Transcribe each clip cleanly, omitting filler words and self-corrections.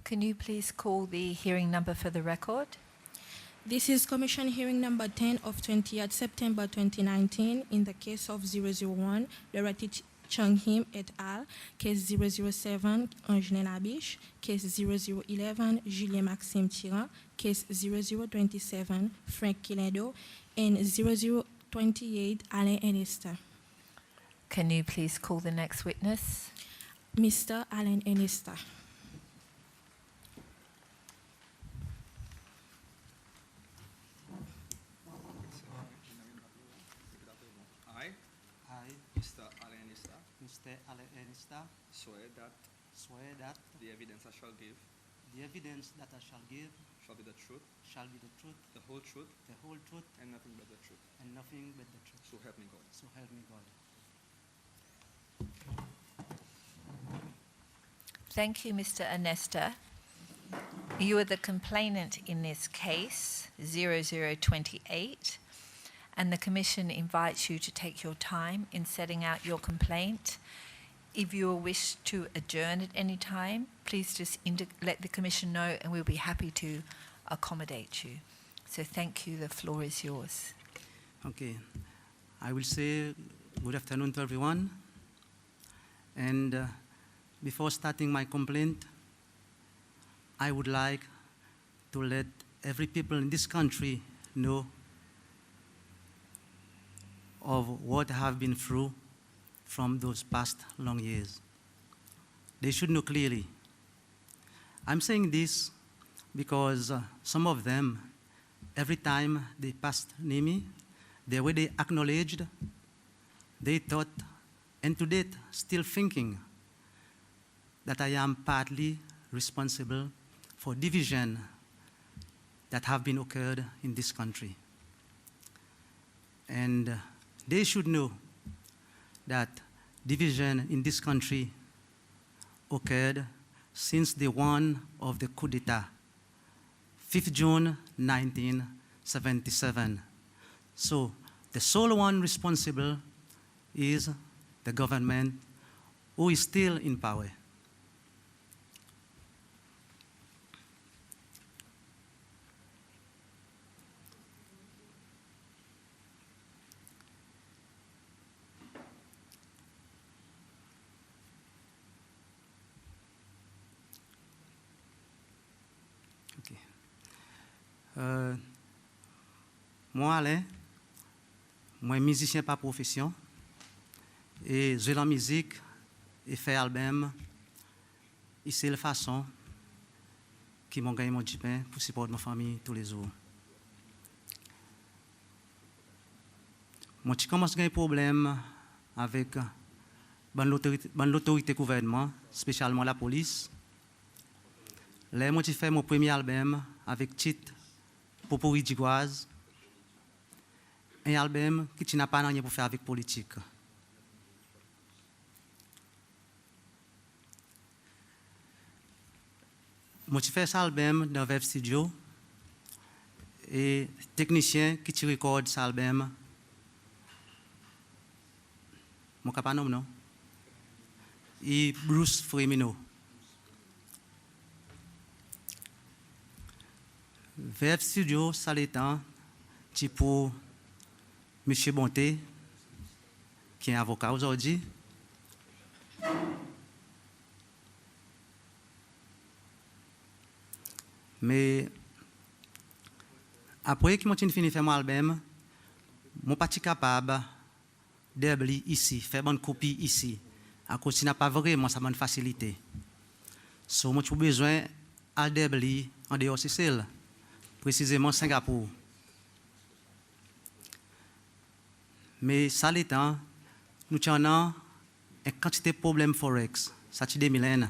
Can you please call the hearing number for the record? This is Commission Hearing Number 10 of 20th September 2019 in the case of 001, Loretta Chung-Him et al., case 007, Angeline Abish, case 0011, Julien Maxime Tiran, case 0027, Frank Kilendo, and 0028, Alain Ernesta. Can you please call the next witness? Mr. Alain Ernesta. I, Mr. Alain Ernesta, Swear that the evidence I shall give shall be the truth, the whole truth, and nothing but the truth. So help me God. Thank you, Mr. Ernesta. You are the complainant in this case, 0028, and the Commission invites you to take your time in setting out your complaint. If you wish to adjourn at any time, please just let the Commission know and we'll be happy to accommodate you. So thank you, the floor is yours. Okay, I will say good afternoon to everyone. And before starting my complaint, I would like to let every people in this country know of what I have been through from those past long years. They should know clearly. I'm saying this because some of them, every time they passed near me, the way they acknowledged, they thought, and to date, still thinking, that I am partly responsible for division that have been occurred in this country. And they should know that division in this country occurred since the one of the coup d'etat, 5th June 1977. So the sole one responsible is the government who is still in power. Moi, Alain, moi musicien par profession, et je la musique et fait album, et c'est la façon qui m'a gagné mon pain pour supporter ma famille tous les jours. Moi, je commence à gagner problème avec l'autorité gouvernement, spécialement la police. Là, moi, j'ai fait mon premier album avec titre Popori d'Igoise, un album qui n'a pas rien pour faire avec politique. Moi, j'ai fait cet album dans Web Studio et technicien qui recorde cet album, mon capanom, non? Et Bruce Fremino. Web Studio, ça l'étant, c'est pour M. Bonté, qui est avocat aujourd'hui. Mais après que je fini de faire mon album, je ne suis pas capable d'éblir ici, faire une copie ici, à cause que ce n'est pas vraiment ça bonne facilité. Donc, j'ai besoin d'éblir en dehors de Seychelles, précisément Singapour. Mais ça l'étant, nous avons une quantité de problèmes forex. Ça c'est des millénaires.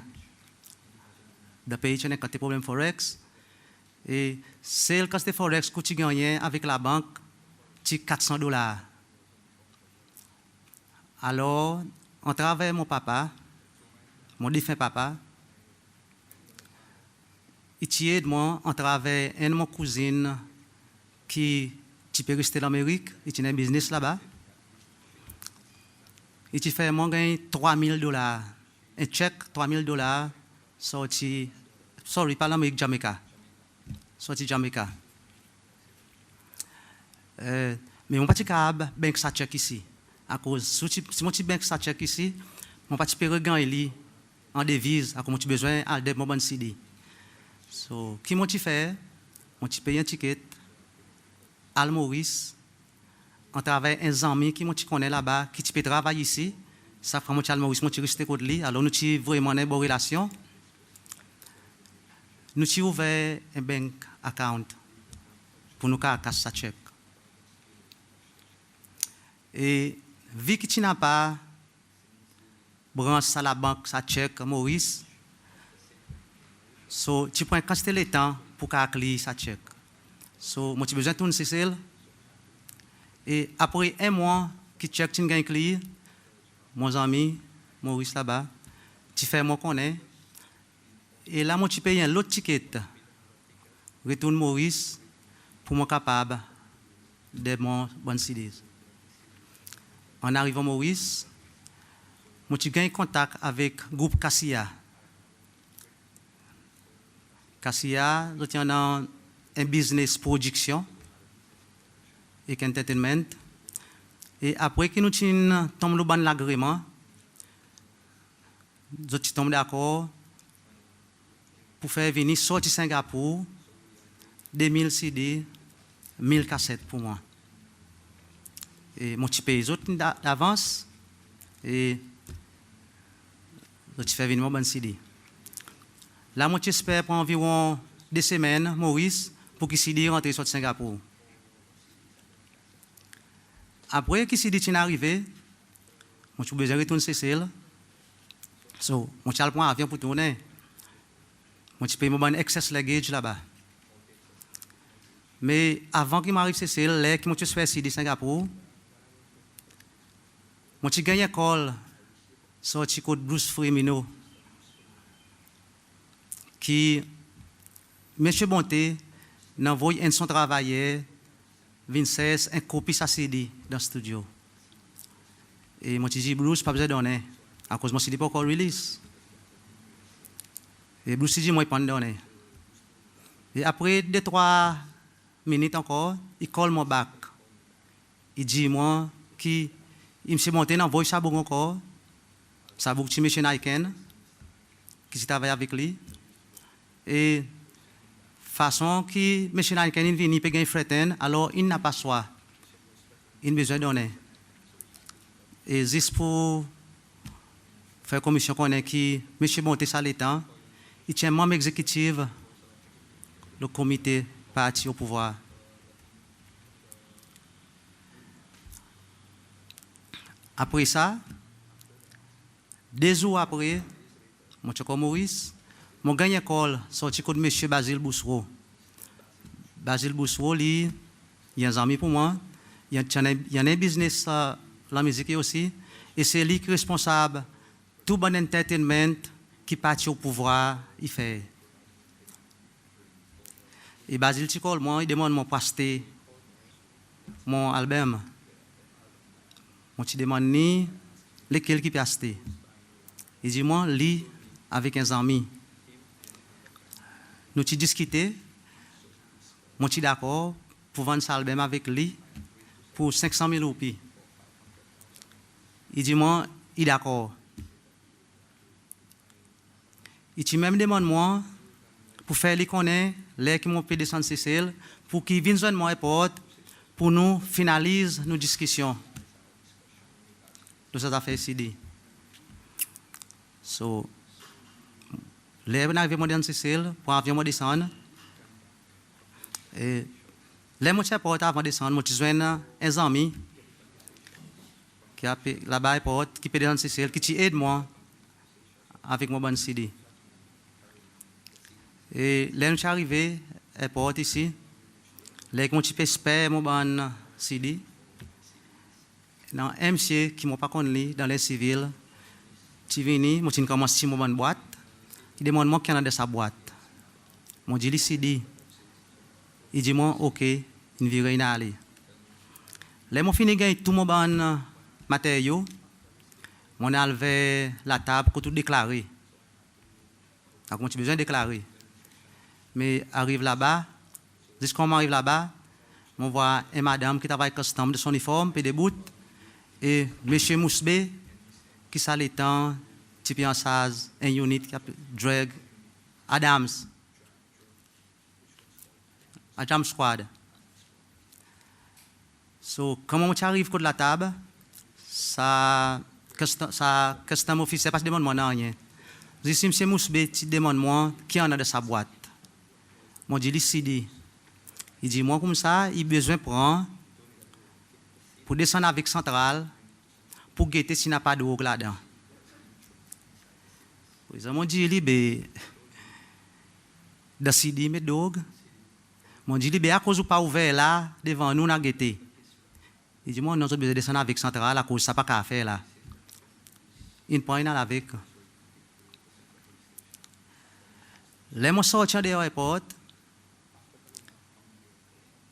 Le pays a une quantité de problèmes forex. Et c'est le quantité de forex que tu gagnes avec la banque, c'est $400. Alors, en travers mon papa, mon défunt papa, il aide moi en travers une de mes cousines qui peut rester en Amérique, il a un business là-bas. Il fait moi gagner $3,000, un chèque $3,000 sorti sorry, pas l'Amérique, Jamaica. Sorti Jamaica. Mais mon petit cab, bank sa check ici. À cause, si mon petit bank sa check ici, mon petit péregan il en devise, à cause mon petit besoin, à des moments de CD. So, qui mon petit fait, mon petit paye un ticket, à Maurice, on travaille un ami qui mon petit connaît là-bas, qui peut travailler ici, ça fait mon petit Maurice, mon petit rester côté lui, alors nous avons vraiment une bonne relation. Nous avons ouvert un bank account pour nous casser sa check. Et vu que tu n'as pas branché à la banque sa check, Maurice, so, tu prends quantité de temps pour calculer sa check. So, moi, tu as besoin de tourner celle. Et après un mois, que check tu gagnes clear, mon ami, Maurice là-bas, tu fais mon connaît. Et là, moi, tu payes un autre ticket. Retourne Maurice pour moi capable de mon bon CDs. En arrivant à Maurice, moi, tu gagnes contact avec le groupe Cassia. Cassia, nous avons un business production et entertainment. Et après que nous tombons dans l'agrément, nous sommes d'accord pour faire venir sortir Singapour 2000 CD, 1000 cassettes pour moi. Et mon petit pays les autres d'avance et je fais venir mon bon CD. Là, moi, j'espère pour environ 2 semaines, Maurice, pour qu'il CD rentre sur Singapour. Après que CD est arrivé, moi, j'ai besoin de retourner Cécile. So, moi, j'ai le point avion pour tourner. Moi, je paye mon excess luggage là-bas. Mais avant qu'il m'arrive Cécile, là, que moi, je fais CD Singapour, moi, j'ai gagné une call sur le code Bruce Fremino. Qui, M. Bonté, n'envoie un son travailleur, 26, un copie sa CD dans le studio. Et moi, je dis, Bruce, pas besoin de donner, à cause de mon CD pas encore release. Et Bruce dit, moi, il pas de donner. Et après 2-3 minutes encore, il colle mon bac. Il dit, moi, qu'il me monté dans voice sabou encore, sabou que M. Naiken, qui travaille avec lui. Et façon que M. Naiken vient, il peut gagner fretten, alors il n'a pas soin. Il a besoin de donner. Et juste pour faire commission qu'on est qui, M. Bonté Saletan, il tient membre exécutif, le comité parti au pouvoir. Après ça, 2 jours après, mon chako Maurice, mon gagné call sorti de M. Basile Boussereau. Basile Boussereau, il y a un ami pour moi, il y a un business, la musique aussi, et c'est lui qui est responsable de tout bon entertainment qui partit au pouvoir, il fait. Et Basile Ticol, moi, il demande mon pasteur, mon album. Moi, je demande ni lequel qui peut acheter. Il dit, moi, lis avec un ami. Nous avons discuté. Moi, je suis d'accord pour vendre cet album avec lui pour 500 000 roupies. Il dit, moi, il est d'accord. Il dit, même demande moi pour faire les connaître, les qui m'ont payé descendre Cécile, pour qu'ils viennent joindre mon porte, pour nous finaliser nos discussions. De cette affaire CD. So, les gens arrivent dans Cécile, pour avion descendre. Et les gens porte avant de descendre, je suis un ami qui a là-bas porte, qui peut descendre Cécile, qui aide moi avec mon bon CD. Et les gens arrivés à porte ici, les gens qui peut espérer mon bon CD. Dans un monsieur qui m'a pas connu dans les civils, tu viens, moi tu commences à mon boîte, il demande moi qu'il y a dans sa boîte. Moi dis lui CD. Il dit moi OK, il vient y aller. Là moi fini gagner tout mon bon matériaux, mon enlevé la table pour tout déclarer. Donc moi tu besoin de déclarer. Mais arrive là-bas, jusqu'à m'arrive là-bas, on voit une madame qui travaille custom de son uniforme, puis des bouts, et M. Mousbe, qui s'est l'étang, type en saz, un unit qui a drug, Adams Squad. So, comment on arrive contre la table, ça custom officier pas demande moi rien. Je dis monsieur Mousbe, tu demandes moi qui en a de sa boîte. Moi dit CD. Il dit moi comme ça, il besoin prendre pour descendre avec centrale pour guetter s'il n'a pas de drogue là-dedans. Ils m'ont dit libé de CD mais drogue. M'ont dit libé à cause ou pas ouvert là devant nous n'a guetté. Il dit moi non besoin descendre avec centrale à cause ça pas qu'à faire là. Il point avec. Les mots sortis de l'aéroport.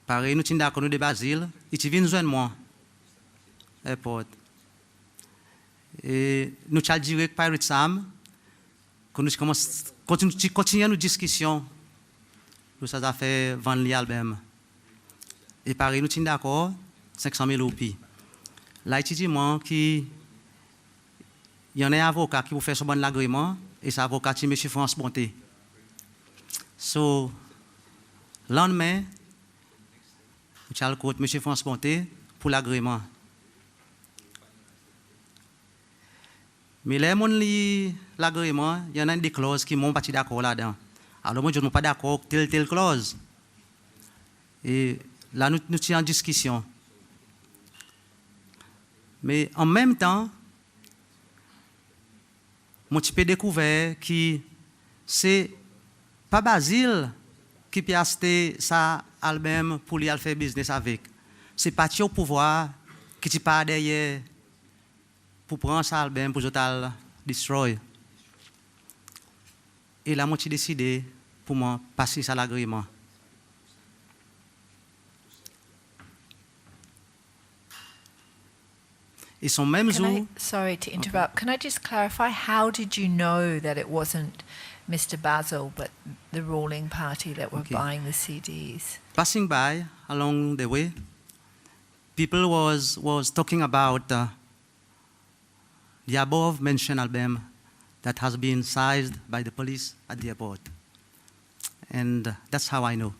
Pareil, nous sommes d'accord de Basile. Il vient joindre moi. Airport. Et nous sommes direct par Sam. Quand nous continuons nos discussions. Nous avons fait vendre l'album. Et pareil, nous sommes d'accord. 500 000 roupies. Là, il dit moi qu'il y en a un avocat qui vous fait son bon agrément. Et cet avocat, c'est M. France Bonté. So, lendemain, je vais côté M. France Bonté pour l'agrément. Mais là, l'agrément, il y en a des clauses qui m'ont pas d'accord là-dedans. Alors, moi, je ne suis pas d'accord avec telle clause. Et là, nous sommes en discussion. Mais en même temps, mon petit peu découvert que c'est pas Basile qui peut acheter ça album pour lui faire business avec. C'est pas au pouvoir qui t'y pas derrière pour prendre ça album pour le destroy. Et là, moi, j'ai décidé pour moi passer ça l'agrément. Et son même jour. Sorry to interrupt. Can I just clarify? How did you know that it wasn't Mr. Basil, but the ruling party that were buying the CDs? Passing by along the way, people was talking about the above mentioned album that has been seized by the police at the airport, and that's how I know.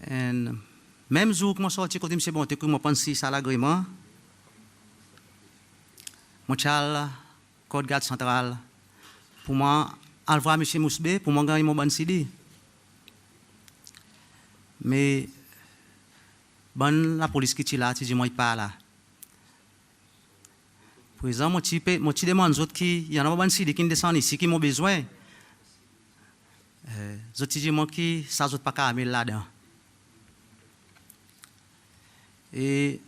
Et même jour que je suis sorti côté M. Bonté, que je pense à l'agrément, je suis allé au code garde central pour moi, aller voir M. Mousbe, pour moi gagner mon bon CD. Mais la police qui est là, tu dis moi, il n'est pas là. Par exemple, je demande aux autres qu'il y en a un bon CD qui descend ici, qui ont besoin. Je dis moi qui ça ne pas qu'à mettre là-dedans. Et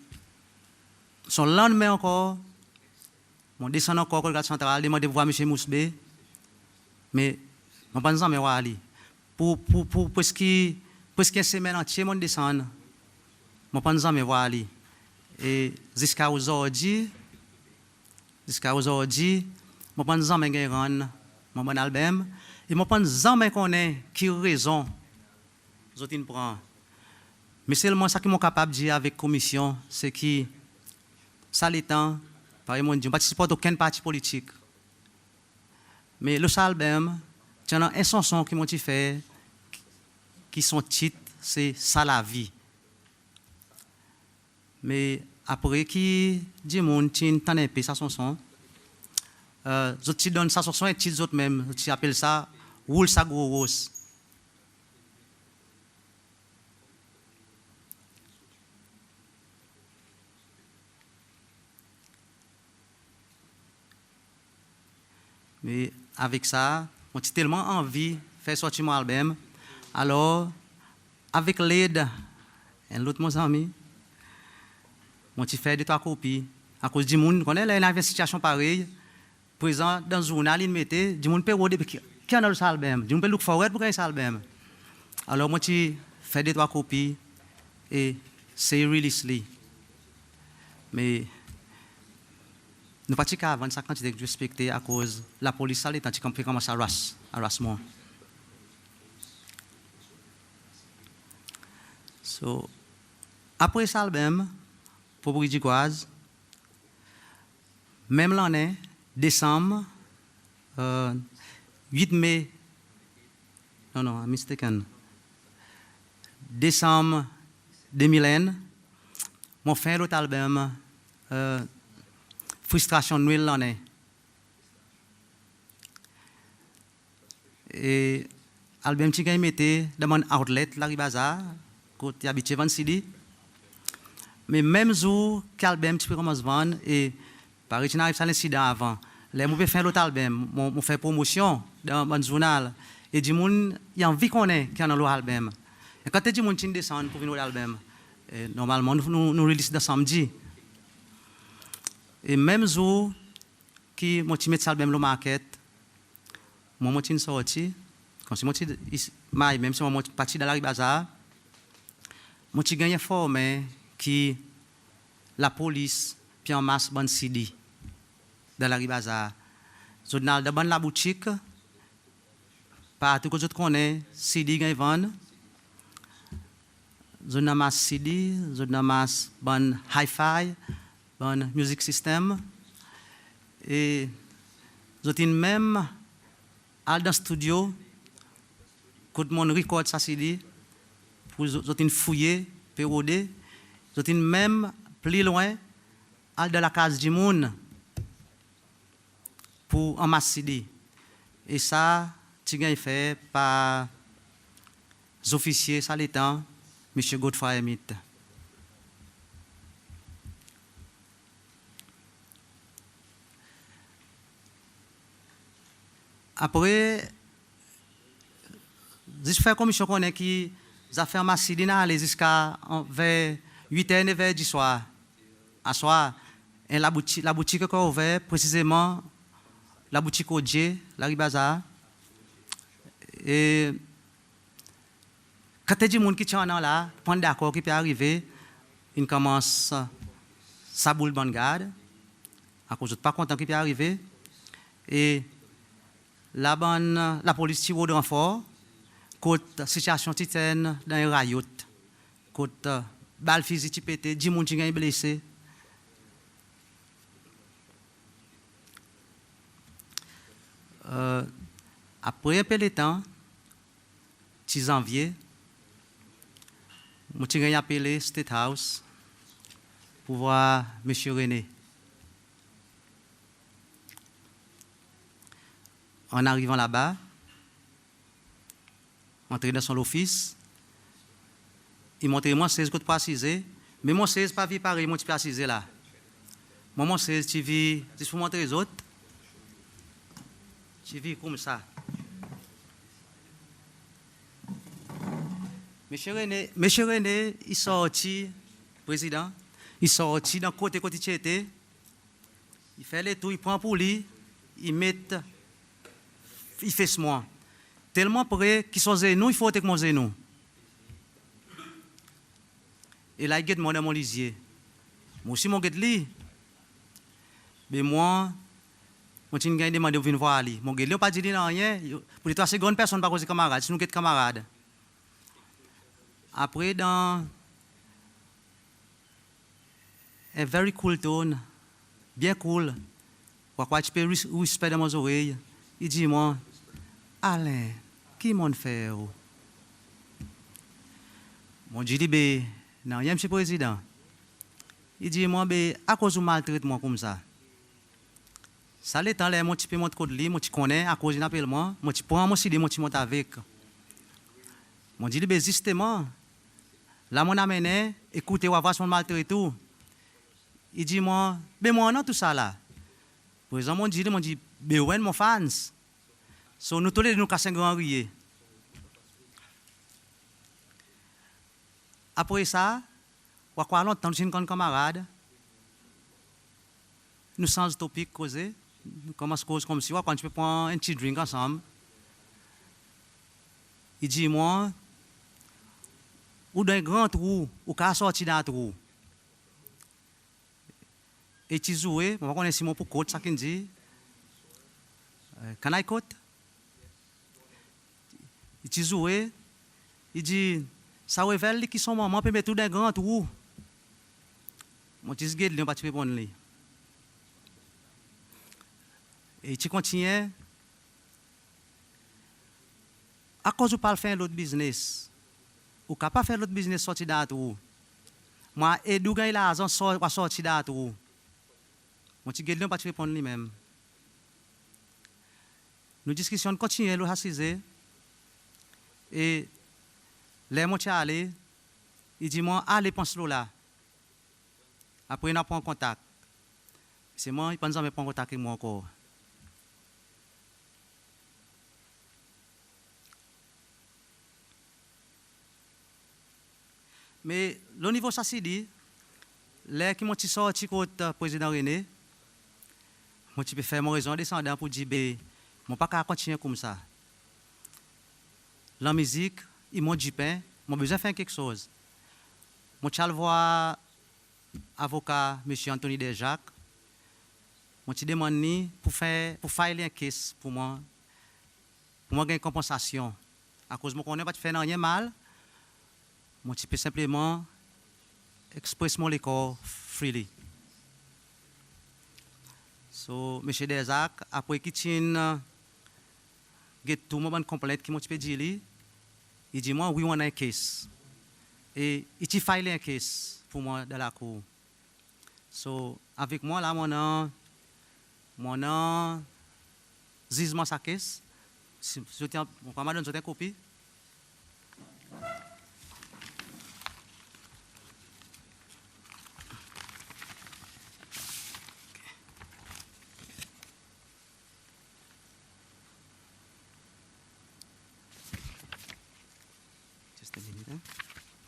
son lendemain encore, je descends encore au garde central, demande de voir M. Mousbe, mais je ne pense pas que Ali. Pour presque une semaine entière, je descends, je ne pense pas que Ali. Et jusqu'à aujourd'hui, je ne pense pas que je rendre mon bon album, et je ne pense pas que je qui raison je prends. Mais seulement ce que je suis capable de dire avec la commission, c'est que ça l'étant, par exemple, je ne participe pas d'aucun parti politique. Mais le album, il y a un chanson qui m'a fait, qui son titre, c'est Ça la vie. Mais après qui dit mon tin t'en épée sa chanson, je te donne sa chanson et titre autres même, je appelle ça Roule sa gros rose. Mais avec ça, on a tellement envie de faire sortir mon album. Alors, avec l'aide d'un autre mon ami, on a fait 2-3 copies. À cause du monde, on est dans une situation pareille. Présent dans le journal, il mettait, du monde peut regarder qui a dans album. Du monde peut look forward pour gagner album. Alors, moi, j'ai fait 2-3 copies et c'est release. Mais nous pas qu'à vendre sa quantité de respecter à cause la police ça l'étant qui commence à harassement. So après ça album pour Brigicoise même l'année décembre 8 mai non I'm mistaken décembre 2001 mon fait l'autre album Frustration de Noël l'année. Et album qui gagne mettait dans mon outlet la Ribaza côté habitué vendre CD. Mais même jour qu'album tu peux commencer vendre et par exemple arrive ça l'incident avant. Les moi faire l'autre album, mon fait promotion dans mon journal et du monde il y a envie qu'on est qui dans l'autre album. Et quand tu dis mon tin descend pour venir l'autre album. Normalement nous release dans samedi. Et même jour qui mon petit mettre album le market mon petit sorti quand si mon petit même si mon parti dans la Ribaza mon petit gagné formé qui la police puis en masse ban CD dans la Ribaza journal dans la boutique partout que je connais CD gagne vendre journal masse CD journal masse ban hi-fi bon music system et j'étais même dans le studio quand mon record ça CD pour j'étais fouiller pérodé j'étais même plus loin dans la case du monde pour en CD et ça tu gagnes fait par les officiers ça l'étant monsieur Godfrey Emit. Après, je fais comme je connais qui a fait ma sidina aller jusqu'à vers 8h, 9h du soir. À soir, et la boutique qu'on a ouverte, précisément la boutique Odje, la Ribaza. Et quand il y a des gens qui sont là, pendant d'accord qui peut arriver, ils commencent sa boule bonne garde. À cause de pas content qui peut arriver. Et la police tire de renfort, côté situation titaine dans un riot, côté balle physique qui pété, 10 personnes qui sont blessées. Après un peu de temps, 6 janvier, je suis appelé State House pour voir M. René. En arrivant là-bas, entré dans son office, il montre moi 16 côtes précisées, mais mon 16 pas vu pareil, mon petit précisé là. Moi, mon 16, tu vis, si je vous montrer les autres, tu vis comme ça. Monsieur René, il sorti, président, il sorti dans côté il était, il fait les tours, il prend pour lui, il fait ce mois. Tellement près qu'ils sont zénous, il faut que mon zénou. Et là, il guette moi dans mon lisier. Moi aussi, mon guette li. Mais moi, je suis demandé de venir voir lui. Mon guette, il n'a pas dit rien. Pour les 3 secondes, personne ne va causer camarade. Si nous guette camarade. Après, dans un very cool tone, bien cool, pourquoi tu peux respecter dans mes oreilles, il dit moi, Alain, qui m'en fait? Mon dit, non, il y a M. Président. Il dit, moi, à cause du maltraitement comme ça. Ça l'étant là, moi, tu peux monter code li, moi, tu connais, à cause d'un appel, moi, tu prends mon CD, moi, tu montes avec. Mon dit, justement, là, mon amené, écoutez, on va voir son maltraitement. Il dit, moi, non, tout ça là. Par exemple, mon dit, ouais, mon fans. So, nous tous les deux, nous cassons un grand rire. Après ça, on va longtemps, nous sommes comme camarades. Nous changeons de topic, causer. Nous commençons à causer comme si, quand tu peux prendre un petit drink ensemble. Il dit, moi, ou dans un grand trou, ou qu'à sortir dans un trou. Et tu joues, on va connaître Simon pour côte, ça qui dit. Can I quote? Et tu joues, il dit, ça révèle qui sont maman, peut mettre tout d'un grand trou. Mon petit guide, il va te répondre. Et tu continues. À cause de ne pas faire l'autre business, ou ne pas faire l'autre business sortir d'argent, moi, et d'où gagne l'argent sortir d'argent. Mon petit guide, il va te répondre lui-même. Nous discussions continuent, nous assisons. Et les gens sont allés, ils disent, moi, allez, pense-le là. Après, on prend contact. C'est moi, ils ne prennent pas contact avec moi encore. Mais le niveau ça s'est dit, les qui m'ont sorti contre président René, moi tu peux faire mon raison descendant pour dire, ben, mon pas qu'à continuer comme ça. La musique, ils m'ont dit pain, j'ai besoin de faire quelque chose. Moi tu voir avocat M. Anthony Desjacques, moi tu demande pour filer un case pour moi gagner une compensation. À cause de moi, on ne pas faire rien mal. Moi, tu peux simplement exprimer les corps freely. So, M. Desjacques, après qu'il tient tout le monde complète qui m'a dit, il dit moi, oui, on a un case. Et il t'a filé un case pour moi dans la cour. So, avec moi, là, mon jugement sa case. Si je tiens, on va me donner une copie.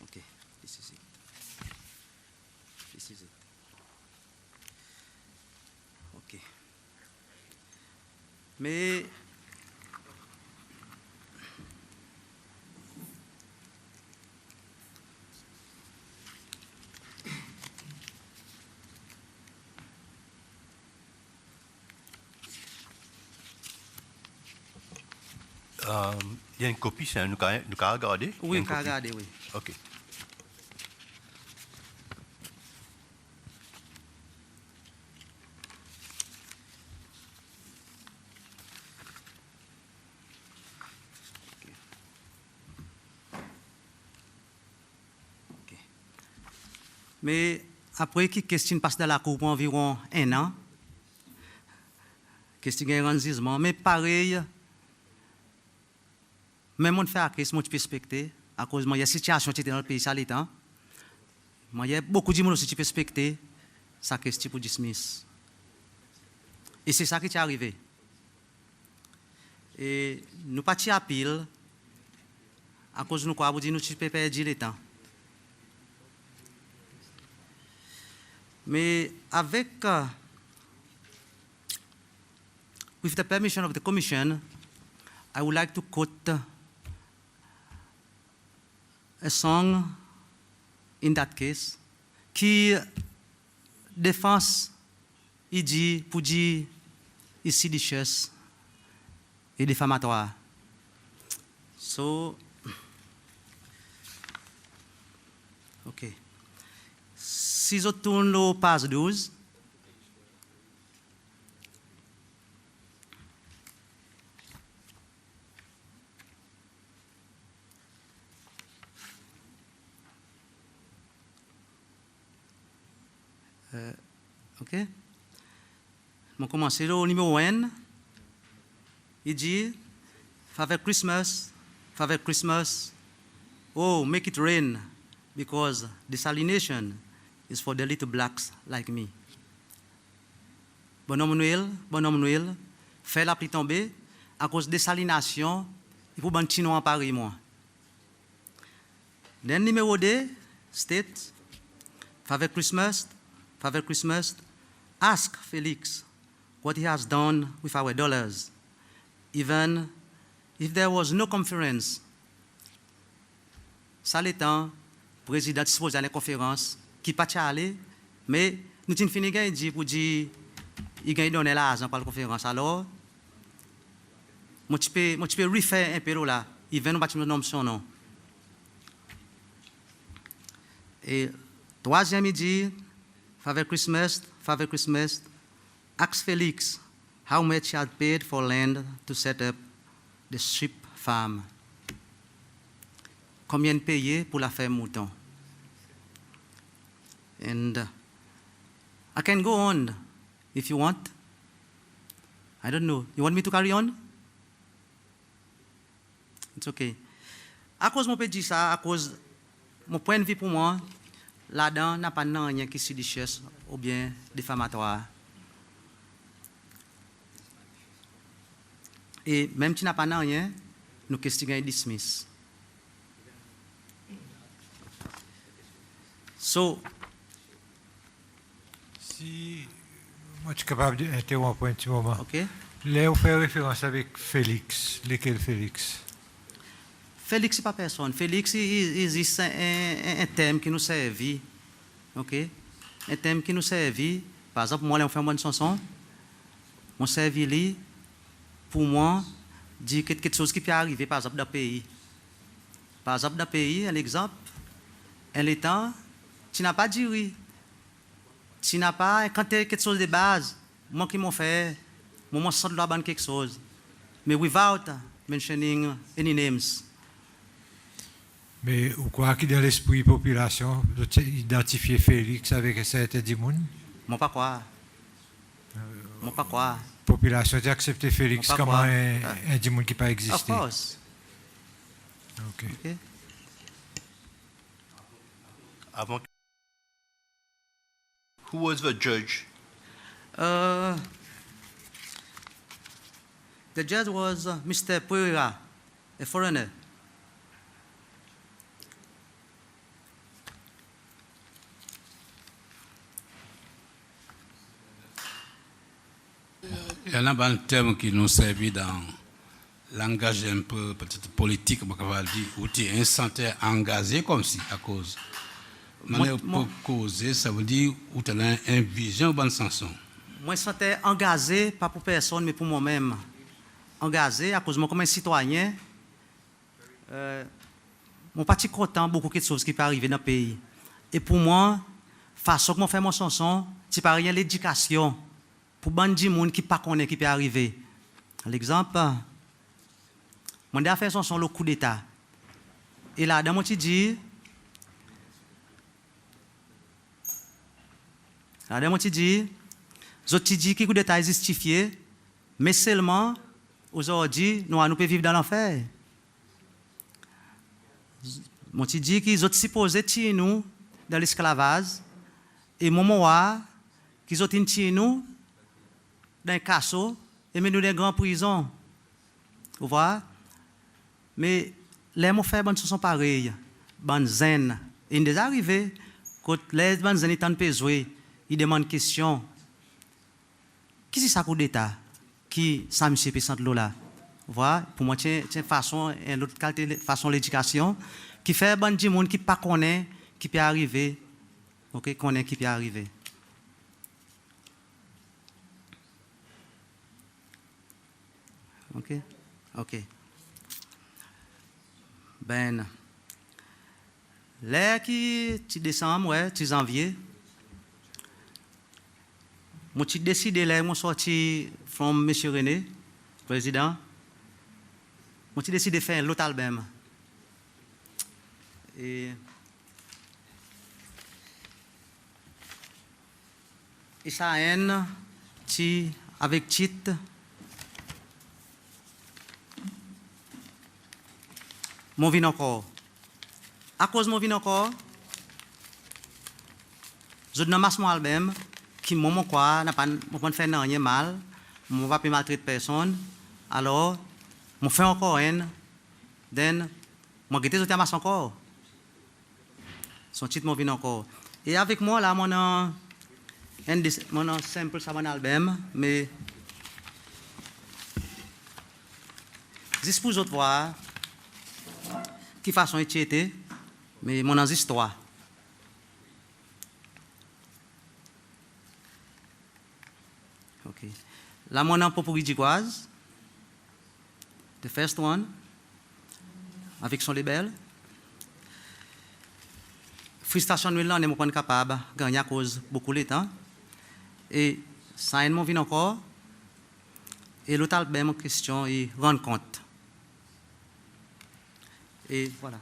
Okay, this is it. This is it. Okay. Mais il y a une copie, c'est nous qu'à regarder? oui, on peut regarder, oui. OK. Mais après que question passe dans la cour pour environ 1 an, question gagne un jugement, mais pareil, même on fait à crise, moi tu peux respecter, à cause de la situation qui était dans le pays, ça l'étant. Il y a beaucoup de gens aussi qui peuvent respecter sa question pour dismiss. Et c'est ça qui est arrivé. Et nous pas à pile, à cause de nous quoi, vous dites nous tu peux perdre le temps. Mais avec, with the permission of the Commission, I would like to quote a song in that case qui défend, il dit, pour dire, is seditious et diffamatoire. So, okay. Si je tourne au page 12, OK. On commence au numéro 1. Il dit, Father Christmas, oh, make it rain, because desalination is for the little blacks like me. Bonhomme Noël, fait la pluie tomber à cause de désalination, il faut ban chinois en Paris, moi. Then numéro 2, state, Father Christmas, ask Felix what he has done with our dollars, even if there was no conference. Ça l'étant, président dispose à la conférence, qui pas allé, mais nous t'in fini gagne dit pour dire il gagne donner l'argent pour la conférence alors moi tu peux refaire un peu là il vient nous battre nom son nom et troisième il dit Father Christmas ask Felix how much he had paid for land to set up the sheep farm. Combien payé pour la ferme mouton? And I can go on if you want. I don't know. You want me to carry on? It's okay. À cause mon dit ça, à cause mon point de vue pour moi, là-dedans n'a pas rien qui est richesse ou bien diffamatoire. Et même si n'a pas rien, nous questionner dismiss. So, si moi je suis capable d'interrompre un petit moment. okay. Là, on fait référence avec Félix. Lequel Félix? Félix n'est pas personne. Félix, il existe un thème qui nous servit. Okay? Un thème qui nous servit. Par exemple, moi, là, on fait une bonne chanson. On servit lui. Pour moi, dire quelque chose qui peut arriver, par exemple, dans le pays. Par exemple, dans le pays, un exemple, un état, tu n'as pas dit oui. Tu n'as pas, quand tu as quelque chose de base, moi qui m'en fait, moi, je sens de la bonne quelque chose. Mais without mentioning any names. Mais vous croyez que dans l'esprit population, vous identifiez Félix avec un certain dimoun? Moi, pas quoi. Moi, pas quoi. Population a accepté Félix comme un dimoun qui n'a pas existé. Of course. Okay. Okay. Avant, who was the judge? The judge was Mr. Pereira, a foreigner. Il y en a un terme qui nous servait dans le langage un peu peut-être politique, où tu es un santé engagé comme si, à cause. Pour causer, ça veut dire où tu as une vision au bon sens. Moi, je suis engagé, pas pour personne, mais pour moi-même. Engagé, à cause de moi, comme un citoyen, mon parti content beaucoup de choses qui peuvent arriver dans le pays. Et pour moi, façon que je fais mon chanson, c'est pas rien l'éducation. Pour bandi monde qui pas connaît qui peut arriver. L'exemple, mon a fait son le coup d'état. Et là dans mon petit dit qui coup d'état est justifié, mais seulement aujourd'hui nous pouvons vivre dans l'enfer. Mon petit dit qu'ils ont supposé tirer nous dans l'esclavage et moment qu'ils ont tiré nous dans un casseau et nous dans une grande prison. Vous voyez? Mais les mots faits sont pareils. Bonne zen. Et il est arrivé, quand les bonnes zen étant pesés, ils demandent une question. Qui c'est ça coup d'état? Qui ça me fait sans l'eau là? Vous voyez? Pour moi, c'est une façon, une autre qualité, façon l'éducation, qui fait bon du monde qui ne connaît, qui peut arriver. Ok? Connaît qui peut arriver. Ok? Ok. Ben, là qui, tu décembre, ouais, tu janvier, moi, tu décidé, là, moi, sorti from M. René, président, moi, tu décidé de faire l'autre album. Et ça a un, avec titre, mon vin encore. À cause de mon vin encore, je donne mon album qui m'a quoi, n'a pas fait rien mal, je ne vais pas maltraiter personne. Alors, je fais encore un, then, je vais gâter encore. Son titre mon vin encore. Et avec moi, là, mon simple ça mon album, mais juste pour vous autres voir, qui façon était, mais mon histoire. OK. Là, mon nom pour Ridicoise. The first one. Avec son label. Frustration, nous, là, on n'est pas capable de gagner à cause beaucoup de temps. Et ça, il m'a vu encore. Et l'autre album en question, il rend compte. Et voilà.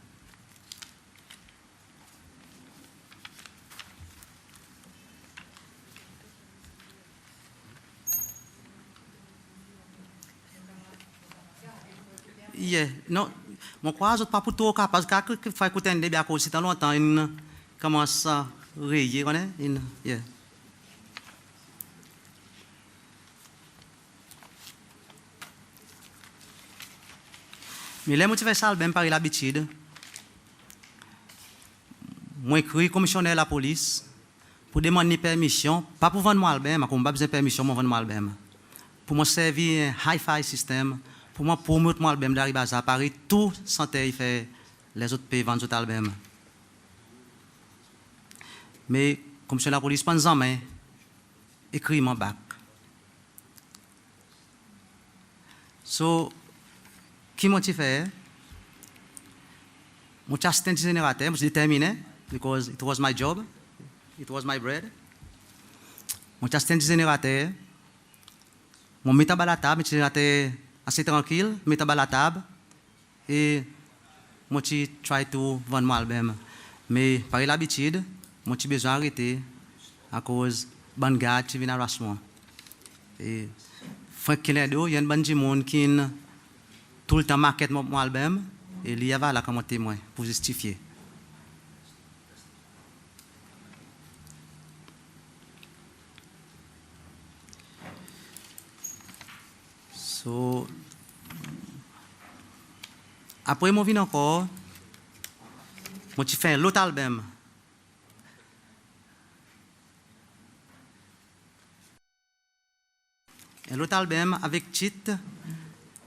Yeah. Non, mon crois que pas pour tout parce que faut écouter un débat aussi tant longtemps, il commence à rayer, on est, yeah. Mais les motifs ça même par l'habitude. Moi écrit commissionnaire de la police pour demander permission, pas pour vendre mon album, comme pas besoin de permission pour vendre mon album. Pour me servir un hi-fi système, pour moi promouvoir mon album d'arrivage à Paris, tout santé il fait les autres pays vendent d'autres albums. Mais commissionnaire de la police pas en main écrit mon bac. So qui m'a fait? Mon assistant générateur, je suis déterminé, because it was my job, it was my bread. Mon assistant générateur, mon mis à la table, générateur assez tranquille, mis à la table, et moi je try to vendre mon album. Mais par l'habitude, moi j'ai besoin d'arrêter à cause de ban gars qui vient arracher moi. Et Frank Kennedy, il y a un bon monde qui tout le temps market mon album et il y avait là comme témoin pour justifier. So, après mon vin encore, moi j'ai fait l'autre album. Et l'autre album avec titre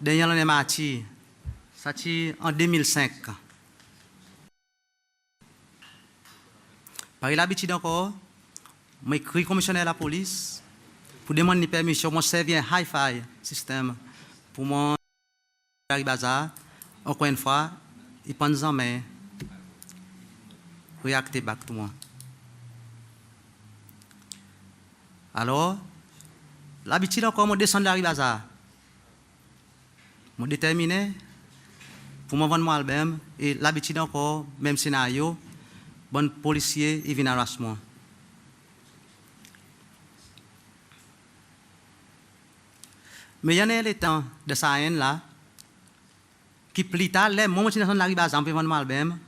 Dernier l'année Marty, ça c'est en 2005. Par l'habitude encore, je écris commissionnaire de la police pour demander permission pour servir un hi-fi système pour mon bazar. Encore une fois, il pense en main, réacter back tout moi. Alors, l'habitude encore, je descends de la bazar. Je suis déterminé pour me vendre mon album et l'habitude encore, même scénario, bon policier, il vient arracher moi. Mais il y en a les temps de ça là, qui plus tard, les moments où je suis dans la rue, je vendre mon album,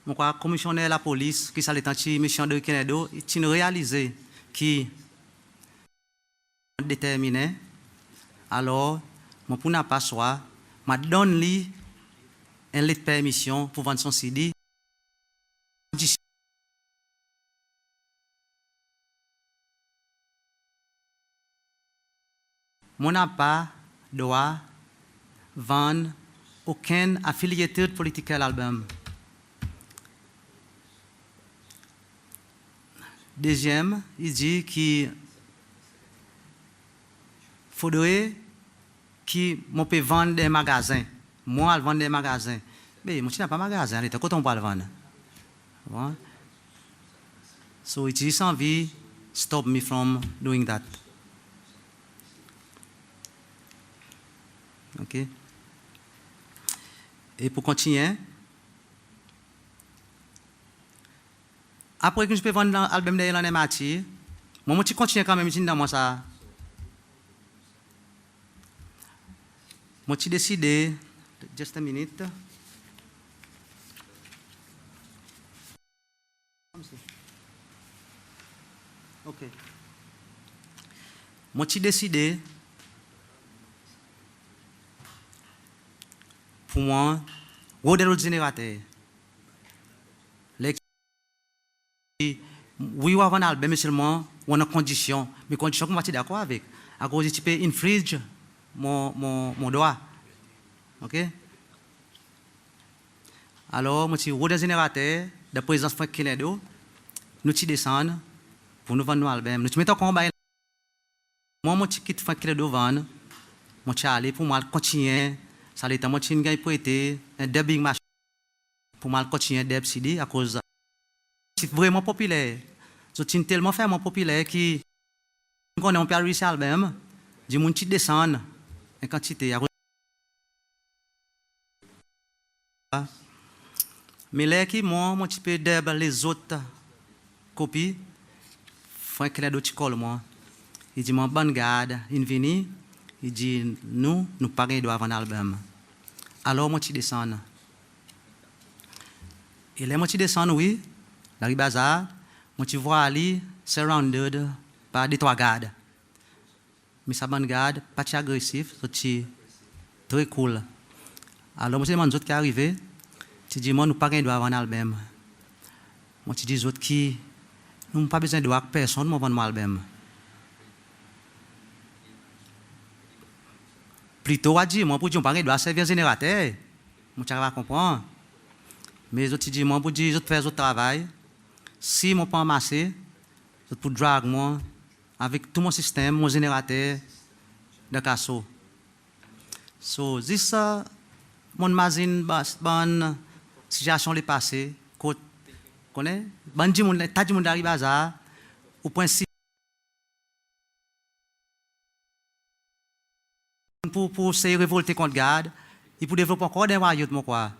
je crois que commissionnaire de la police, qui s'est le mission de Kennedy, il a réalisé qui déterminé, alors, je ne peux pas soit, je donne lui une lettre de permission pour vendre son CD. Je n'ai pas droit de vendre aucun affiliateur politique à l'album. Deuxième, il dit qu'il faudrait qui peut vendre des magasins. Moi, je vends des magasins. Mais moi, je n'ai pas de magasin. Alors, quand on peut le vendre? Bon. So, it is envie stop me from doing that. OK? Et pour continuer, après que je peux vendre l'album de Ellen et Mathieu, moi, je continue quand même dans moi ça. Moi, j'ai décidé, just a minute. OK. Moi, j'ai décidé, pour moi, rodez le générateur. Oui, on va un album, mais seulement, on a condition. Mais condition que moi, je suis d'accord avec. À cause de tu peux infringe mon droit. OK? Alors, moi, je suis générateur de présence Frank Kennedy. Nous descendons pour nous vendre nos albums. Nous mettons en combat. Moi, mon petit quitte Franck devant, mon allé pour moi continuer, ça l'état mon petit gars prêté un dubbing machine pour moi continuer dub CD à cause c'est vraiment populaire. C'est tellement vraiment populaire qui on est en Paris album, du monde qui descend en quantité. Mais là qui moi mon petit peu dub les autres copies, Franck d'autres colle moi. Il dit, mon bonne garde, il vient, il dit, nous pas doit avoir un album. Alors, moi, je descends. Et là, moi, je descends, oui, dans le bazar, moi, je vois Ali, surrounded par des trois gardes. Mais sa bonne garde, pas très agressif, c'est très cool. Alors, moi, je demande aux autres qui arrivent, je dis, moi, nous pas doit avoir un album. Moi, je dis aux autres qui, nous pas besoin de voir personne, moi, vendre mon album. Plutôt à dire, moi, pour dire, on parle de servir un générateur. Moi, je vais comprendre. Mais les autres disent, moi, pour dire, je fais autre travail. Si je peux amasser, je peux drag moi avec tout mon système, mon générateur de casso. So, this, mon machine, bonne situation est passée. Connais? Bon, dis, t'as dit, mon arrive à ça, au point si. Pour se révolter contre garde, il peut développer encore des royaumes, mon quoi.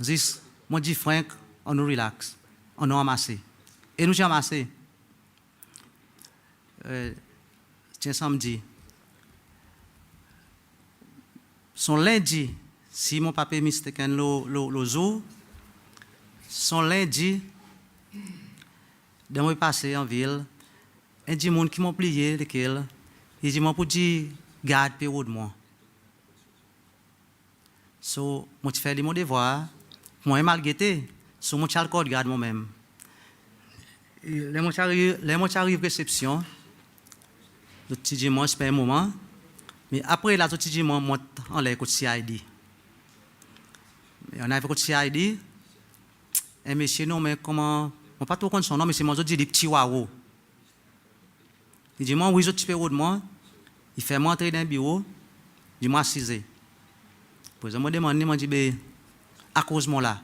This, moi dis Frank, on nous relaxe, on nous amasse. Et nous j'ai amassé. Tiens samedi. Son lundi, si mon papa mistaken le jour, son lundi, dans mon passé en ville, un dit monde qui m'ont plié lequel, il dit moi pour dire garde période de moi. So, moi je fais mon devoir, moi mal guetté, so moi je code garde moi-même. Les moi arrive réception, le petit dit moi j'espère un moment, mais après là le petit dit moi monte en l'air côté CID. On a côté CID, et monsieur non mais comment, on pas trop connaître son nom mais c'est moi je dis des petits waouh. Il dit moi oui je période de moi. Il fait m'entrer dans le bureau, je m'assise. Puis je me demande, il m'a dit, à cause de moi là.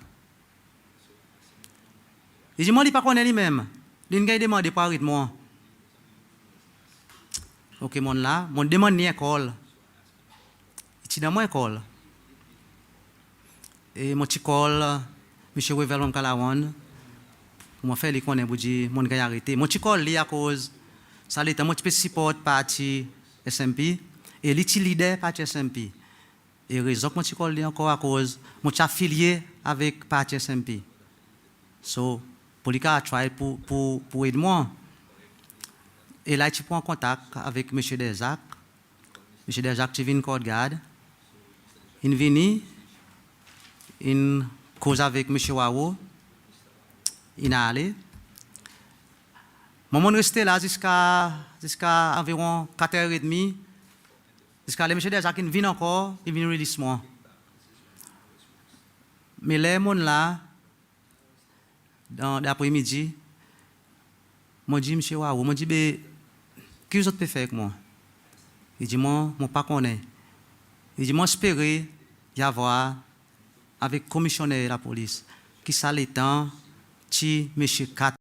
Il dit, moi, il ne connaît pas lui-même. Il m'a demandé pour arrêter moi. Ok, mon là, mon demande ni école. Il dit, dans mon école. Et mon petit col, M. Wevel Kalawan, moi fait les connaître pour dire, mon gars arrêté. Mon petit col, lui, à cause, ça l'était, mon petit support parti. SMP et l'utilité parti SMP. Et raison que je suis encore à cause, je suis affilié avec parti SMP. So, pour les cas, try pour aider moi. Et là, je prends contact avec M. Desac. M. Desac, tu viens de garde. Il vient, il cause avec M. Wawo. Il est allé. Moi, je resté là jusqu'à environ 4h30. Jusqu'à les messieurs déjà qui viennent encore, ils viennent release moi. Mais les gens là, dans l'après-midi, moi dis monsieur Waouh, moi dis qui vous peut faire avec moi? Il dit moi pas connaît. Il dit moi espérer y avoir avec commissionnaire de la police qui ça le temps ti monsieur 4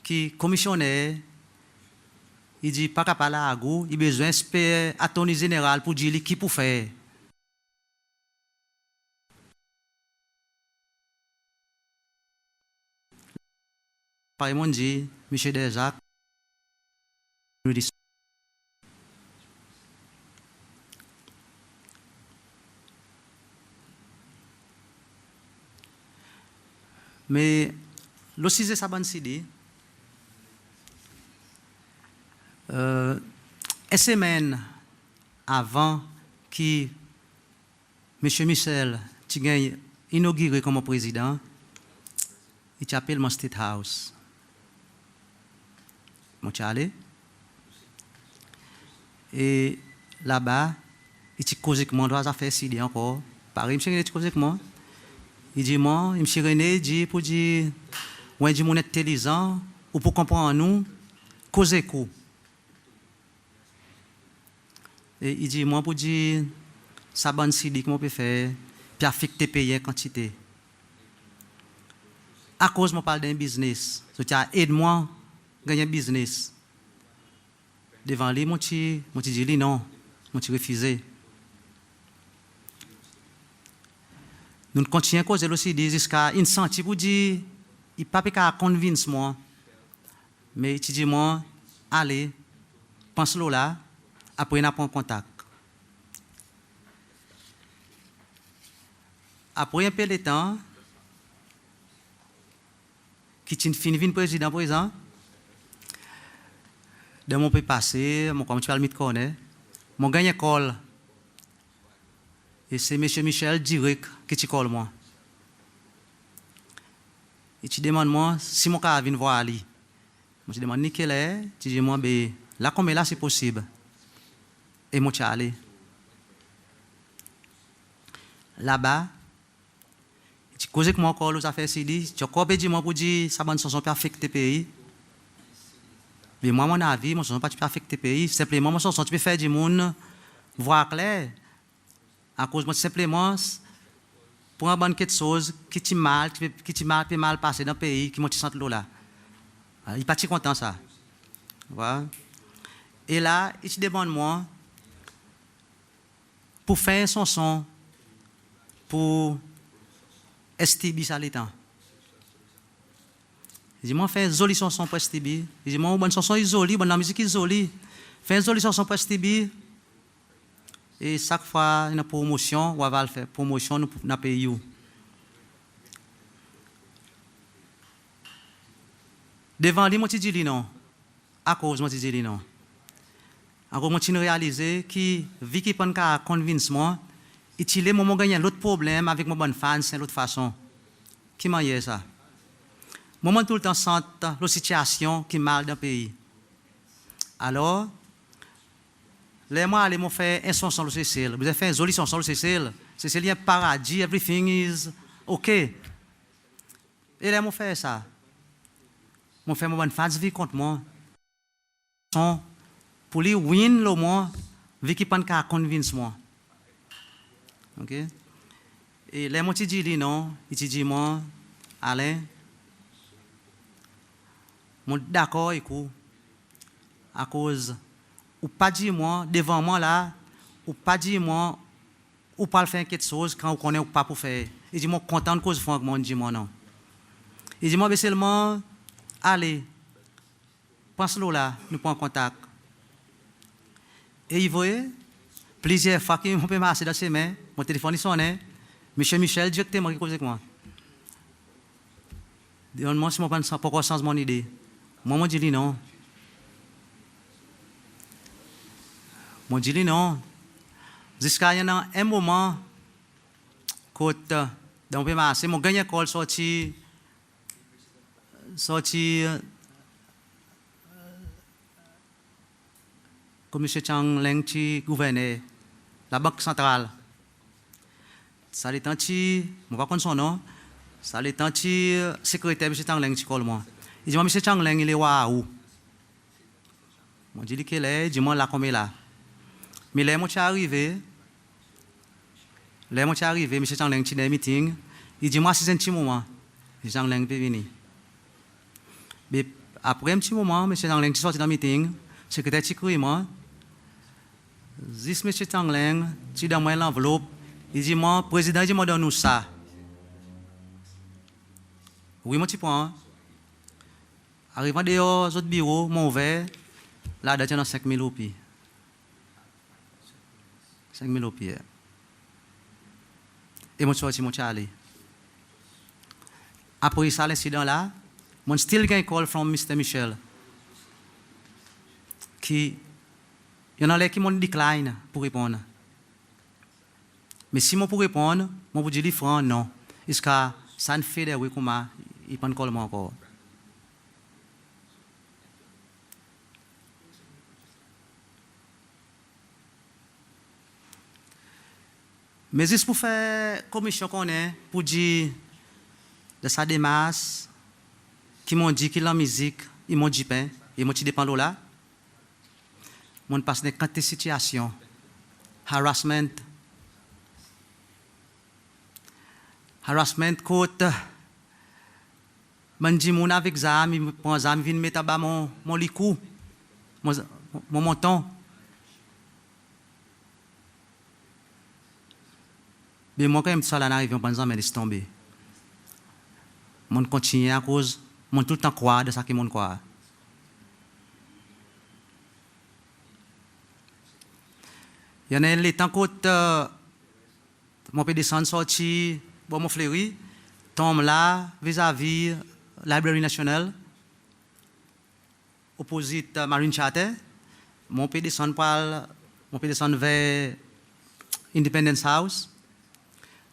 qui commissionnaire, il dit pas capable à go, il a besoin d'espérer attorney général pour dire qui pour faire. Par exemple, dit, M. Desac, mais le 6 saban CD, une semaine avant que M. Michel t'ait inauguré comme président, il s'appelle mon State House. Mon allé. Et là-bas, il s'est causé avec moi, doit faire CD encore. Pareil, monsieur, il s'est causé avec moi. Il dit, moi, M. René dit, pour dire, ouais, dit, mon intelligent, ou pour comprendre nous, causer coup. Et il dit, moi, pour dire, ça bonne sidi, comment on peut faire, puis affecter payer quantité. À cause, je parle d'un business. Je aide-moi à gagner un business. Devant lui, je dis, non, je refuse. Nous continuons à causer aussi jusqu'à une santé pour dire, il ne peut pas convaincre moi, mais il dit moi, allez, pense-le là, après on prend contact. Après un peu de temps, qui est fini président présent, dans mon pays passé, comme tu vas le connaître, mon gagné école. Et c'est M. Michel direct qui te colle moi. Et tu demandes moi si mon cas vient voir Ali. Moi je demande quel est, tu dis moi ben là comme là c'est possible. Et moi tu allé. Là-bas, tu causes avec moi encore les affaires CD, tu encore dit moi pour dire ça bonne chanson peut affecter pays. Mais moi mon avis, mon chanson pas peut affecter pays, simplement mon chanson tu peux faire du monde voir clair. À cause de simplement pour un bon quelque chose qui t'y mal passé dans le pays qui m'a senti là. Il n'est pas si content ça. Voilà. Et là, il te demande moi pour faire son son pour STB ça l'étant. Il dit moi fais une jolie chanson pour STB. Il dit moi bonne chanson isolée, bonne musique isolée. Fais une jolie chanson pour STB. Et chaque fois, il y a une promotion, on va faire promotion dans le pays. Devant lui, je dis non. À cause, je dis non. Alors, je réalisé que, vu qu'il ne peut pas convaincre moi, il m'a gagné l'autre problème avec mon bonne fan, c'est l'autre façon. Qui m'a dit ça? Moi, tout le temps, sens la situation qui est mal dans le pays. Alors, les mois, allez me faire un son sur le Seychelles. Vous avez fait un joli son sur le Seychelles. Seychelles, il y a un paradis, everything is OK. Et là, je fais ça. Je fais mon bonne fan, vie contre moi. Pour lui win le moi, vu qu'il ne peut pas convaincre moi. OK? Et là, je dis non. Il dit moi, Alain, je suis d'accord avec vous. À cause. Ou pas dire moi, devant moi là, ou pas dire moi, ou pas faire quelque chose quand on connaît ou pas pour faire. Il dit moi, content de cause Franck, moi, dit moi non. Il dit moi, mais seulement, allez, pense-le là, nous prenons contact. Et il voyait, plusieurs fois qu'il m'a marché dans ses mains, mon téléphone il sonne, M. Michel directement qui cause avec moi. Dis-moi si je ne prends pas sens mon idée. Moi, je dis non. Moi, je dis non. Jusqu'à un moment, quand dans le marché, mon gagné école sorti comme M. Chang Leng qui gouvernait la Banque centrale. Ça l'est tanti, je ne sais pas son nom, ça l'est tanti secrétaire M. Chang Leng qui colle moi. Il dit, M. Chang Leng, il est où? Moi, je dis qu'il est, dis-moi là comme il est là. Mais là, je suis arrivé, M. Chang Leng, dans un meeting, il dit, moi, c'est un petit moment, M. Chang Leng peut venir. Mais après un petit moment, M. Chang Leng est sorti dans le meeting, le secrétaire écrit moi, M. Chang Leng, tu donnes moi l'enveloppe, il dit, moi, président, il dit, moi, donne-nous ça. Oui, moi, tu prends. Arrivant dehors, autres bureaux, mon ouvert, là, il y a 5 000 roupies. 5 000 roupies. Et moi, je suis allé. Après ça, l'incident là, je still get a call from Mr. Michel. Qui, il y en a qui m'ont décline pour répondre. Mais si moi pour répondre, moi vous dis franc non. Est-ce que ça ne fait des oui comme il prend call moi encore. Mais juste pour faire commission qu'on est, pour dire de ça des masses qui m'ont dit qu'ils la musique, ils m'ont dit pain, ils m'ont dit dépend de là. Mon passe dans quantité de situations, harassment côte, man dit mon avec zami, mon zami vient mettre bas mon licou, mon menton. Mais moi quand même ça là n'arrive pas en laisse tomber. Mon continue à cause mon tout le temps croire de ça qui mon croire. Il y en a les temps côte mon peut descendre sorti bon mon fleury tombe là vis-à-vis Librairie nationale opposite Marine Charter mon peut descendre vers Independence House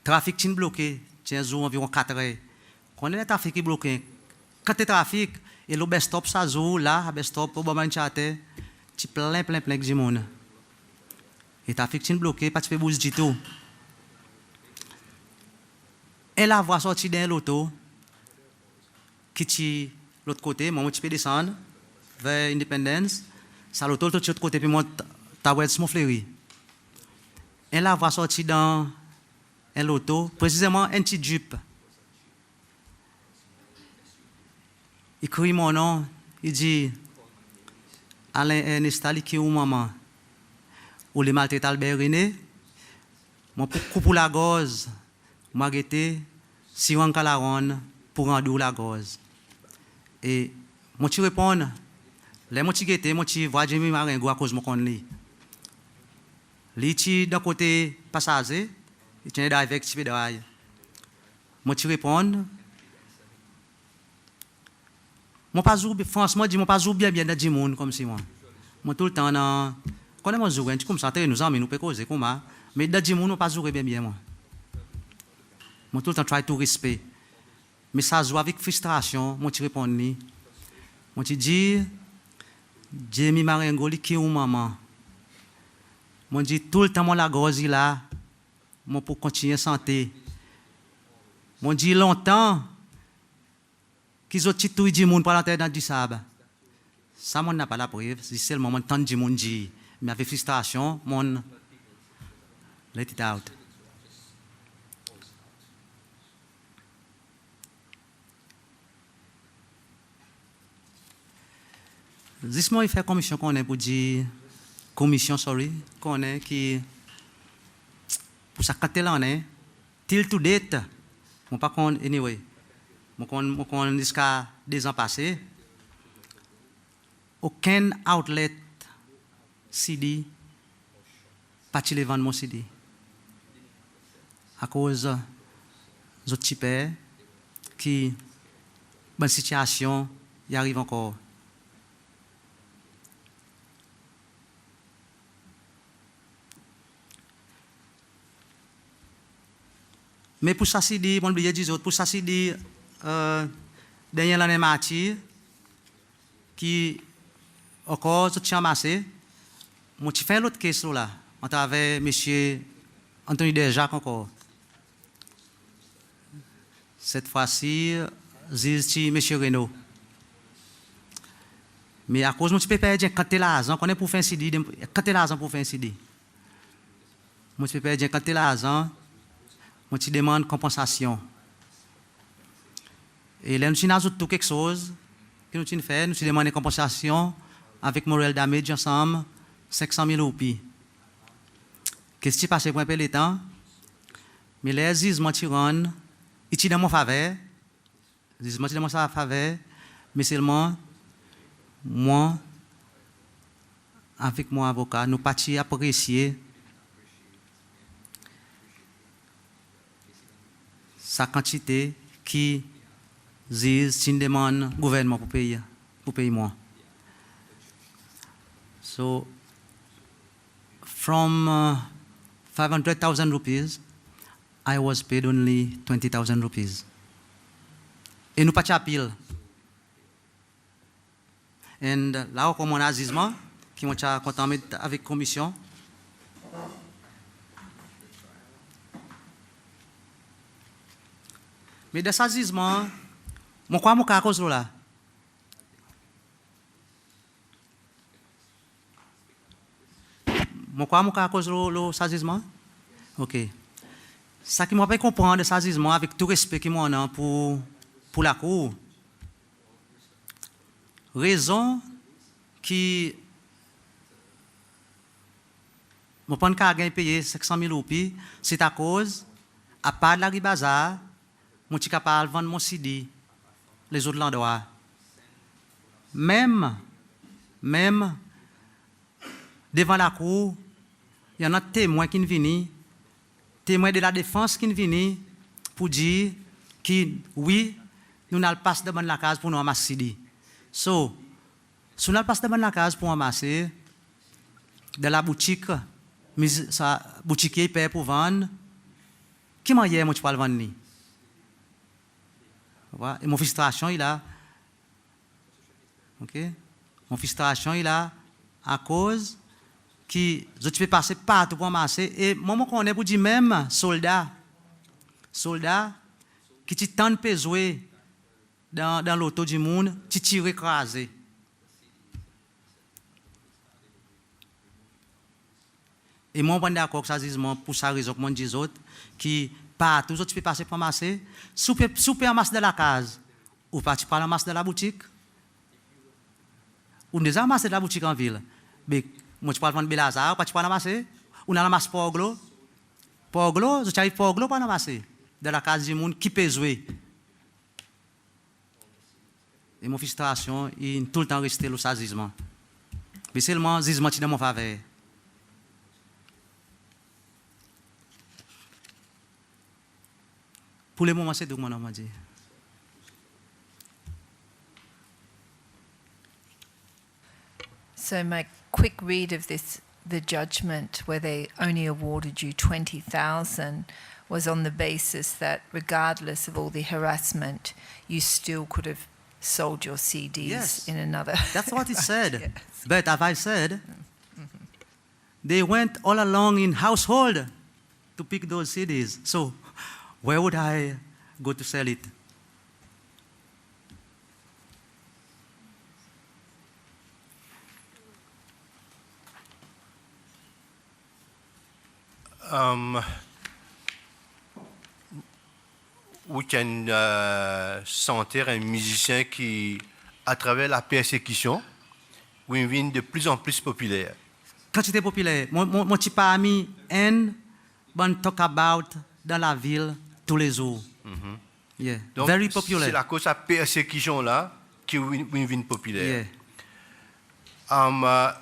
trafic tin bloqué tiens environ 4 heures quand le trafic est bloqué quand le trafic et le best stop ça zo là best stop au Marine Charter ti plein de monde et trafic tin bloqué pas fait bouge du tout. Et la voie sortie d'un l'auto qui tire l'autre côté, moi je peux descendre vers Independence, ça l'auto de l'autre côté puis moi t'as mon fleury. Et la voie sortie dans un l'auto, précisément un petit jupe. Il crie mon nom, il dit Ernesta qui est où maman? Ou les maltraités Albert René, mon coupe la gauze. Moi, j'étais si on calaron pour rendre la gauze. Et moi, tu réponds, les moi, tu j'étais, moi, tu vois, j'ai mis ma ringo à cause de mon connu. Li, d'un côté passager, il tient avec tu pédale. Moi, tu réponds, moi, pas franchement, dis moi, pas bien de dire monde comme si moi. Moi, tout le temps, quand on est joué, tu comme ça, nous amis, nous peut causer comme ça. Mais de dire monde, pas jouer bien moi. Moi, tout le temps, try to respect. Mais ça joue avec frustration. Moi, tu réponds, moi, tu dis, Jamie Marengoli, qui est où maman? Moi, je dis, tout le temps, moi, la gauze là, moi, pour continuer santé. Moi, je dis, longtemps, qu'ils ont tout dit, monde, par la tête dans du sable. Ça, moi, n'a pas la preuve. C'est seulement, moi, tant de monde dit. Mais avec frustration, mon, let it out. Dis-moi, il fait commission qu'on est pour dire, commission, sorry, qu'on est qui, pour ça, quand on est, till to date, mon pas qu'on, anyway, mon qu'on jusqu'à 2 ans passés, aucun outlet CD, pas de vendre mon CD. À cause des autres types qui, dans une situation, y arrive encore. Mais pour ça, c'est dit, mon billet des autres, pour ça, c'est dit, dernière l'année Marty, qui, encore, tout tient amassé, moi, tu fais l'autre question là, on travers M. Anthony Desjacques encore. Cette fois-ci, c'est M. Renault. Mais à cause de mon perdre quand tu es l'argent, qu'on est pour faire un CD, quand tu es l'argent pour faire un CD. Moi, tu peux perdre quand tu es l'argent, moi, tu demandes compensation. Et là, nous avons tout quelque chose que nous fait, nous demandons compensation avec moral damage ensemble, 500 000 roupies. Qu'est-ce qui passe pour un peu de temps? Mais les gisements tirant, ils tirent dans mon faveur, les gisements tirent dans mon faveur, mais seulement moi, avec mon avocat, nous partis apprécier sa quantité qui existe une demande gouvernement pour payer moi. So, from 500,000 rupees, I was paid only 20,000 rupees. Et nous pas à pile. Et là, comme on a Zizma, qui m'ont contamé avec commission, Mais dans ce jugement, je crois que je cause là. Je crois que je cause le jugement. OK. Ça qui m'a pas comprendre de ce jugement avec tout respect que moi a pour la cour. Raison qui je pense qu'à payer 500 000 roupies, c'est à cause, à part de la bazar, je suis capable de vendre mon CD, les autres l'endroit. Même, devant la cour, il y en a témoins qui viennent, témoins de la défense qui viennent pour dire que oui, nous n'allons pas devant la case pour nous ramasser CD. So, si nous n'allons pas devant la case pour ramasser, de la boutique, sa boutique paye pour vendre, qui m'a dit, moi, tu peux le vendre? Et mon frustration, il a. OK? Mon frustration, il a à cause que je peux passer partout pour ramasser. Et moi, je connais pour dire même soldat qui t'y tente de jouer dans l'auto du monde, tu tires écrasé. Et moi, je suis d'accord avec ça, pour ça raison que je dis autres, qui partout, tu peux passer pour ramasser. Si tu peux ramasser de la case, ou pas tu peux ramasser de la boutique, ou déjà ramasser de la boutique en ville. Mais moi, tu peux vendre Belazar, ou pas tu peux ramasser, ou on ramasse Poglo. Poglo, tu arrives Poglo pour ramasser de la case du monde qui peut jouer. Et mon frustration, il est tout le temps resté le sazisme. Mais seulement, zisement, tu dans mon faveur. Pour le moment, c'est tout mon nom dit. So my quick read of this, the judgment where they only awarded you 20,000 was on the basis that regardless of all the harassment, you still could have sold your CDs Yes. in another. That's what it said. Yes. But as I said, they went all along in household to pick those CDs. So where would I go to sell it? Vous can sentir un musicien qui, à travers la persécution, devient de plus en plus populaire. Quand j'étais populaire, mon petit ami N, on talk about dans la ville tous les jours. Yeah. Donc, Very c'est popular. la cause de la persécution-là qui devient populaire. Yeah.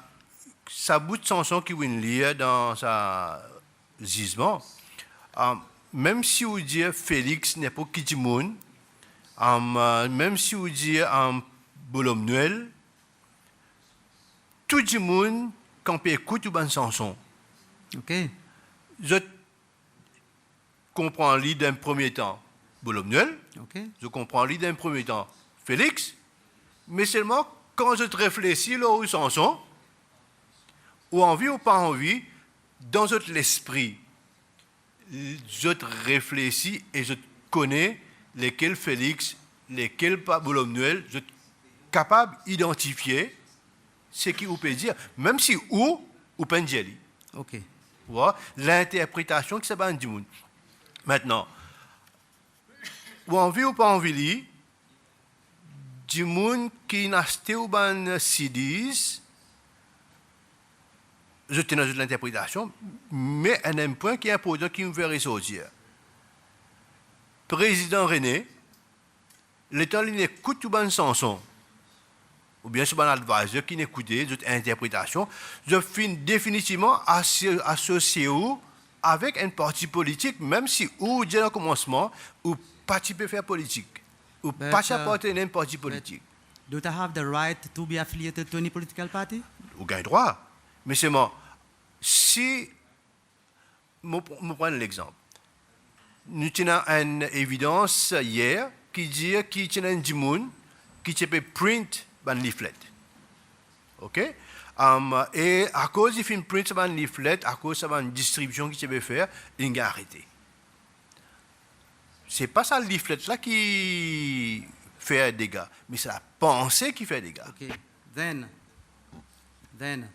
Sa bout de chanson qui vient lire dans sa gisement, même si vous dites Félix n'est pas qui du monde, même si vous dites Bolom Noël, tout le monde, quand on écoute une chanson, OK. je comprends l'idée d'un premier temps Bolom Noël, OK. je comprends l'idée d'un premier temps Félix, mais seulement quand je réfléchis aux chansons, ou envie ou pas envie, dans l'esprit, je réfléchis et je connais lesquels Félix, lesquels Bolom Noël, je suis capable d'identifier ce qui vous peut dire, même si ou Penjeli. OK. Voilà l'interprétation qui s'appelle du monde. Maintenant, ou envie ou pas envie, du monde qui n'a acheté ou ban CDs, je tenais dans l'interprétation, mais un point qui est important qui me fait ressortir. Président René, le temps il écoute une chanson, ou bien c'est un advisor qui n'écoutait cette interprétation, je finis définitivement associé avec un parti politique, même si ou dès le commencement, ou pas tu peux faire politique, ou pas appartenir à un parti politique. Do you have the right to be affiliated to any political party? Vous avez droit. Mais c'est moi. Si, je prends l'exemple. Nous avons une évidence hier qui dit qu'il y a un monde qui peut print un leaflet. OK? Et à cause de print un leaflet, à cause de une distribution qui peut faire, il a arrêté. c'est pas ça le leaflet là qui fait un dégât, mais c'est la pensée qui fait un dégât. OK. Then,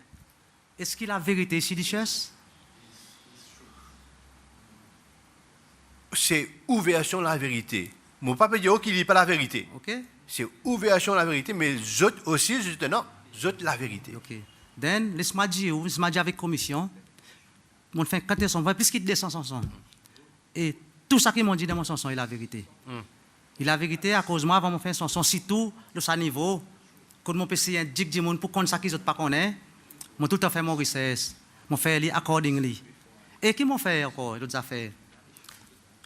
est-ce qu'il a vérité ici, Duchesse? C'est ouverture la vérité. Mon papa dit qu'il n'est pas la vérité. OK? C'est ouverture la vérité, mais les autres aussi, justement, les autres la vérité. OK. Then, laisse-moi dire avec commission, mon fait quand ils sont vrai, puisqu'ils descendent son. Et tout ça qu'ils m'ont dit dans mon chanson est la vérité. Et la vérité, à cause de moi, avant mon faire son son, si tout, de sa niveau, quand mon PC indique du monde pour qu'on ça qu'ils autres pas connaissent, mon tout à fait mon recherche, mon fait li accordingly. Et qui m'ont fait encore d'autres affaires?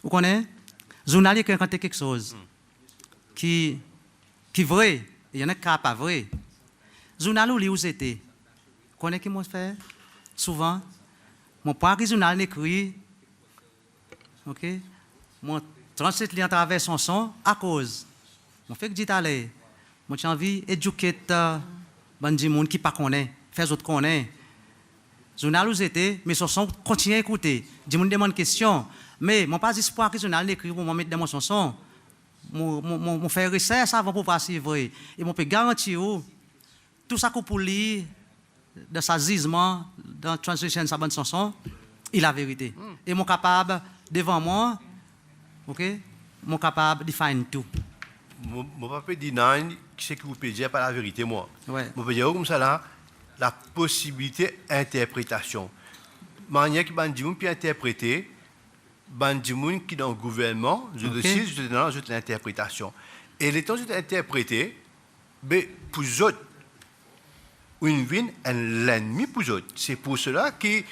Vous connaissez? Journaliste qui a raconté quelque chose qui vrai, il y en a qui pas vrai. Journaliste où c'était? Vous connaissez qui m'ont fait? Souvent, mon père qui journal écrit, ok? Mon translate li à travers son son à cause. Mon fait que dit aller, mon j'ai envie d'éduquer bandi monde qui pas connaît, faire autres connaît. Journal où c'était, mais son son continue à écouter. Dis me demande question. Mais mon pas espoir que journal écrit pour me mettre dans mon chanson. Mon faire recherche avant pour passer vrai. Et mon peut garantir tout ça qu'on pour lire dans sa gisement, dans translation sa bonne chanson, il a vérité. Et mon capable devant moi, ok, mon capable de faire tout. Mon papa dit non, c'est que vous pouvez dire pas la vérité moi. Ouais. Mon peut dire comme ça là, la possibilité d'interprétation. Manière qui bandi peut interpréter. Bandimoun qui dans le gouvernement, je le sais, je dans l'interprétation. Et les temps de interpréter, mais pour eux autres, une vie, l'ennemi pour eux autres. C'est pour cela que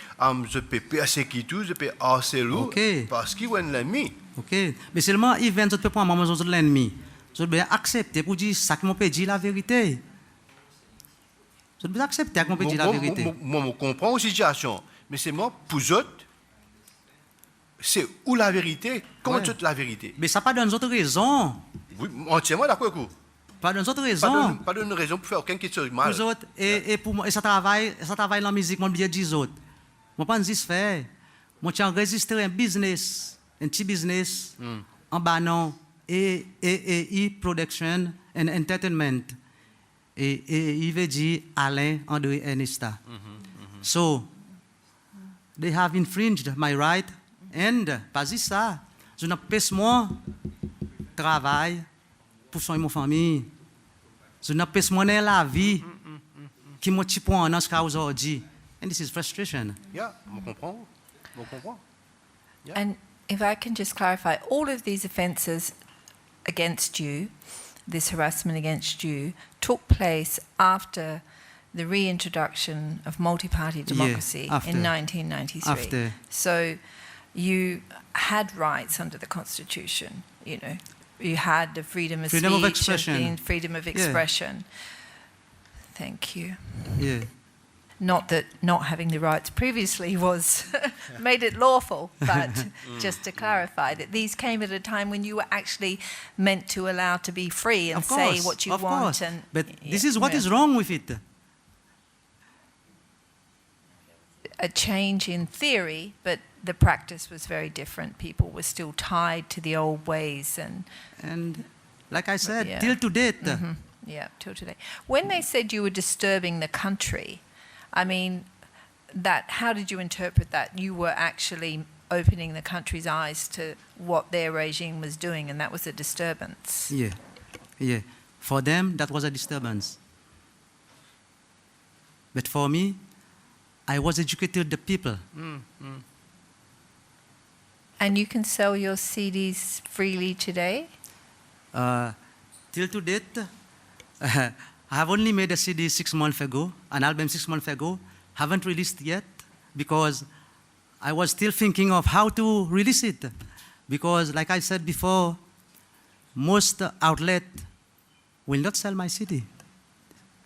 je peux persécuter, je peux harceler, parce qu'ils ont un ennemi. Ok, mais seulement ils viennent, je peux prendre maman de l'ennemi. Je dois accepter pour dire ça que mon peut dire la vérité. Je dois accepter que mon peut dire la vérité. Moi, je comprends la situation, mais c'est moi, pour eux autres, c'est où la vérité, contre toute la vérité. Mais ça pas donne d'autres raisons. Oui, entièrement d'accord avec vous. Pas donne d'autres raisons. Pas donne raison pour faire aucun qui se mal. Pour autres, et pour moi, et ça travaille dans la musique, mon bien des autres. Moi pas dis faire. Moi tiens enregistrer un business, un petit business en banon et production and entertainment. Et il veut dire Alain André Ernesta. So they have infringed my right. And, pas ça, je n'ai pas moi travail pour soigner ma famille. Je n'ai pas moi la vie qui m'a petit point dans ce cas aujourd'hui. And this is frustration. Yeah, je comprends. Je comprends. Yeah. And if I can just clarify, all of these offences against you, this harassment against you, took place after the reintroduction of multi-party democracy in 1993. After. So you had rights under the Constitution, you know. You had the freedom of Freedom of speech, expression. freedom of expression. Thank you. Yeah. Not that not having the rights previously was made it lawful, but just to clarify that these came at a time when you were actually meant to allow to be free and say what you want. And but this is what is wrong with it. A change in theory, but the practice was very different. People were still tied to the old ways, and like I said, till to date. Yeah, till today. When they said you were disturbing the country, I mean, how did you interpret that? You were actually opening the country's eyes to what their regime was doing, and that was a disturbance. Yeah. For them, that was a disturbance. But for me, I was educated the people. And you can sell your CDs freely today? Till to date, I have only made a CD 6 months ago, an album 6 months ago. Haven't released yet because I was still thinking of how to release it. Because, like I said before, most outlets will not sell my CD.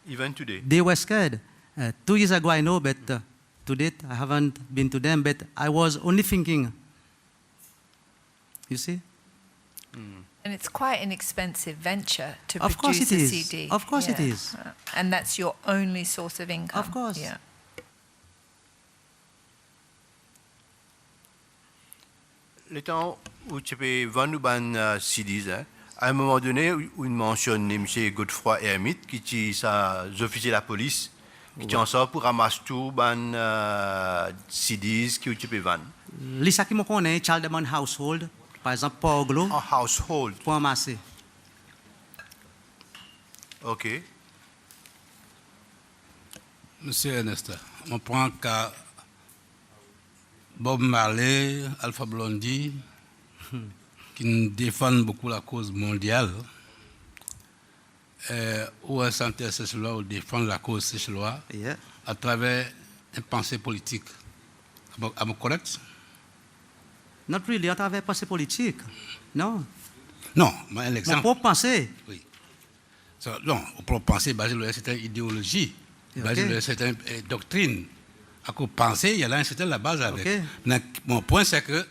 Even today. They were scared. 2 years ago, I know, but to date, I haven't been to them. But I was only thinking. You see? And it's quite an expensive venture to Of course produce it a is. CD. Of course it is. And that's your only source of income. Of course. le temps où tu peux vendre ban CDs, hein, à un moment donné, où il mentionne M. Godefroy Hermite, qui est sa officier de la police, qui est en sorte pour ramasser tout ban CDs que tu peux vendre. Lisa qui me connaît, child man household, par exemple, Poglo, En household. pour amasser. OK. Monsieur Ernesta, on prend qu'à Bob Marley, Alpha Blondy, qui défendent beaucoup la cause mondiale, ou un centre séchelois, ou défendre la cause séchelois Yeah. à travers une pensée politique. Am I correct? Not really, à travers pensée politique. Non. Non, mais un Mon exemple. propre pensée. Oui. Non, on peut penser basé sur une certaine idéologie, basé sur une certaine doctrine. À quoi penser, il y a là une certaine la base avec. Okay. Mon point, c'est que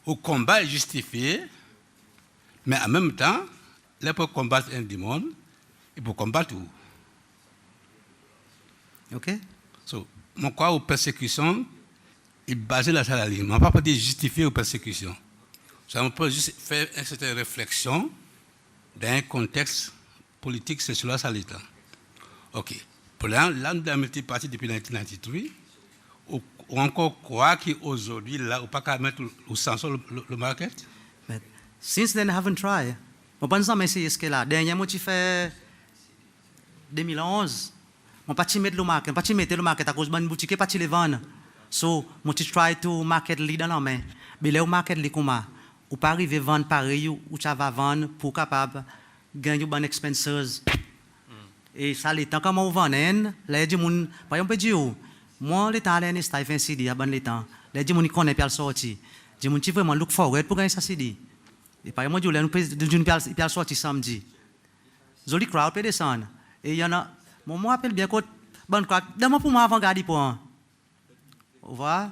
le combat est justifié, mais en même temps, là, pour combattre un démon, il faut combattre où? OK? So, mon quoi aux persécutions est basé là sur la ligne. On ne va pas dire justifier aux persécutions. Ça, on peut juste faire une certaine réflexion dans un contexte politique, c'est cela, ça l'État. OK. Pour l'an de la multipartie depuis 1993, ou encore quoi qu'aujourd'hui, là, on ne peut pas mettre au sens le market? But since then, I haven't tried. Je pense que c'est ce que là. Dernièrement, tu fais 2011. Je ne pas mettre le market. Je ne pas mettre le market à cause de une boutique, pas les vendre. So, je try to market li dans la main. Mais le market li comment? Ou pas arriver à vendre pareil ou tu vas vendre pour capable gagner bon expenses. Et ça les temps comment on vend là dit mon par exemple dit moi les temps Ernesta il fait un CD à bon les temps. Là dit mon connaît pas le sorti. Dit mon tu vraiment look forward pour gagner ça CD. Et par exemple dit là nous peut sorti samedi. Joli crowd peut descendre. Et il y en a moi appelle bien que bon crowd demain pour moi avant garder pour. Vous voyez?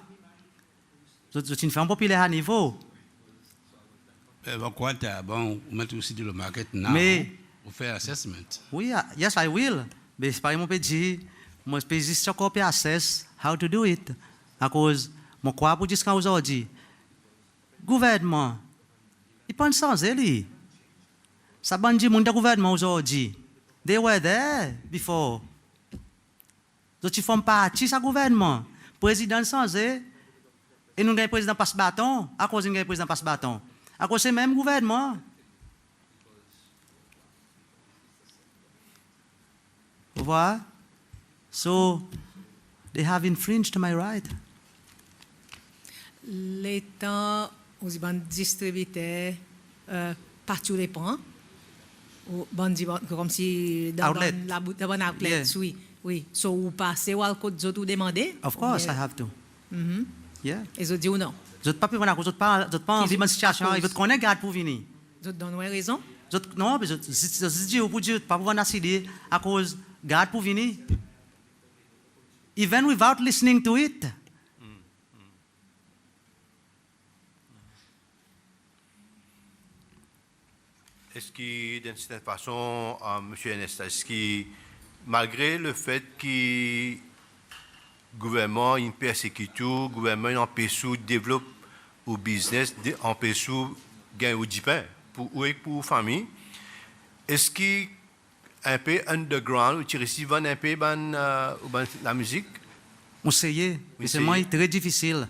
C'est une femme populaire à niveau. Pourquoi tu as bon, on met aussi le market now, Mais on fait assessment. oui, yes, I will. Mais par exemple, moi, je peux juste copier assess how to do it. À cause, moi, quoi pour dire aujourd'hui, gouvernement, il pense sans elle. Ça bandit mon gouvernement aujourd'hui. They were there before. Donc, ils font partie de ce gouvernement. Président sans eux, et nous avons un président passe-bâton. À cause nous avons un président passe-bâton. À cause c'est même gouvernement. Vous voyez? So, they have infringed my right. L'État, aux distributeurs, partout les points, comme si dans Outlet. la outlet, Yeah. oui. Oui. So, vous passez ou alcool, vous tout demander? Of course, I have to. Yeah. Et vous dites ou non? Je ne peux pas venir, je ne peux pas vivre dans une situation, il veut connaître garde pour venir. Vous donnez raison? Non, mais je dis pour Dieu, pas pour venir céder à cause garde pour venir. Even without listening to it. Est-ce que, d'une certaine façon, M. Ernesta, est-ce que, malgré le fait que le gouvernement persécute tout, le gouvernement empêche de développer le business, empêche de gagner du pain pour la famille, est-ce que un peu underground, tu reçois un peu la musique? On sait, mais c'est moi très difficile.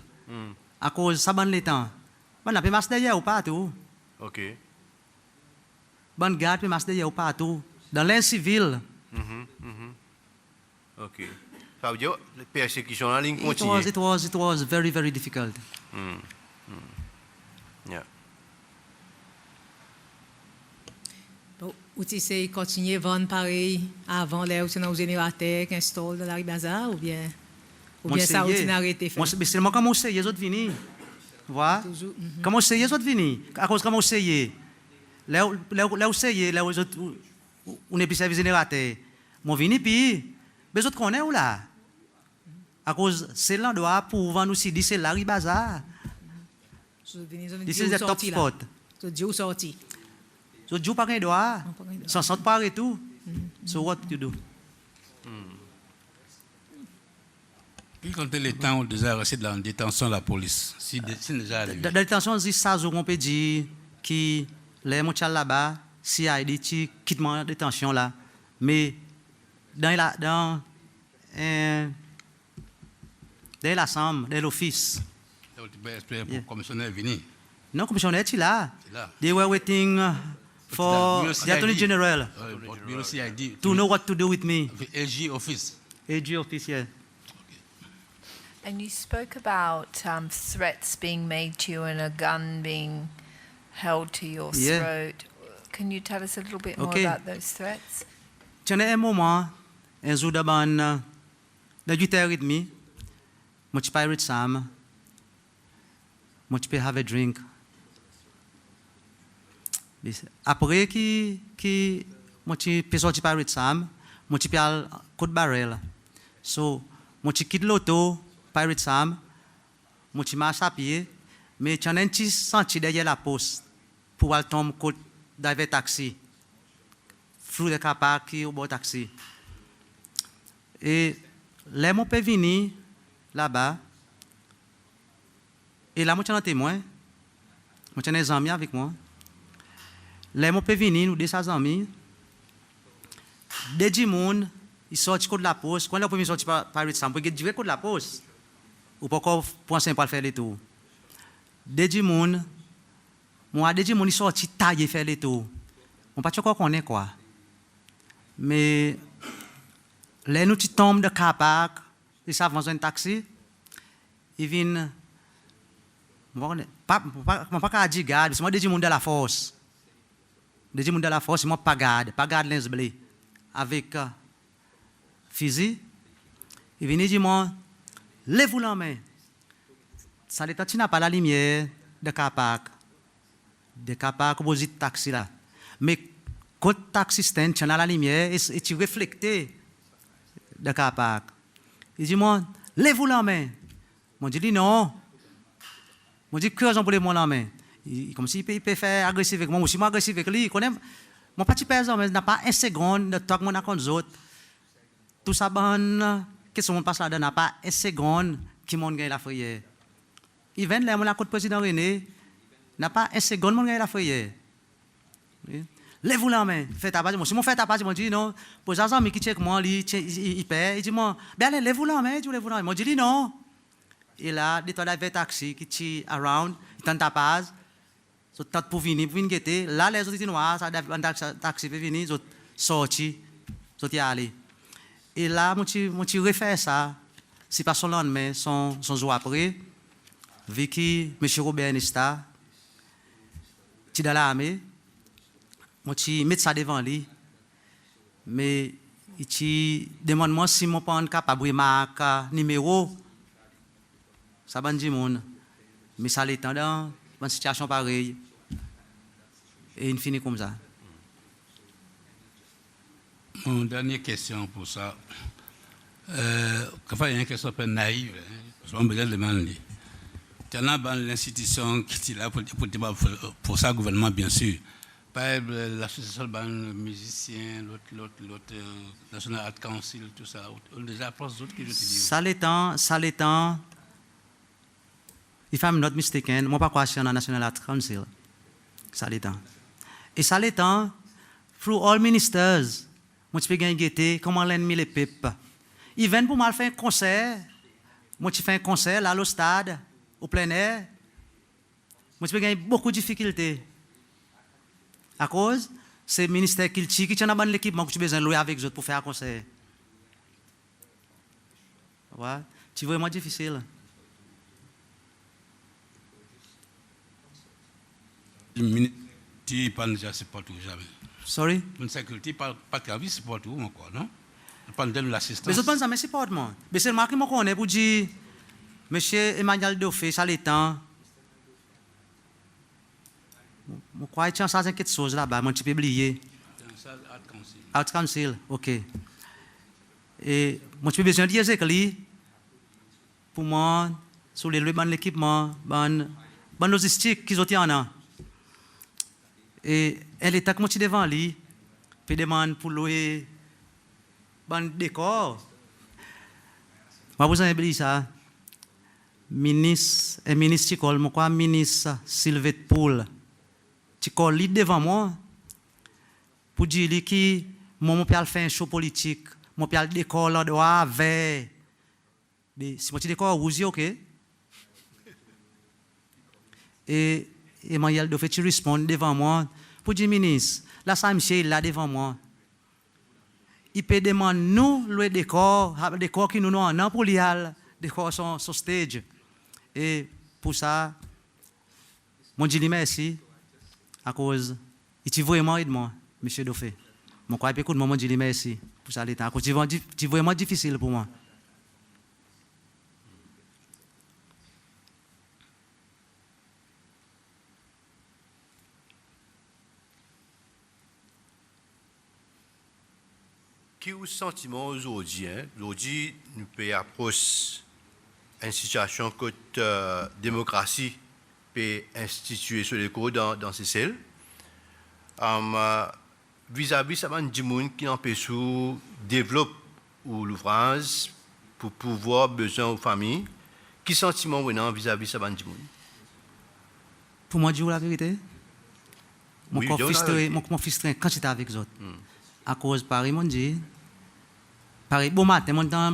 À cause ça, bon les temps. Bon, on peut marcher derrière ou pas tout. OK. Bon garde peut marcher derrière ou pas tout. Dans l'incivil. OK. Ça veut dire la persécution en ligne continue. It was very, very difficult. Yeah. Bon, ou tu sais, continuer à vendre pareil avant l'air, ou tu as un générateur qui installe dans la bazar, ou bien ça, ou tu as arrêté faire? Mais c'est moi comment essayer les autres venir. Voilà. Comment essayer les autres venir. À cause comment essayer. Là où essayer, là où les autres, on est plus service générateur. Moi venir puis, les autres connaissent ou là. À cause c'est l'endroit pour vendre aussi, c'est là le bazar. This is the top spot. So, Dieu sorti. So, Dieu pas gain droit. Sans sorte pas et tout. So, what you do? Qui compte les temps où déjà resté dans la détention de la police? Si déjà arrivé. Dans la détention, c'est ça, on peut dire, qui, les gens là-bas, si il dit, quitte la détention là. Mais, dans l'assemblée, dans l'office. Tu peux expliquer pour le commissionnaire venu. Non, commissionnaire, tu là. Là. They were waiting for the Attorney General to know what to do with me. AG office. AG office, yeah. And you spoke about threats being made to you and a gun being held to your Yeah. throat. Can you tell us a little bit more Okay. about those threats? Il y a un moment, un jour d'abord, dans 8h30, moi je pirate Sam, moi je peux have a drink. Après que moi je peux sortir pirate Sam, moi je peux aller coup de barrel. So, moi je quitte l'auto, pirate Sam, moi je marche à pied, mais il y a un petit sentier derrière la poste pour aller tomber côté d'un taxi. Flou de capa qui au bord taxi. Et les gens peuvent venir là-bas. Et là, moi, j'ai un témoin. Moi, j'ai des amis avec moi. Les gens peuvent venir, nous, des amis. Des gens, ils sortent de la poste. Quand ils peuvent sortir par le sang, ils peuvent de la poste. Ou pas encore penser pour faire les tours. Des gens, moi, des gens, ils sortent tailler faire les tours. On ne peut pas encore connaître quoi. Mais les nous tombent de capac, ils savent dans un taxi, ils viennent. Je ne peux pas dire garde, c'est moi des gens de la force. Des gens de la force, c'est moi pas garde les blés. Avec fusil, ils viennent dire moi, lève-vous la main. Ça l'état, tu n'as pas la lumière de capac. De capac, vous dites taxi là. Mais quand le taxi stand, tu as la lumière et tu reflectes de capac. Il dit, moi, lève-vous la main. Moi, je dis non. Moi, je dis, que j'en voulais moi la main. Comme s'il peut faire agressif avec moi, ou si moi agressif avec lui. Mon petit père, mais n'a pas un seconde de talk mon avec les autres. Tout ça, qu'est-ce qu'on passe là-dedans, n'a pas un seconde qui m'ont gagné la feuille. Il vient là, mon la côte président René, n'a pas un seconde mon gagné la feuille. Lève-vous la main, faites ta page. Si mon fait ta page, je dis non. Pour les amis qui check moi, il paie. Il dit moi, ben allez, lève-vous la main, lève-vous la main. Moi, je dis non. Et là, des toilettes avec taxi qui tient around, il tente ta page. So, tant pour venir guetter. Là, les autres disent noirs, ça un taxi pour venir, ils sorti, ils aller. Et là, moi, je refais ça. C'est pas son lendemain, son jour après. Vu que M. Robert Ernesta, tu es dans l'armée. Moi, je mets ça devant lui. Mais il demande moi si je ne suis pas capable de marquer numéro. Ça va dire monde. Mais ça l'étend dans une situation pareille. Et il finit comme ça. Mon dernière question pour ça. Quand il y a une question un peu naïve, je vais me demander. Il y a l'institution qui est là pour ça, le gouvernement, bien sûr. Par exemple, l'association des musiciens, l'autre National Art Council, tout ça. On a déjà approché d'autres qui l'utilisent. Ça l'étend. If I'm not mistaken, moi pas quoi c'est dans National Art Council. Ça l'étend. Et ça l'étend, through all ministers, moi tu peux gagner comment l'ennemi les pipes. Ils viennent pour mal faire un concert. Moi tu fais un concert là au stade, au plein air. Moi tu peux gagner beaucoup de difficultés. À cause, c'est le ministère qui tient dans l'équipement que tu as besoin de louer avec eux pour faire un concert. Ouais, c'est vraiment difficile. Tu parles déjà support ou jamais. Sorry? Une sécurité, pas de service support ou encore, non? Tu parles de l'assistance. Mais je pense que c'est support, moi. Mais c'est le marqué que je connais pour dire, Monsieur Emmanuel Dauphin, ça l'étend. Je crois qu'il y a quelque chose là-bas, moi, tu peux oublier. Art Council, ok. Et moi, tu peux besoin de dire que lui, pour moi, sur l'équipement, bon logistique qu'ils ont en a. Et elle est à devant lui, puis demande pour louer bon décor. Moi, vous avez dit ça. Ministre, Ticol, moi, quoi, ministre Sylvette Poul, Ticol, lit devant moi, pour dire que moi, je faire un show politique, moi, je décor là, avec. Si moi, je décor, vous ok? Et moi, il doit faire répondre devant moi, pour dire, ministre, là, ça, monsieur, là, devant moi. Il peut demander nous le décor qui nous avons pour l'IAL, décor sur stage. Et pour ça, je dis merci à cause, il vraiment aidé moi, monsieur Dauphin. Mon croix écoute moi, je dis merci pour ça l'état. À cause c'est vraiment difficile pour moi. Qui est le sentiment aujourd'hui? Aujourd'hui, nous pouvons approcher une situation que la démocratie peut instituer sur les cours dans ces cells. Vis-à-vis ça va des gens qui empêchent de développer l'ouvrage pour pouvoir besoin aux familles. Qui sentiment maintenant vis-à-vis ça va des gens? Pour moi, dire la vérité, Oui, mon frustré quand j'étais avec les autres. À cause Paris, mon dit, Paris, bon matin, mon temps,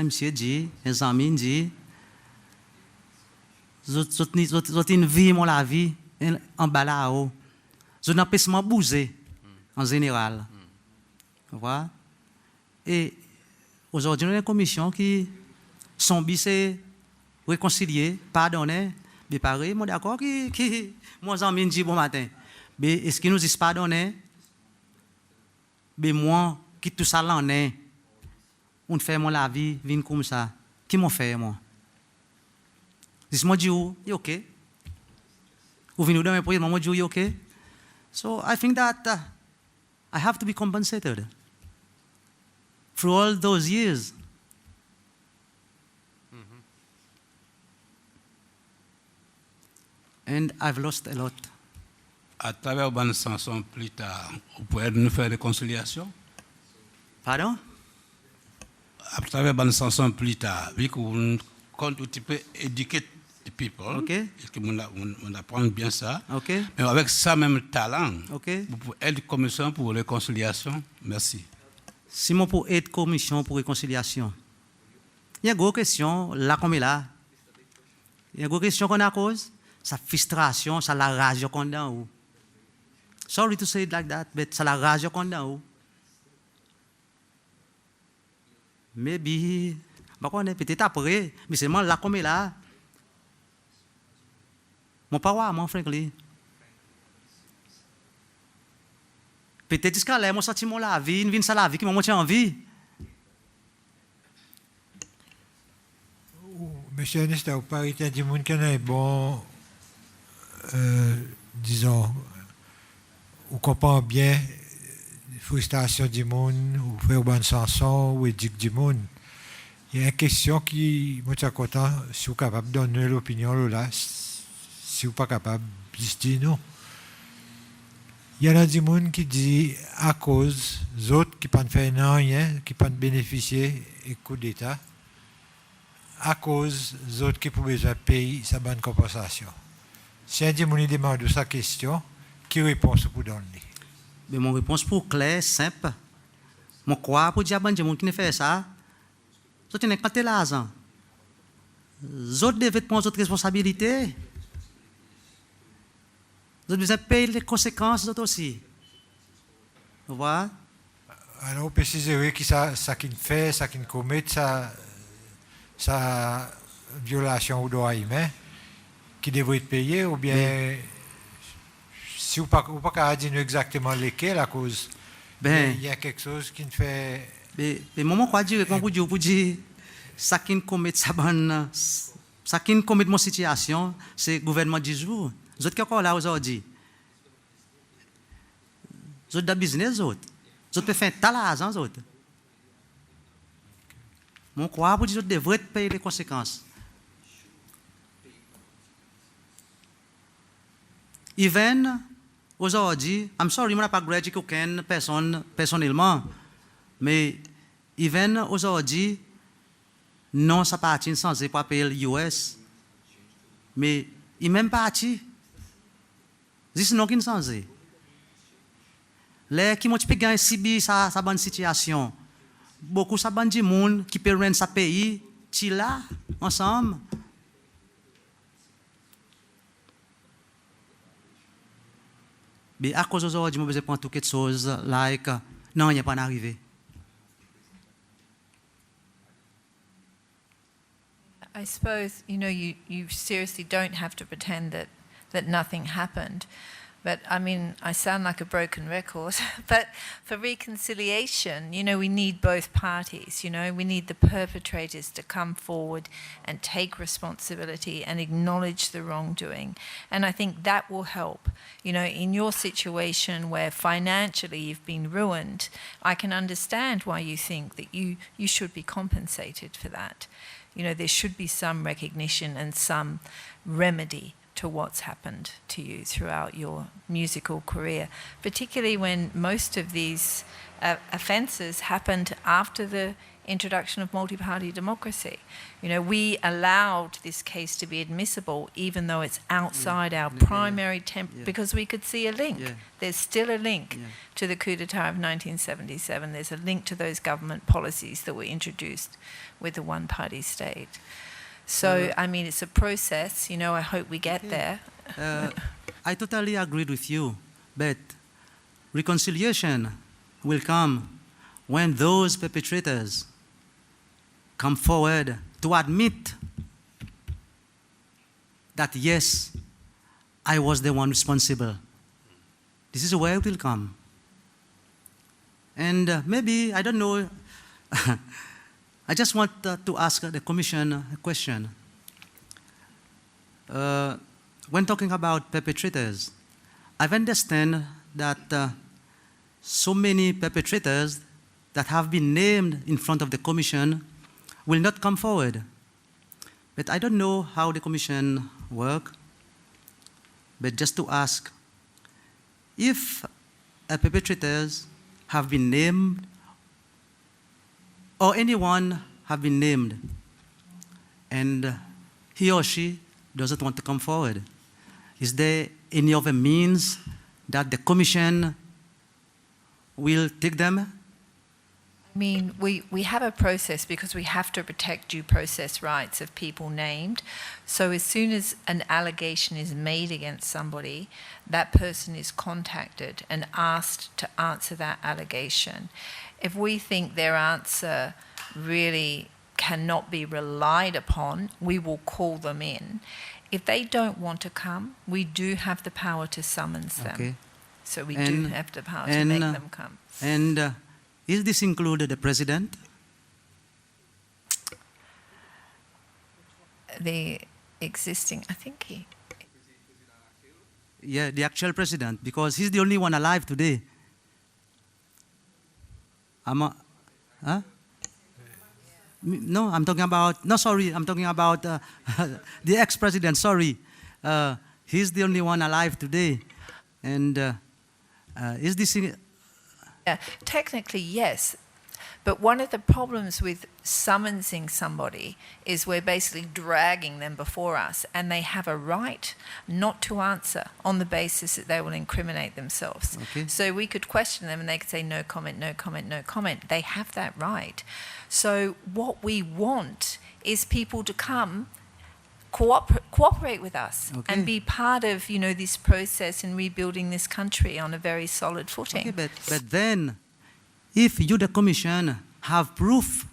monsieur dit, les amis dit, j'ai une vie, mon la vie, en bas là-haut. Je n'ai pas bougé, en général. Vous voyez? Et aujourd'hui, nous avons une commission qui sont c'est réconcilier, pardonner, mais pareil, moi d'accord, qui, mon ami dit bon matin, mais est-ce qu'ils nous disent pardonner? Mais moi, qui tout ça l'en est, on fait mon la vie, vient comme ça. Qui m'ont fait, moi? Dis-moi, dis ok? Ou venez dans mes prières, moi, dis ok? So I think that I have to be compensated for all those years. And I've lost a lot. À travers une chanson plus tard, vous pouvez nous faire des conciliations? Pardon? À travers une chanson plus tard, vu qu'on compte un petit peu éduquer les people, okay. On apprend bien ça, okay. Mais avec ça même talent, okay. Vous pouvez être commission pour réconciliation. Merci. Simon pour être commission pour réconciliation. Il y a une grosse question, là comme là. Il y a une grosse question qu'on a à cause, sa frustration, ça la rage qu'on a où. Sorry to say it like that, but ça la rage qu'on a où. Maybe, peut-être après, mais seulement là comme là. Mon paroi, mon frankly. Peut-être jusqu'à là, mon sentiment la vie, une vie ça la vie qui m'a monté en vie. Monsieur Ernesta, vous parlez de gens qui ont bon, disons, on comprend bien la frustration du monde, ou faire une bonne chanson, ou éduquer du monde. Il y a une question qui, moi, je suis content, si vous êtes capable de donner l'opinion là, si vous n'êtes pas capable de dire non. Il y a des gens qui disent à cause des autres qui ne font rien, qui ne bénéficier du coup d'État, à cause des autres qui peuvent besoin de payer sa bonne compensation. Si un gens demande sa question, quelle réponse vous donner? Mais mon réponse pour clair, simple. Mon croix pour dire à des gens qui ne font ça, c'est une quantité d'argent. Les autres devaient prendre votre responsabilité. Vous devez payer les conséquences d'autres aussi. Vous voyez? Alors, vous précisez que ça qui fait, ça qui commet, sa violation aux droits humains, qui devrait être payé, ou bien, si vous ne pouvez pas dire exactement lesquels à cause, il y a quelque chose qui ne fait. Mais moment quoi dire, quand vous dites, ça qui commet ça qui commet mon situation, c'est le gouvernement 10 jours. Vous êtes encore là aujourd'hui. Vous êtes dans le business, vous pouvez faire un tas d'argent, vous. Mon croix, vous dites, vous devrez payer les conséquences. Even, aujourd'hui, I'm sorry, je n'ai pas grudge aucune personne personnellement, mais even aujourd'hui, non, ça parti sans pour appeler US. Mais il même parti. C'est non qui ne sans. Les qui m'ont gagné Sibi sa bonne situation. Beaucoup sa bonne du monde qui peut rendre sa pays, ti là ensemble. Mais à cause d'aujourd'hui, je besoin prendre quelque chose like non, il n'y a pas d'arrivée. I suppose, you seriously don't have to pretend that nothing happened. But, I mean, I sound like a broken record. But for reconciliation, we need both parties, We need the perpetrators to come forward and take responsibility and acknowledge the wrongdoing. And I think that will help. In your situation where financially you've been ruined, I can understand why you think that you should be compensated for that. There should be some recognition and some remedy to what's happened to you throughout your musical career, particularly when most of these offences happened after the introduction of multi-party democracy. We allowed this case to be admissible even though it's outside our primary because we could see a link. Yeah. There's still a link to the coup d'etat of 1977. There's a link to those government policies that were introduced with the one-party state. So, I mean, it's a process, I hope we get there. I totally agree with you, but reconciliation will come when those perpetrators come forward to admit that, yes, I was the one responsible. This is where it will come. And maybe, I don't know, I just want to ask the Commission a question. When talking about perpetrators, I understand that so many perpetrators that have been named in front of the Commission will not come forward. But I don't know how the Commission works, but just to ask, if perpetrators have been named or anyone have been named, and he or she doesn't want to come forward, is there any other means that the Commission will take them? I mean, we have a process because we have to protect due process rights of people named. So as soon as an allegation is made against somebody, that person is contacted and asked to answer that allegation. If we think their answer really cannot be relied upon, we will call them in. If they don't want to come, we do have the power to summons them. Okay. So we do have the power to make them come. And is this included the President? The existing, I think he... Yeah, the actual President, because he's the only one alive today. No, I'm talking about, no, sorry, I'm talking about the ex-president, sorry. He's the only one alive today. And is this... Yeah, technically, yes. But one of the problems with summonsing somebody is we're basically dragging them before us, and they have a right not to answer on the basis that they will incriminate themselves. Okay. So we could question them and they could say no comment, no comment, no comment. They have that right. So what we want is people to come cooperate with us and be part of, this process in rebuilding this country on a very solid footing. Okay, but then, if you, the Commission, have proof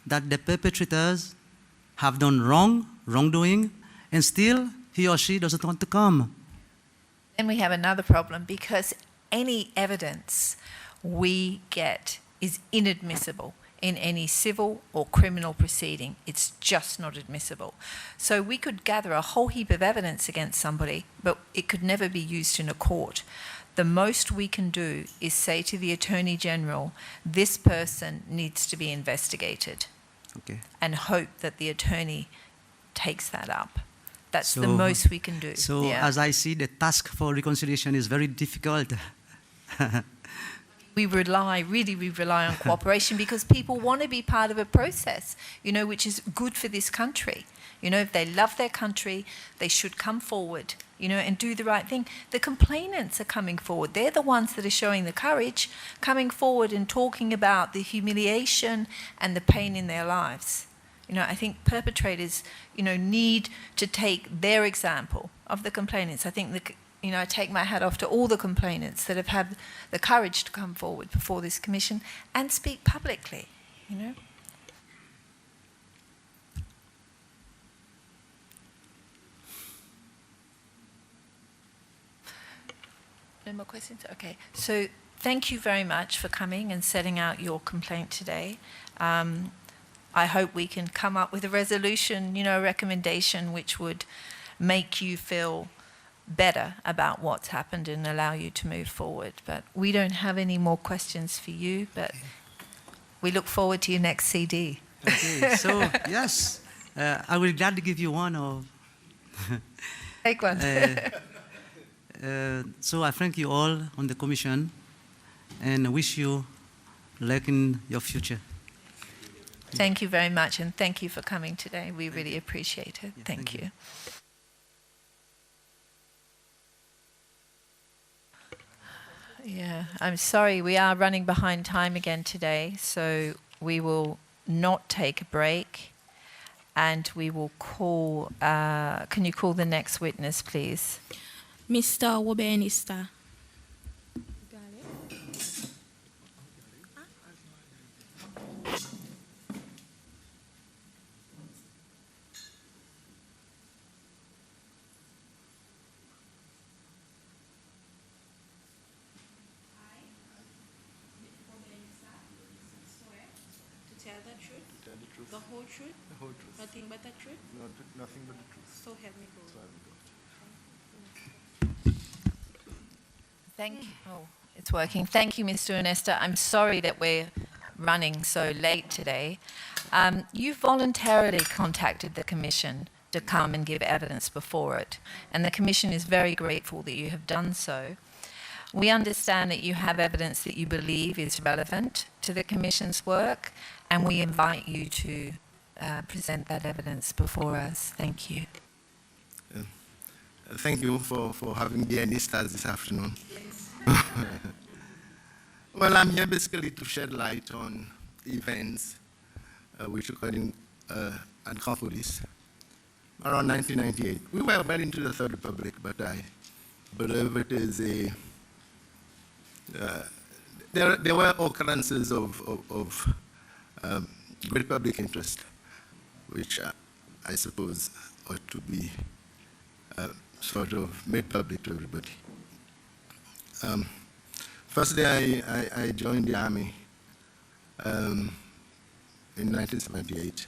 that the perpetrators have done wrongdoing, and still he or she doesn't want to come. Then we have another problem, because any evidence we get is inadmissible in any civil or criminal proceeding. It's just not admissible. So we could gather a whole heap of evidence against somebody, but it could never be used in a court. The most we can do is say to the Attorney General, this person needs to be investigated. Okay. And hope that the attorney takes that up. That's the most we can do. So as I see, the task for reconciliation is very difficult. we rely on cooperation because people want to be part of a process, which is good for this country. If they love their country, they should come forward, and do the right thing. The complainants are coming forward. They're the ones that are showing the courage, coming forward and talking about the humiliation and the pain in their lives. I think perpetrators, need to take their example of the complainants. I think I take my hat off to all the complainants that have had the courage to come forward before this commission and speak publicly, No more questions? Okay. So thank you very much for coming and setting out your complaint today. I hope we can come up with a resolution, a recommendation which would make you feel better about what's happened and allow you to move forward. But we don't have any more questions for you, but we look forward to your next CD. Okay, so yes, I will gladly give you one of. Take one. So I thank you all on the commission and wish you luck in your future. Thank you very much, and thank you for coming today. We really appreciate it. Yeah, thank you. Yeah, I'm sorry, we are running behind time again today, so we will not take a break, and we will call, can you call the next witness, please? Mr. Ernesta. The whole truth? The whole truth. Nothing but the truth? Nothing but the truth. So help me God. So help me God. Thank you. Oh, it's working. Thank you, Mr. Ernesta. I'm sorry that we're running so late today. You voluntarily contacted the Commission to come and give evidence before it, and the Commission is very grateful that you have done so. We understand that you have evidence that you believe is relevant to the Commission's work, and we invite you to present that evidence before us. Thank you. Thank you for having the Ernesta this afternoon. Well, I'm here basically to shed light on events which occurred at Confait around 1998. We were well into the Third Republic, but I believe it is a there were occurrences of great public interest, which I suppose ought to be sort of made public to everybody. Firstly, I joined the Army in 1978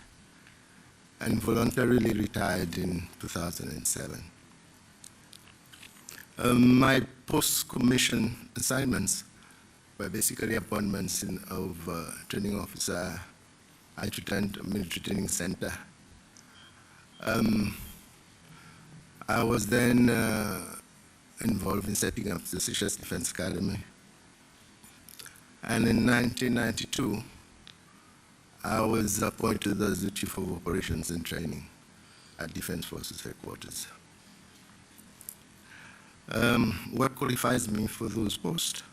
and voluntarily retired in 2007. My post-commission assignments were basically appointments of training officer, adjutant, military training center. I was then involved in setting up the Seychelles Defense Academy. And in 1992, I was appointed as the Chief of Operations and Training at Defense Forces Headquarters. What qualifies me for those posts?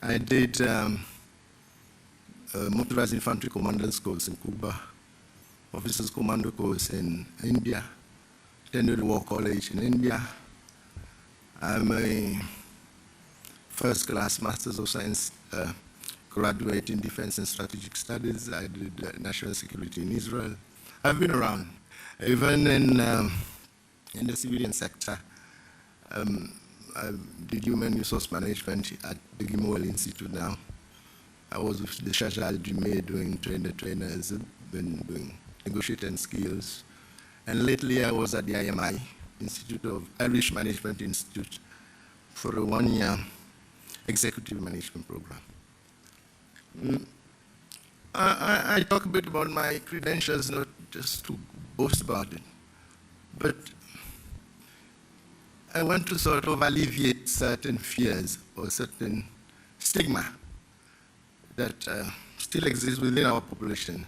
I did motorized infantry commanders course in Cuba, officers commando course in India, attended War College in India. I'm a first-class Masters of Science graduate in Defense and Strategic Studies. I did national security in Israel. I've been around, even in the civilian sector. I did human resource management at the Willy Institute now. I was with the Shajal Jume doing trainers, been doing negotiating skills. And lately I was at the IMI, Institute of Irish Management Institute, for a 1-year executive management program. I talk a bit about my credentials, not just to boast about it, but I want to sort of alleviate certain fears or certain stigma that still exists within our population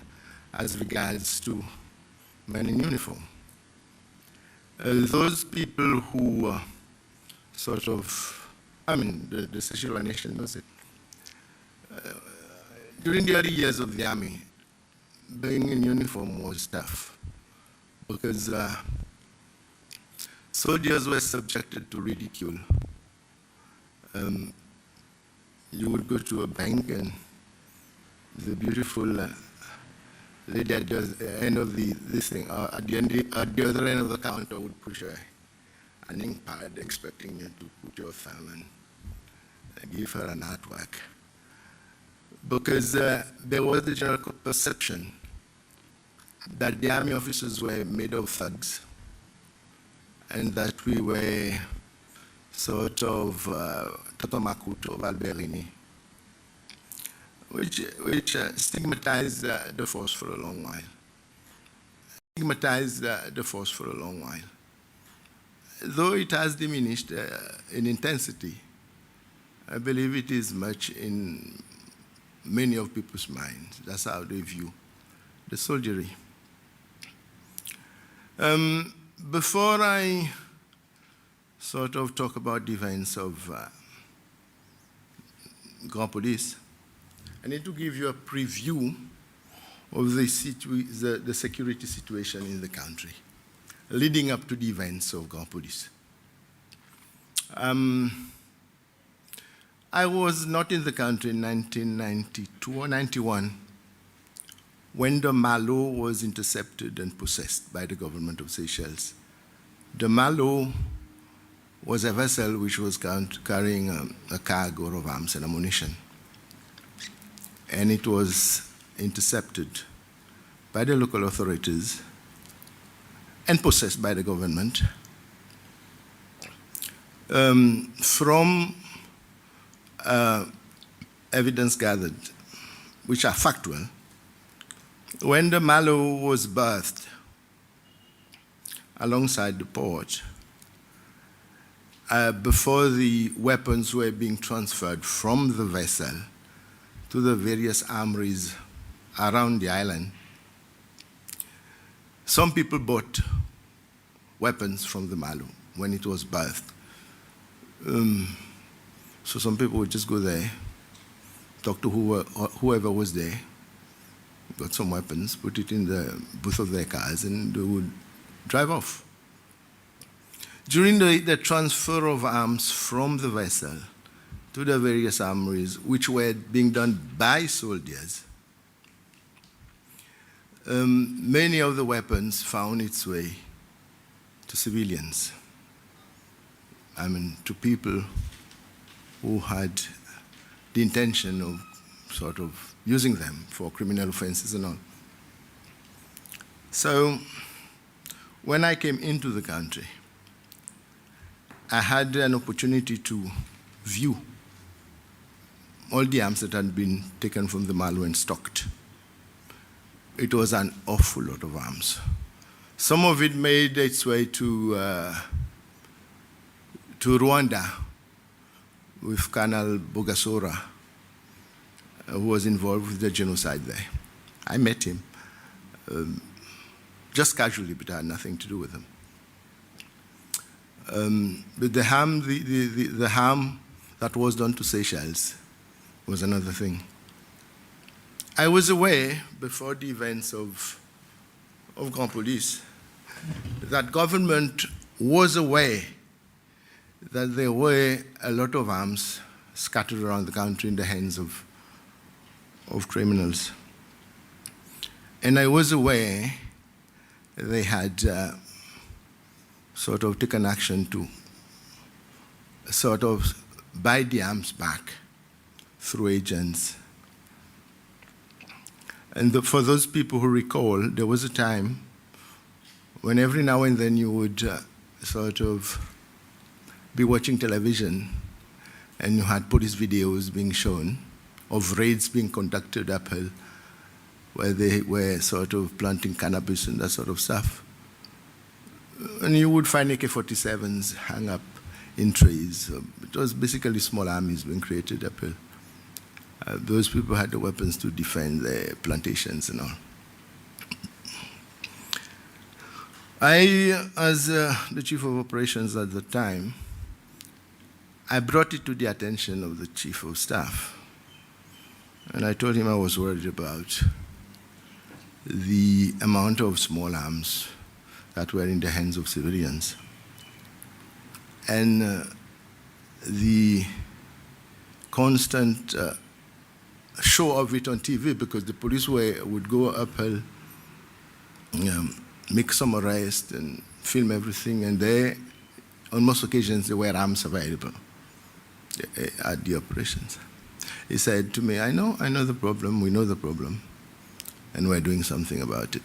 as regards to men in uniform. Those people who the Seychelles nation knows it. During the early years of the army, being in uniform was tough because soldiers were subjected to ridicule. You would go to a bank and the beautiful lady at the end of this thing, at the other end of the counter would push an ink pad expecting you to put your thumb and give her an artwork. Because there was the general perception that the army officers were made of thugs and that we were sort of Totomacuto of Alberini, which stigmatized the force for a long while. Though it has diminished in intensity, I believe it is much in many of people's minds. That's how they view the soldiery. Before I sort of talk about the events of Grand Police, I need to give you a preview of the security situation in the country leading up to the events of Grand Police. I was not in the country in 1992 or 91 when the Malo was intercepted and possessed by the government of Seychelles. The Malo was a vessel which was carrying a cargo of arms and ammunition. And it was intercepted by the local authorities and possessed by the government. From evidence gathered, which are factual, when the Malo was berthed alongside the port, before the weapons were being transferred from the vessel to the various armories around the island, some people bought weapons from the Malo when it was berthed. So some people would just go there, talk to whoever was there, got some weapons, put it in the booth of their cars, and they would drive off. During the transfer of arms from the vessel to the various armories, which were being done by soldiers, many of the weapons found its way to civilians. I mean, to people who had the intention of sort of using them for criminal offenses and all. So when I came into the country, I had an opportunity to view all the arms that had been taken from the Malo and stocked. It was an awful lot of arms. Some of it made its way to Rwanda with Colonel Bogasora, who was involved with the genocide there. I met him, just casually, but I had nothing to do with him. But the harm that was done to Seychelles was another thing. I was aware, before the events of Grand Police, that government was aware that there were a lot of arms scattered around the country in the hands of criminals. And I was aware they had sort of taken action to sort of buy the arms back through agents. And for those people who recall, there was a time when every now and then you would sort of be watching television and you had police videos being shown of raids being conducted uphill where they were sort of planting cannabis and that sort of stuff. And you would find AK-47s hung up in trees. It was basically small armies being created uphill. Those people had the weapons to defend their plantations and all. I, as the chief of operations at the time, I brought it to the attention of the chief of staff. And I told him I was worried about the amount of small arms that were in the hands of civilians. And the constant show of it on TV, because the police would go uphill, make some arrests and film everything, and there, on most occasions, there were arms available at the operations. He said to me, I know the problem, we know the problem, and we're doing something about it.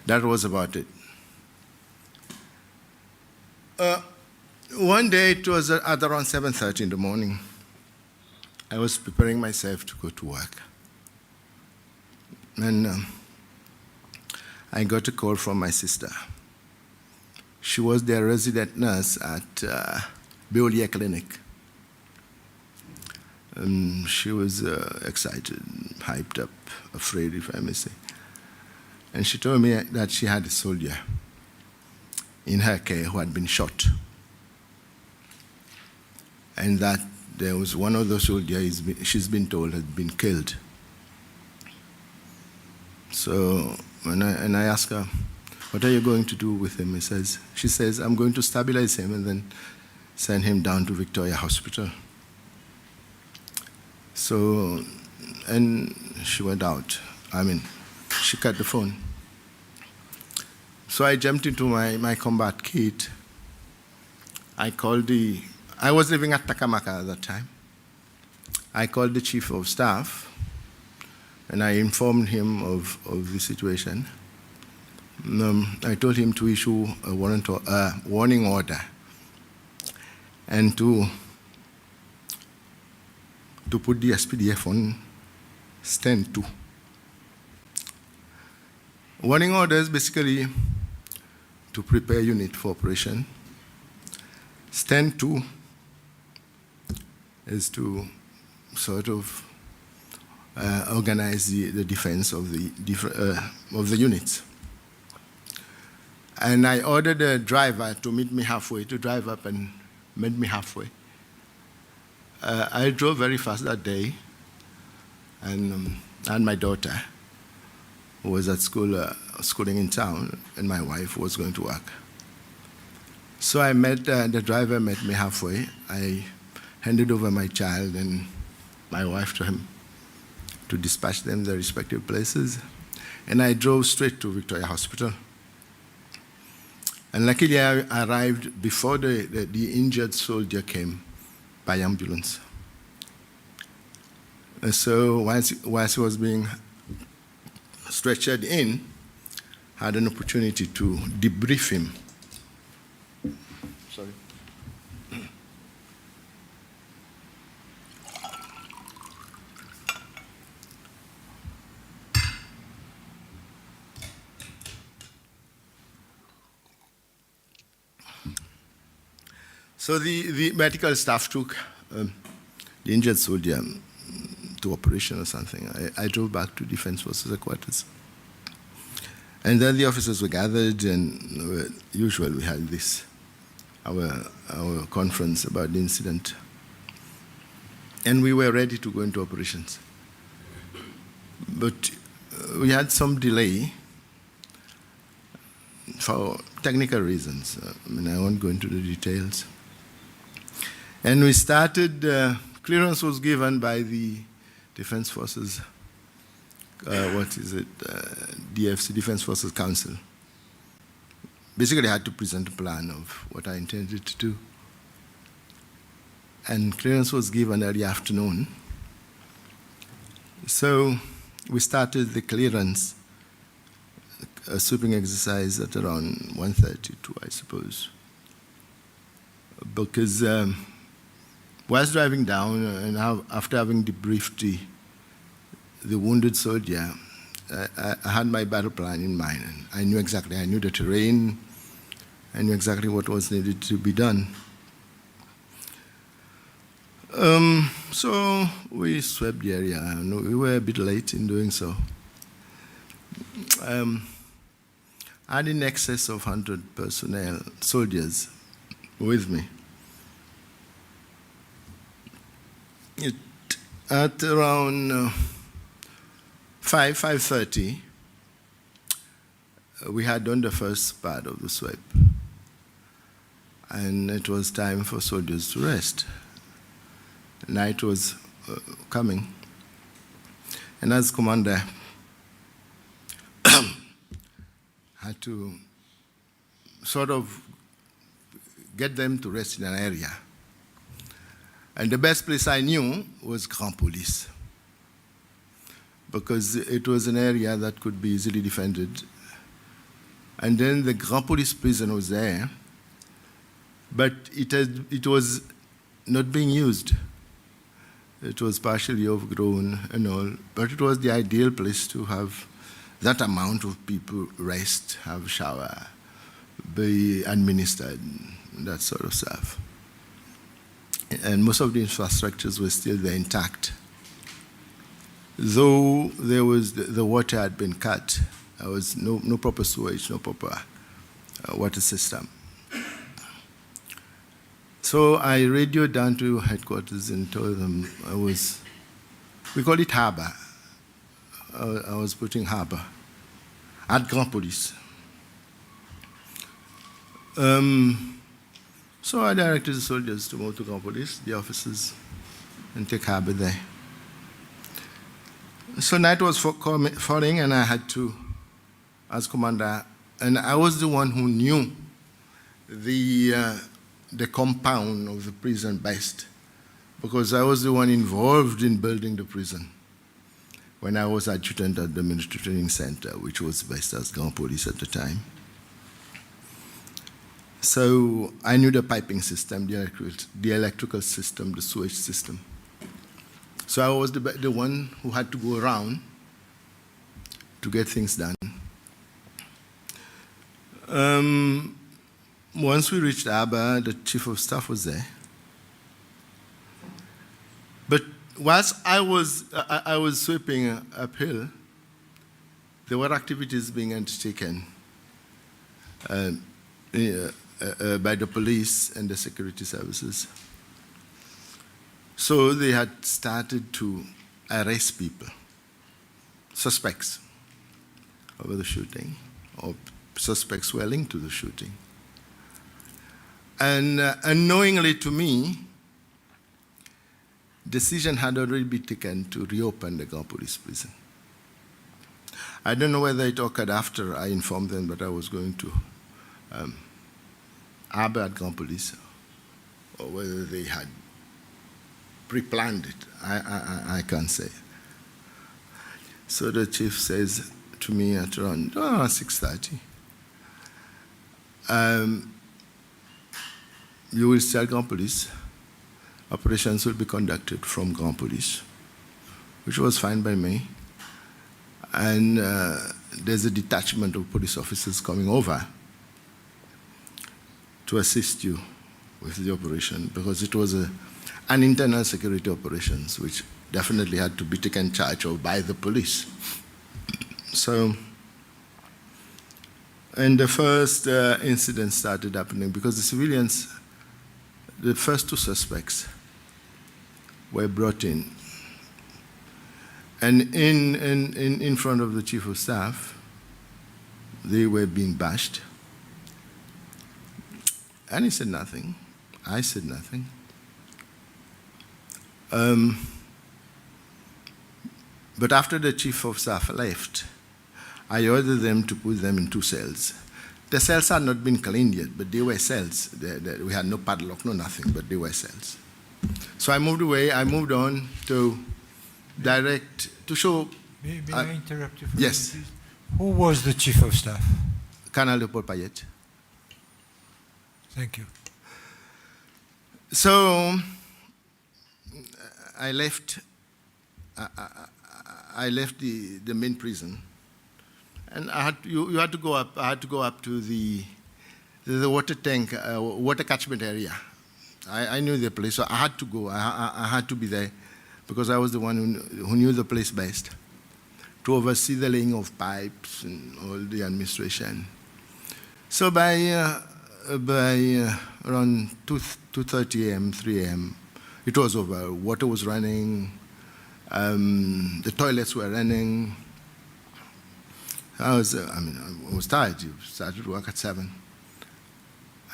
That was about it. One day, it was at around 7:30 in the morning. I was preparing myself to go to work. And I got a call from my sister. She was their resident nurse at Willy Clinic. She was excited, hyped up, afraid, if I may say. And she told me that she had a soldier in her care who had been shot. And that there was one of the soldiers she's been told had been killed. So when I asked her, what are you going to do with him? She says, I'm going to stabilize him and then send him down to Victoria Hospital. So, and she went out. She cut the phone. So I jumped into my combat kit. I was living at Takamaka at that time. I called the chief of staff, and I informed him of the situation. I told him to issue a warning order and to put the SPDF on stand 2. Warning orders basically to prepare unit for operation. Stand 2 is to sort of organize the defense of the units. And I ordered a driver to meet me halfway, to drive up and meet me halfway. I drove very fast that day, and my daughter, who was at school, schooling in town, and my wife was going to work. So I met, the driver met me halfway. I handed over my child and my wife to him to dispatch them to their respective places. And I drove straight to Victoria Hospital. And luckily I arrived before the injured soldier came by ambulance. And so whilst he was being stretchered in, I had an opportunity to debrief him. Sorry. So the medical staff took the injured soldier to operation or something. I drove back to Defense Forces headquarters. And then the officers were gathered, and usually we had our conference about the incident. And we were ready to go into operations. But we had some delay for technical reasons. I won't go into the details. And we started, clearance was given by the Defense Forces, DFC, Defense Forces Council. Basically, I had to present a plan of what I intended to do. And clearance was given early afternoon. So we started the clearance, a sweeping exercise at around 1:32, I suppose. Because whilst driving down, and after having debriefed the wounded soldier, I had my battle plan in mind. And I knew the terrain, I knew exactly what was needed to be done. So we swept the area, and we were a bit late in doing so. I had in excess of 100 personnel, soldiers, with me. At around 5:30, we had done the first part of the sweep, and it was time for soldiers to rest. Night was coming, and as commander, had to sort of get them to rest in an area. And the best place I knew was Grand Police, because it was an area that could be easily defended. And then the Grand Police prison was there, but it was not being used. It was partially overgrown and all, but it was the ideal place to have that amount of people rest, have a shower, be administered, that sort of stuff. And most of the infrastructures were still there intact. Though there was the water had been cut, there was no proper sewage, no proper water system. So I radioed down to headquarters and told them we call it harbor. I was putting harbor at Grand Police. So I directed the soldiers to move to Grand Police, the officers, and take harbor there. So night was falling, and I had to, as commander, and I was the one who knew the compound of the prison best, because I was the one involved in building the prison when I was adjutant at the military training center, which was based as Grand Police at the time. So I knew the piping system, the electrical system, the sewage system. So I was the one who had to go around to get things done. Once we reached Aba, the chief of staff was there. But whilst I was sweeping uphill, there were activities being undertaken by the police and the security services. So they had started to arrest people, suspects over the shooting, or suspects who were linked to the shooting. And unknowingly to me, decision had already been taken to reopen the Grand Police prison. I don't know whether it occurred after I informed them that I was going to Arbor at Grand Police, or whether they had pre-planned it. I can't say. So the chief says to me at around 6:30, you will start Grand Police. Operations will be conducted from Grand Police, which was fine by me. And there's a detachment of police officers coming over to assist you with the operation, because it was an internal security operations, which definitely had to be taken charge of by the police. So, and the first incident started happening because the civilians, the first two suspects were brought in. And in front of the chief of staff, they were being bashed. And he said nothing. I said nothing. But after the chief of staff left, I ordered them to put them in 2 cells. The cells had not been cleaned yet, but they were cells. We had no padlock, no nothing, but they were cells. So I moved away. I moved on to direct, to show... May I interrupt you for yes. a minute, please? Who was the chief of staff? Colonel Leopold Payet. Thank you. So I left the main prison, and you had to go up. I had to go up to the water tank, water catchment area, I knew the place, so I had to go. I had to be there because I was the one who knew the place best, to oversee the laying of pipes and all the administration. So by around 2:30 a.m., 3 a.m., it was over. Water was running, the toilets were running. I was tired. You started work at 7,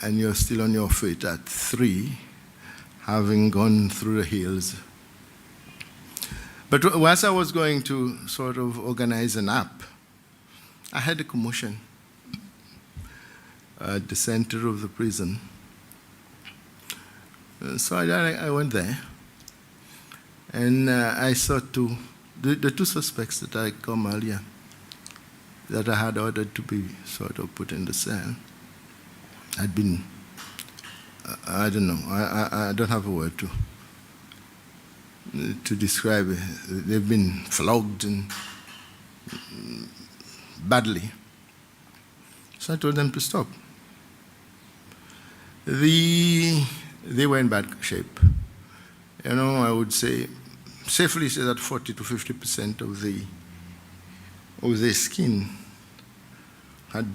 and you're still on your feet at 3, having gone through the hills. But whilst I was going to sort of organize a nap, I had a commotion at the center of the prison. So I went there, and I saw the two suspects that I come earlier, that I had ordered to be sort of put in the cell, had been, I don't know, I don't have a word to describe it. They've been flogged and badly. So I told them to stop. They were in bad shape. You know, I would say, safely say that 40 to 50% of their skin had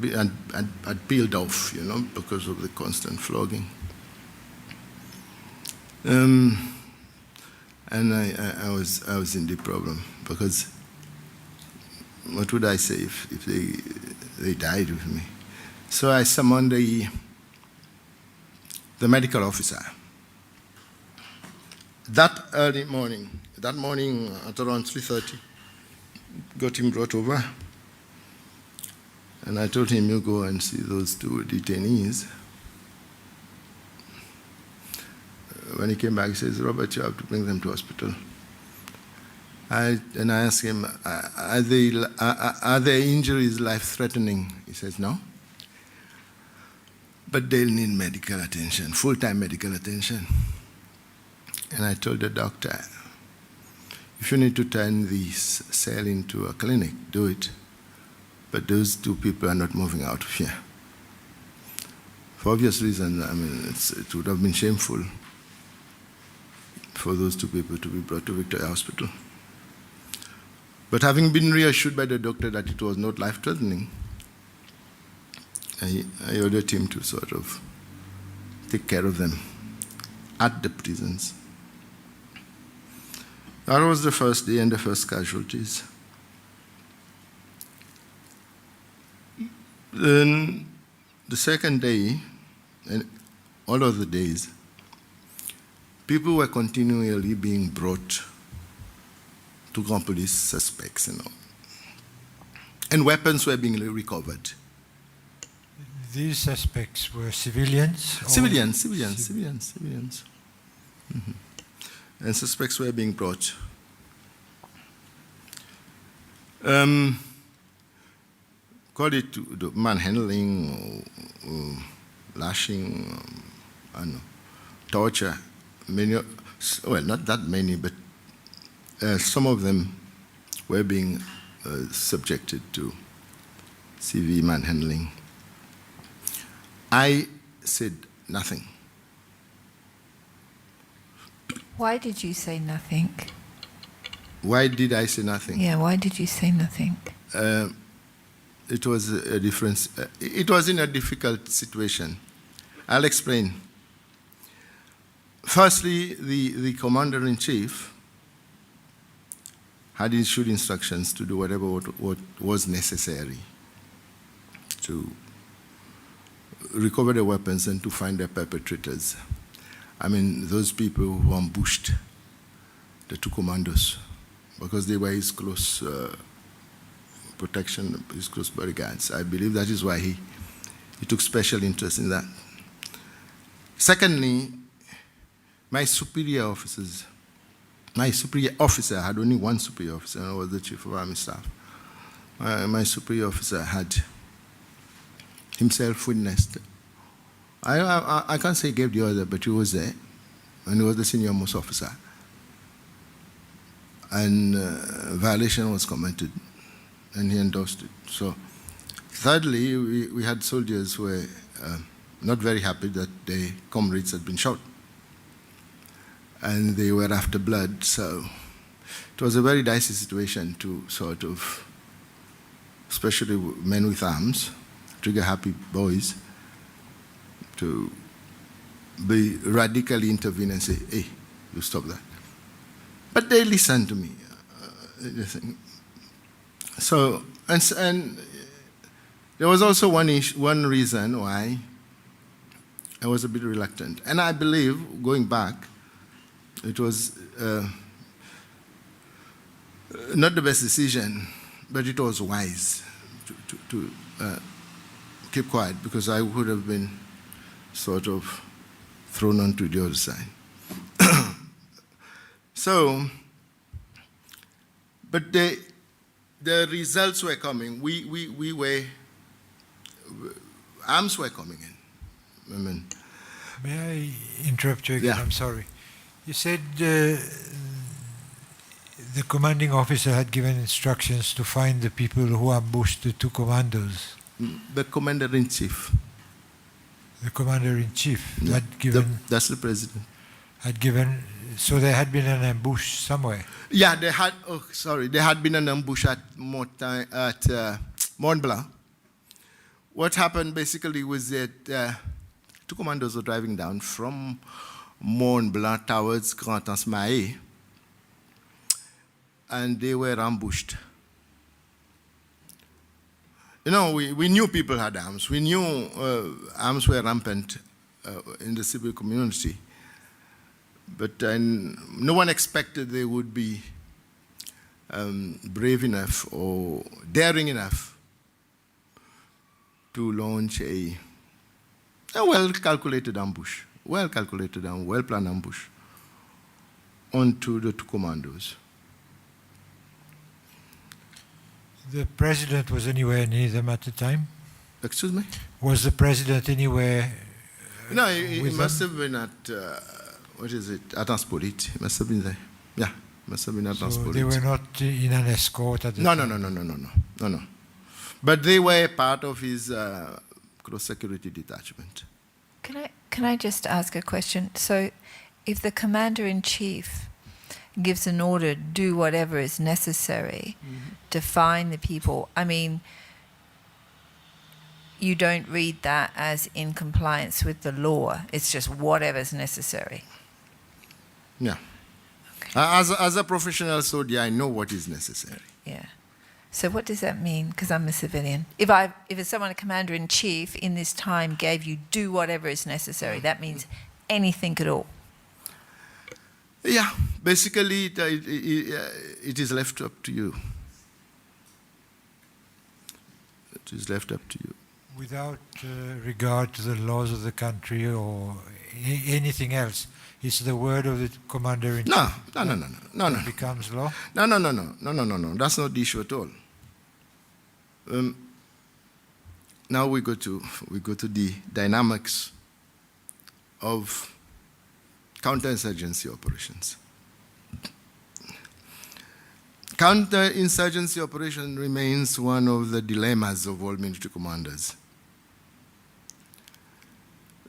peeled off, you know, because of the constant flogging. And I was in the problem, because what would I say if they died with me? So I summoned the medical officer. That morning at around 3:30, got him brought over, and I told him, you go and see those 2 detainees. When he came back, he says, Robert, you have to bring them to hospital. And I asked him, are their injuries life-threatening? He says, no. But they'll need medical attention, full-time medical attention. And I told the doctor, if you need to turn this cell into a clinic, do it. But those 2 people are not moving out of here. For obvious reasons, I mean, it would have been shameful for those 2 people to be brought to Victoria Hospital. But having been reassured by the doctor that it was not life-threatening, I ordered him to sort of take care of them at the prisons. That was the first day and the first casualties. Then the second day, and all of the days, people were continually being brought to Grand Police, suspects, you know. And weapons were being recovered. These suspects were civilians? Civilians. Mm-hmm. And suspects were being brought. Call it manhandling or lashing, I don't know, torture. Many, well, not that many, but some of them were being subjected to CV manhandling. I said nothing. Why did you say nothing? Why did I say nothing? Yeah, why did you say nothing? It was a difference. It was in a difficult situation. I'll explain. Firstly, the commander-in-chief had issued instructions to do whatever what was necessary to recover the weapons and to find the perpetrators. I mean, those people who ambushed the 2 commandos, because they were his close protection, his close bodyguards. I believe that is why he took special interest in that. Secondly, my superior officers, my superior officer had only one superior officer, and I was the chief of army staff. My superior officer had himself witnessed. I can't say he gave the order, but he was there, and he was the senior most officer. And violation was committed, and he endorsed it. So, thirdly, we had soldiers who were not very happy that their comrades had been shot. and they were after blood. So it was a very dicey situation to sort of, especially men with arms, trigger-happy boys, to be radically intervene and say, hey, you stop that. But they listened to me. So, and there was also one reason why I was a bit reluctant. And I believe, going back, it was not the best decision, but it was wise to keep quiet, because I would have been sort of thrown onto the other side. So, but the results were coming. We were, arms were coming in. I mean, may I interrupt you again? Yeah. I'm sorry. You said the commanding officer had given instructions to find the people who ambushed the two commandos. the commander-in-chief. The commander-in-chief Yeah, had given... that's the president. Had given... So there had been an ambush somewhere. Yeah, there had been an ambush at Mont Blanc. What happened basically was that two commandos were driving down from Mont Blanc towards Grand Anse-Maé, and they were ambushed. You know, we knew people had arms. We knew arms were rampant in the civil community. But no one expected they would be brave enough or daring enough to launch a well-calculated ambush, well-calculated and well-planned ambush onto the two commandos. The president was anywhere near them at the time? Excuse me? Was the president anywhere No, he with must them? have been at, what is it, at Transporit. He must have been there. Yeah, must have been at So Transporit. they were not in an escort at the No. time? But they were part of his cross-security detachment. Can I just ask a question? So, if the commander-in-chief gives an order, do whatever is necessary to find the people, I mean, you don't read that as in compliance with the law. It's just whatever's necessary. Yeah. Okay. As a professional soldier, I know what is necessary. Yeah. So what does that mean? Because I'm a civilian. If someone, a commander-in-chief, in this time gave you do whatever is necessary, that means anything at all. Yeah, basically it is left up to you. It is left up to you. Without regard to the laws of the country or anything else, it's the word of the commander-in-chief No. that becomes law? No. That's not the issue at all. Now we go to the dynamics of counterinsurgency operations. Counterinsurgency operation remains one of the dilemmas of all military commanders.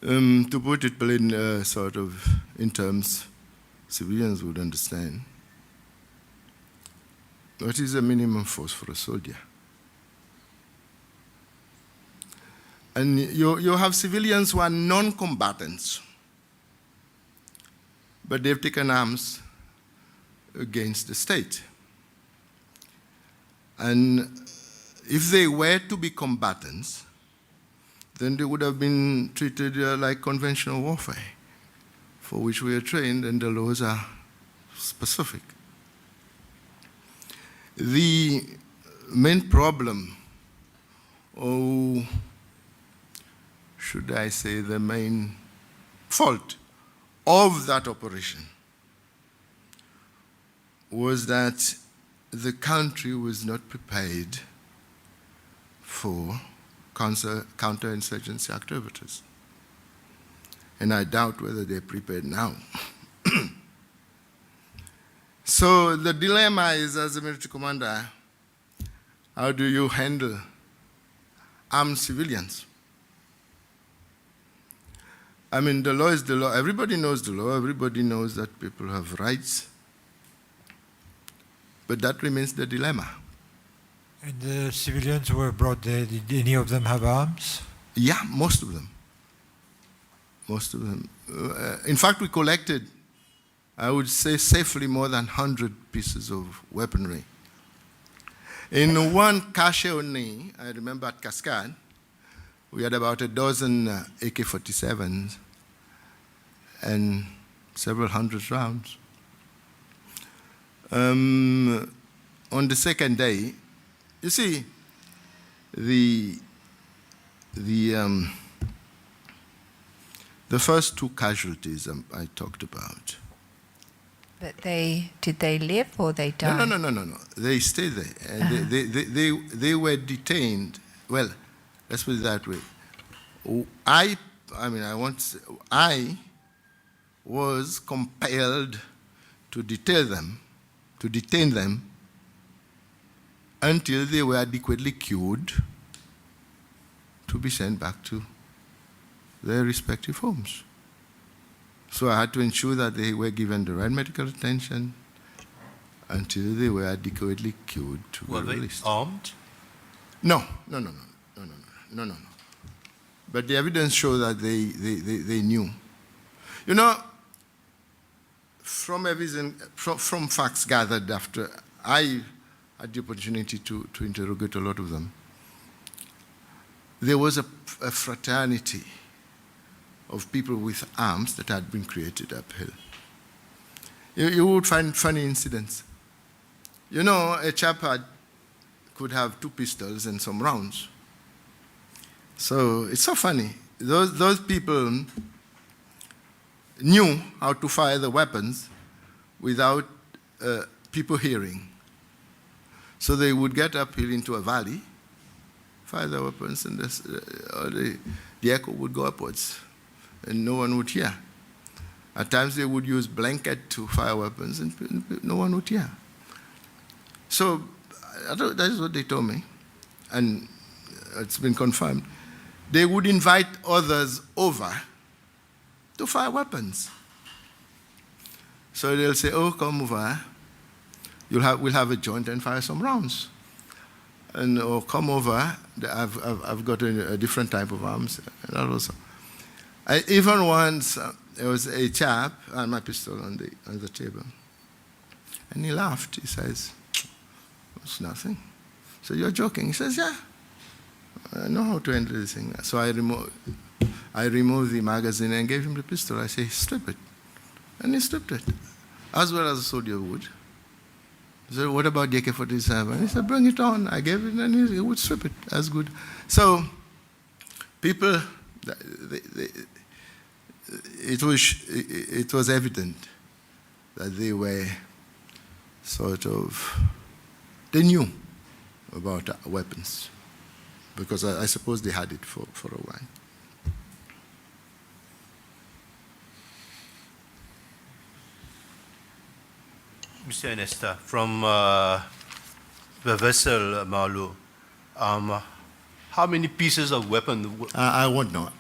To put it plain, sort of in terms civilians would understand, what is the minimum force for a soldier? And you have civilians who are non-combatants, but they've taken arms against the state. And if they were to be combatants, then they would have been treated like conventional warfare, for which we are trained and the laws are specific. The main problem, or should I say the main fault of that operation, was that the country was not prepared for counterinsurgency activities. And I doubt whether they're prepared now. So the dilemma is, as a military commander, how do you handle armed civilians? I mean, the law is the law. Everybody knows the law. Everybody knows that people have rights. But that remains the dilemma. And the civilians who were brought there, did any of them have arms? Yeah, most of them. Most of them. In fact, we collected, I would say safely, more than 100 pieces of weaponry. In one cache only, I remember at Cascade, we had about a dozen AK-47s and several hundred rounds. On the second day, you see, the first two casualties I talked about. But did they live or they died? No. They stayed there. And they were detained. Well, let's put it that way. I was compelled to detain them until they were adequately cured to be sent back to their respective homes. So I had to ensure that they were given the right medical attention until they were adequately cured to be released. Were they armed? No. But the evidence shows that they knew. You know, from facts gathered after I had the opportunity to interrogate a lot of them, there was a fraternity of people with arms that had been created uphill. You would find funny incidents. You know, a chap could have 2 pistols and some rounds. So it's so funny. Those people knew how to fire the weapons without people hearing. So they would get uphill into a valley, fire the weapons, and the echo would go upwards, and no one would hear. At times they would use blanket to fire weapons, and no one would hear. So that is what they told me, and it's been confirmed. They would invite others over to fire weapons. So they'll say, "Oh, come over. We'll have a joint and fire some rounds." And or come over. I've got a different type of arms. And also, even once there was a chap and my pistol on the table, and he laughed. He says, "It's nothing." So you're joking? He says, "Yeah, I know how to handle this thing." So I removed the magazine and gave him the pistol. I say, "Strip it," and he stripped it, as well as a soldier would. So what about the AK-47? He said, "Bring it on." I gave it, and he would strip it as good. So people, it was evident that they were they knew about weapons, because I suppose they had it for a while. Mr. Ernesta, from the vessel Marlowe, how many pieces of weapon? I won't know.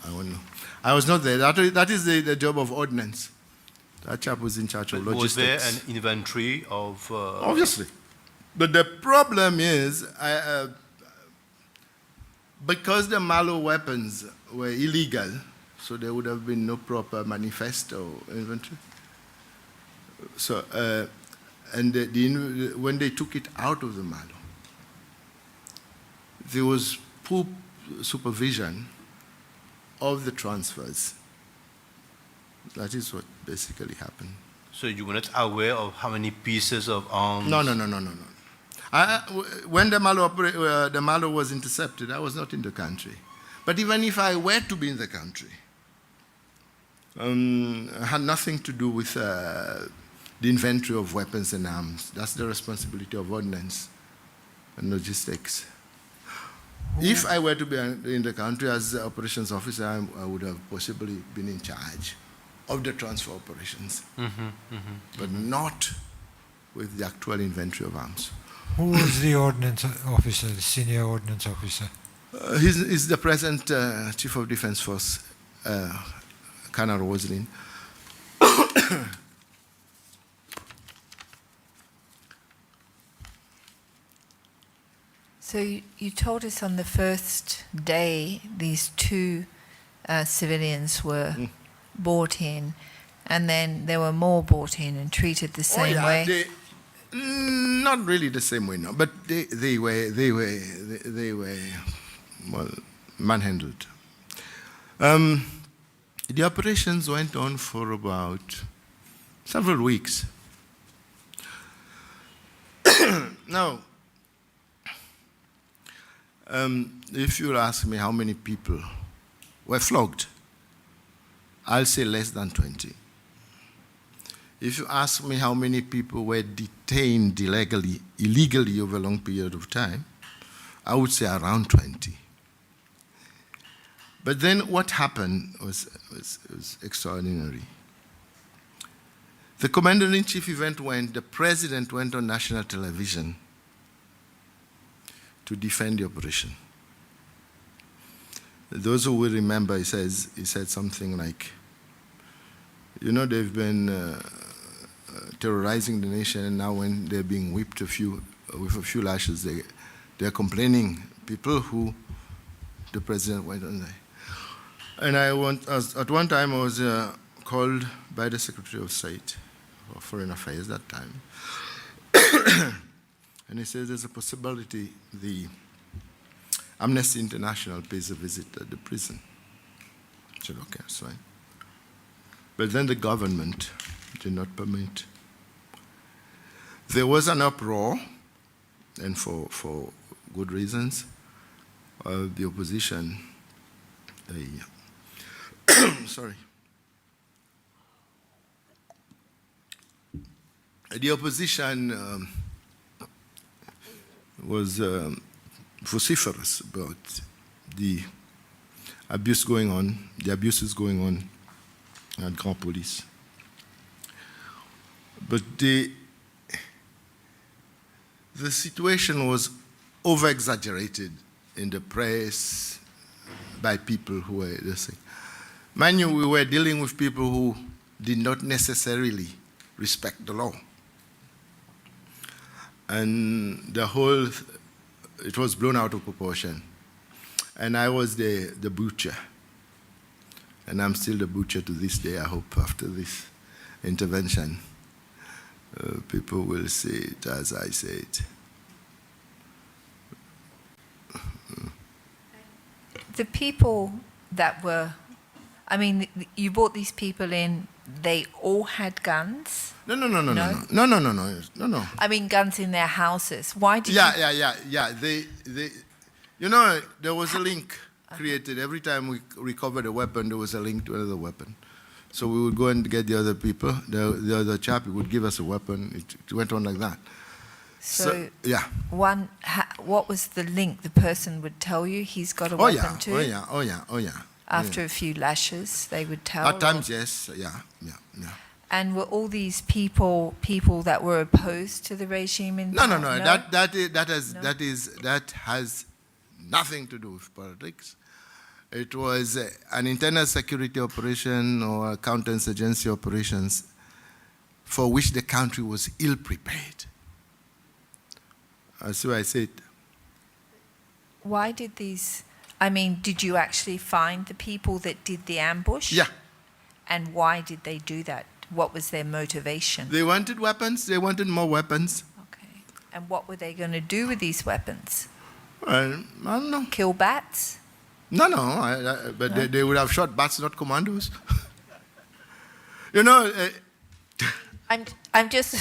I was not there. That is the job of ordnance. That chap was in charge of logistics. Was there an inventory of? Obviously. But the problem is, because the Marlowe weapons were illegal, so there would have been no proper manifesto inventory. So, when they took it out of the Marlowe, there was poor supervision of the transfers. That is what basically happened. So you were not aware of how many pieces of arms? No. When the Marlowe was intercepted, I was not in the country. But even if I were to be in the country, it had nothing to do with the inventory of weapons and arms. That's the responsibility of ordnance and logistics. If I were to be in the country as the operations officer, I would have possibly been in charge of the transfer operations, but not with the actual inventory of arms. Who was the ordnance officer, the senior ordnance officer? He's the present Chief of Defense Force, Colonel Roslin. So you told us on the first day these two civilians were brought in, and then there were more brought in and treated the same way. Not really the same way, no, but they were well manhandled. The operations went on for about several weeks. Now, if you ask me how many people were flogged, I'll say less than 20. If you ask me how many people were detained illegally over a long period of time, I would say around 20. But then what happened was extraordinary. The commander-in-chief event when the president went on national television to defend the operation. Those who will remember, he said something like, you know, they've been terrorizing the nation, and now when they're being whipped with a few lashes, they're complaining, people who the president went on there. And at one time I was called by the Secretary of State for Foreign Affairs that time. And he says there's a possibility the Amnesty International pays a visit at the prison. I said, okay, that's fine. But then the government did not permit. There was an uproar, and for good reasons. The opposition, sorry. The opposition was vociferous about the abuse going on, the abuses going on at Grand Police. But the situation was over-exaggerated in the press by people who were listening. Mind you, we were dealing with people who did not necessarily respect the law. And it was blown out of proportion. And I was the butcher. And I'm still the butcher to this day, I hope, after this intervention. People will say it as I say it. The people that were, I mean, you brought these people in, they all had guns? No. I mean, guns in their houses. Why did Yeah. They, you know, there was a link created. Every time we recovered a weapon, there was a link to another weapon. So we would go and get the other people. The other chap would give us a weapon. It went on like that. So yeah. What was the link? The person would tell you he's got a weapon too? Oh yeah. After a few lashes, they would tell? At times, yes. Yeah. And were all these people that were opposed to the regime in No. That has nothing to do with politics. It was an internal security operation or counterinsurgency operations for which the country was ill-prepared. So I said. Why did these, I mean, did you actually find the people that did the ambush? Yeah. And why did they do that? What was their motivation? They wanted weapons. They wanted more weapons. Okay. And what were they going to do with these weapons? I don't know. Kill bats? No, but no? They would have shot bats, not commandos. You know. I'm just.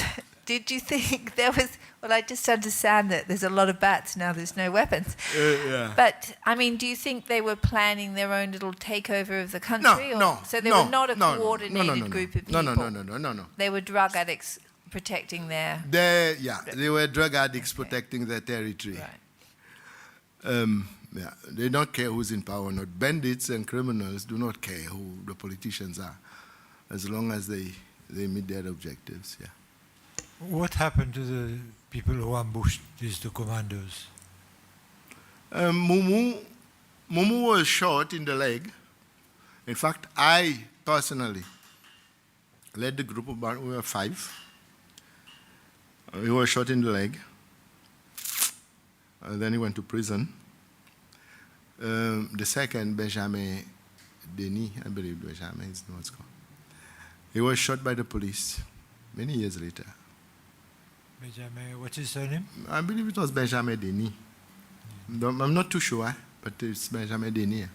Did you think there was? Well, I just understand that there's a lot of bats now. There's no weapons. Yeah. But I mean, do you think they were planning their own little takeover of the country? No. So they were not a coordinated group of people. No. They were drug addicts protecting their. They were drug addicts protecting their territory. Right. They don't care who's in power or not. Bandits and criminals do not care who the politicians are, as long as they meet their objectives. Yeah. What happened to the people who ambushed these two commandos? Mumu was shot in the leg. In fact, I personally led the group about, we were 5. He was shot in the leg. Then he went to prison. The second, Benjamin Denis, I believe Benjamin is what's called. He was shot by the police many years later. Benjamin, what's his surname? I believe it was Benjamin Denis. I'm not too sure, but it's Benjamin Denis.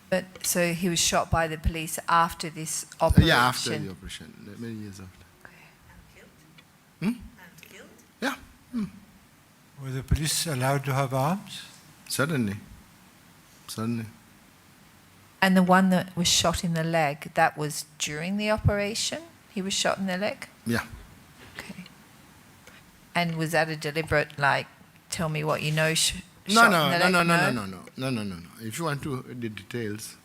But so he was shot by the police after this operation? Yeah, after the operation, many years after. And killed? Yeah. Were the police allowed to have arms? Certainly. And the one that was shot in the leg, that was during the operation? He was shot in the leg? Yeah. Okay. And was that a deliberate, like, tell me what you know, shot in No. the leg? No. If you want to the details,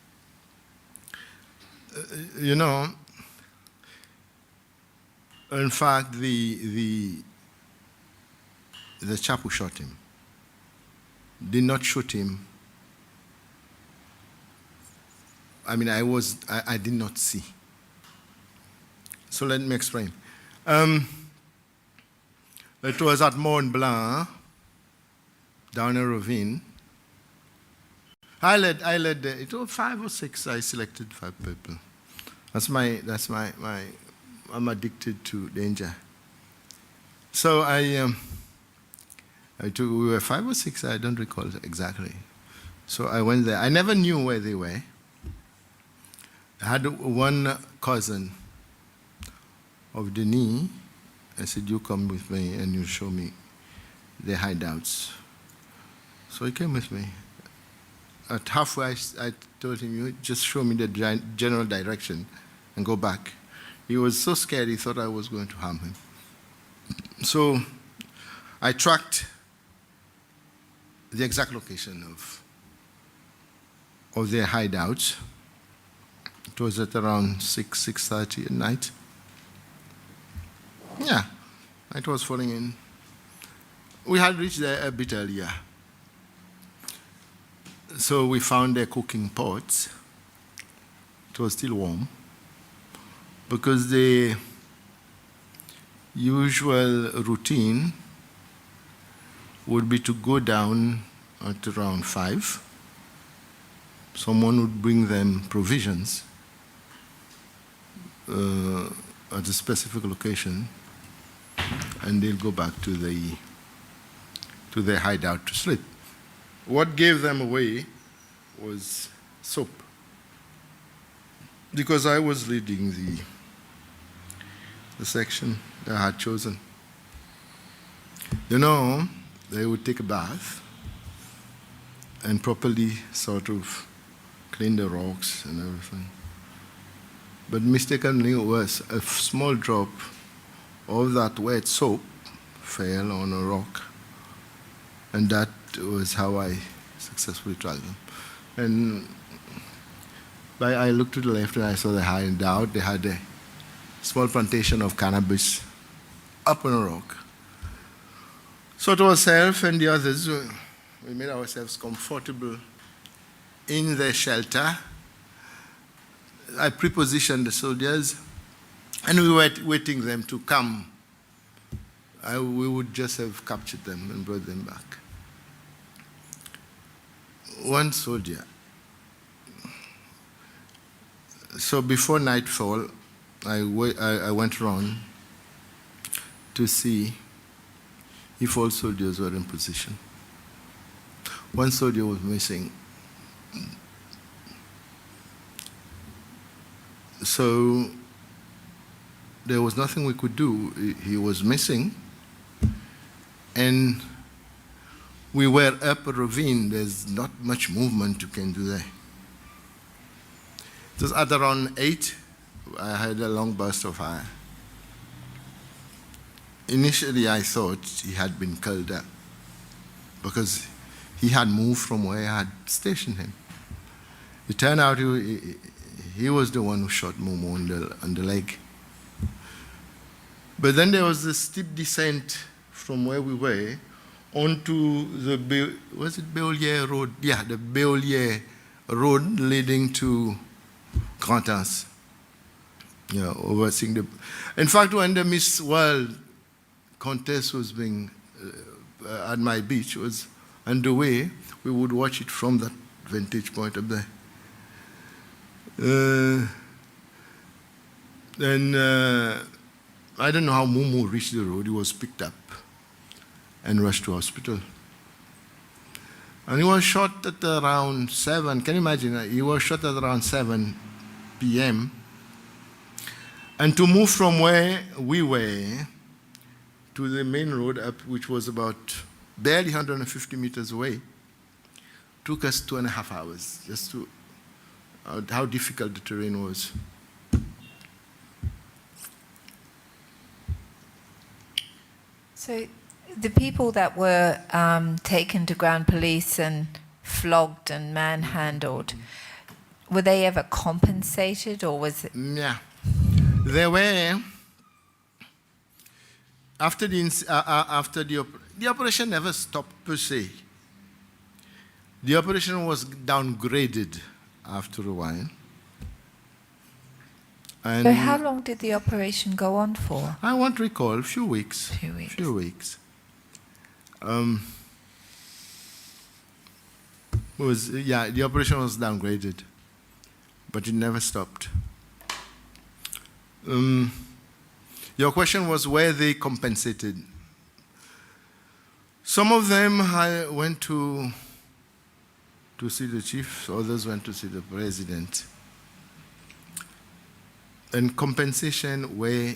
in fact, the chap who shot him did not shoot him. I mean, I did not see. So let me explain. It was at Mont Blanc, down a ravine. I led it was 5 or 6, I selected 5 people. I'm addicted to danger. So we were 5 or 6, I don't recall exactly. So I went there. I never knew where they were. I had one cousin of Denis. I said, you come with me and you show me the hideouts. So he came with me. At halfway, I told him, you just show me the general direction and go back. He was so scared, he thought I was going to harm him. So I tracked the exact location of their hideouts. It was at around 6:30 at night. Yeah, it was falling in. We had reached there a bit earlier. So we found their cooking pots. It was still warm. Because the usual routine would be to go down at around 5. Someone would bring them provisions at a specific location, and they'll go back to their hideout to sleep. What gave them away was soap, because I was leading the section that I had chosen. They would take a bath and properly sort of clean the rocks and everything. But mistakenly, it was a small drop of that wet soap fell on a rock, and that was how I successfully tried them. And I looked to the left and I saw the hideout. They had a small plantation of cannabis up on a rock. So to ourselves and the others, we made ourselves comfortable in the shelter. I prepositioned the soldiers, and we were waiting them to come. We would just have captured them and brought them back. One soldier. So before nightfall, I went around to see if all soldiers were in position. One soldier was missing. So there was nothing we could do. He was missing, and we were up a ravine. There's not much movement you can do there. It was at around 8, I had a long burst of fire. Initially, I thought he had been killed up because he had moved from where I had stationed him. It turned out he was the one who shot Momo on the leg. But then there was this steep descent from where we were onto the Béolier Road? Yeah, the Béolier Road leading to Grand-Anse. Yeah, overseeing the... In fact, when the Miss World contest was being at my beach was underway, we would watch it from that vantage point up there. Then I don't know how Mumu reached the road. He was picked up and rushed to hospital. And he was shot at around 7. Can you imagine? He was shot at around 7 p.m. And to move from where we were to the main road up, which was about barely 150 meters away, took us 2.5 hours, just to how difficult the terrain was. So the people that were taken to ground police and flogged and manhandled, were they ever compensated, or was it? Yeah. There were, after the operation never stopped per se. The operation was downgraded after a while. And So how long did the operation go on for? I won't recall, a few weeks. Few weeks. The operation was downgraded, but it never stopped. Your question was, were they compensated? Some of them went to see the chief, others went to see the president. And compensation were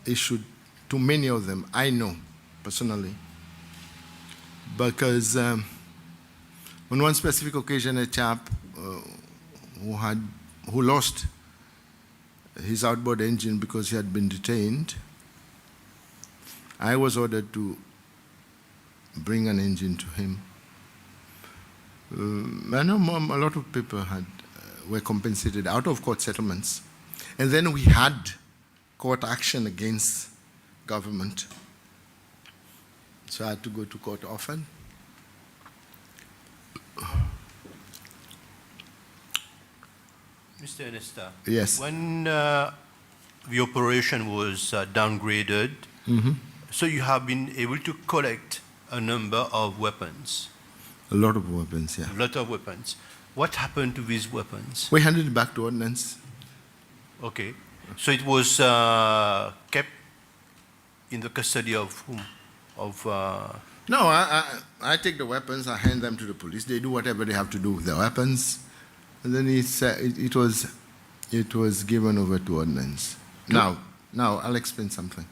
issued to many of them, I know personally, because on one specific occasion, a chap who lost his outboard engine because he had been detained, I was ordered to bring an engine to him. I know a lot of people were compensated out of court settlements. And then we had court action against government. So I had to go to court often. Mr. Ernesta, Yes. when the operation was downgraded, so you have been able to collect a number of weapons. A lot of weapons, yeah. A lot of weapons. What happened to these weapons? We handed it back to ordnance. Okay. So it was kept in the custody of whom? No, I take the weapons, I hand them to the police. They do whatever they have to do with the weapons. And then it was given over to ordnance. Now I'll explain something.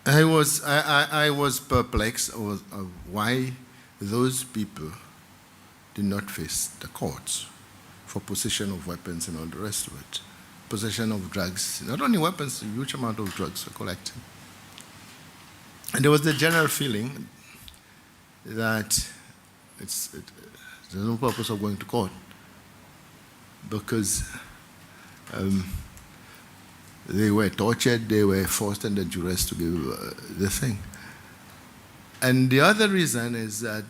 I was perplexed of why those people did not face the courts for possession of weapons and all the rest of it. Possession of drugs, not only weapons, a huge amount of drugs were collected. And there was the general feeling that there's no purpose of going to court because they were tortured, they were forced under duress to give the thing. And the other reason is that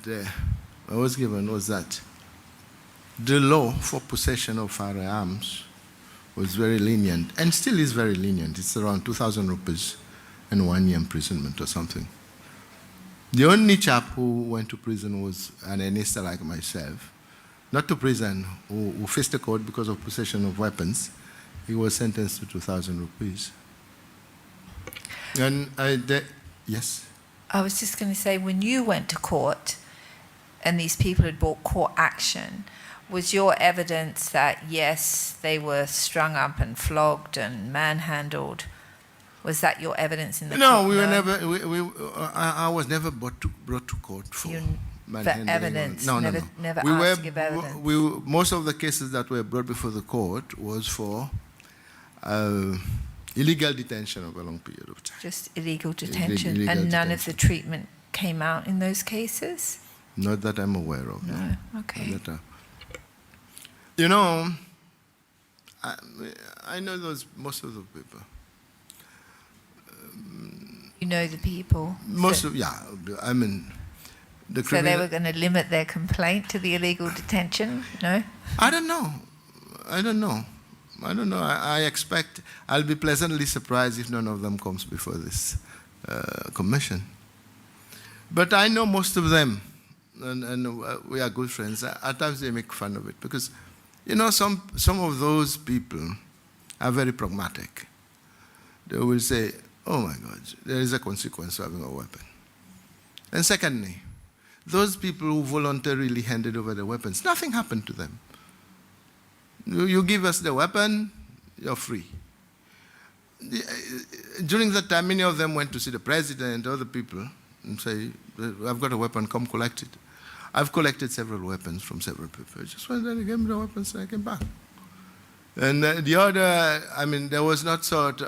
I was given was that the law for possession of firearms was very lenient, and still is very lenient. It's around 2,000 rupees and 1 year imprisonment or something. The only chap who went to prison was an Ernesta like myself. Not to prison, who faced the court because of possession of weapons. He was sentenced to 2,000 rupees. And yes? I was just going to say, when you went to court and these people had brought court action, was your evidence that, yes, they were strung up and flogged and manhandled? Was that your evidence in the court? No, we were never. I was never brought to court for manhandling. Evidence. No. Never We asked to give evidence. Most of the cases that were brought before the court was for illegal detention over a long period of time. Just illegal detention, Illegal and none of detention. the treatment came out in those cases? Not that I'm aware of. No. Okay. You know, I know most of the people. You know the people? I mean, The So they were going to limit their complaint to the illegal detention? No? I don't know. I expect I'll be pleasantly surprised if none of them comes before this commission. But I know most of them, and we are good friends. At times they make fun of it because, you know, some of those people are very pragmatic. They will say, oh my God, there is a consequence to having a weapon. And secondly, those people who voluntarily handed over the weapons, nothing happened to them. You give us the weapon, you're free. During that time, many of them went to see the president, other people, and say, I've got a weapon, come collect it. I've collected several weapons from several people. I just went there and gave me the weapons and I came back. And the other, I mean, there was not sort,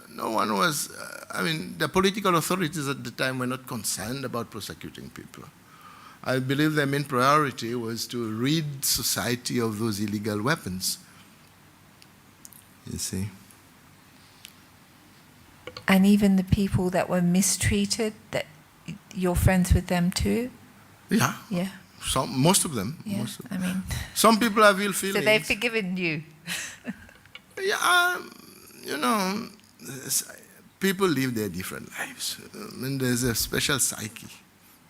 no one was, I mean, the political authorities at the time were not concerned about prosecuting people. I believe their main priority was to rid society of those illegal weapons. You see? And even the people that were mistreated, that you're friends with them too? Yeah. Yeah. Most of them. Yeah, I mean. Some people have ill feelings. So they've forgiven you? Yeah, you know, people live their different lives. And there's a special psyche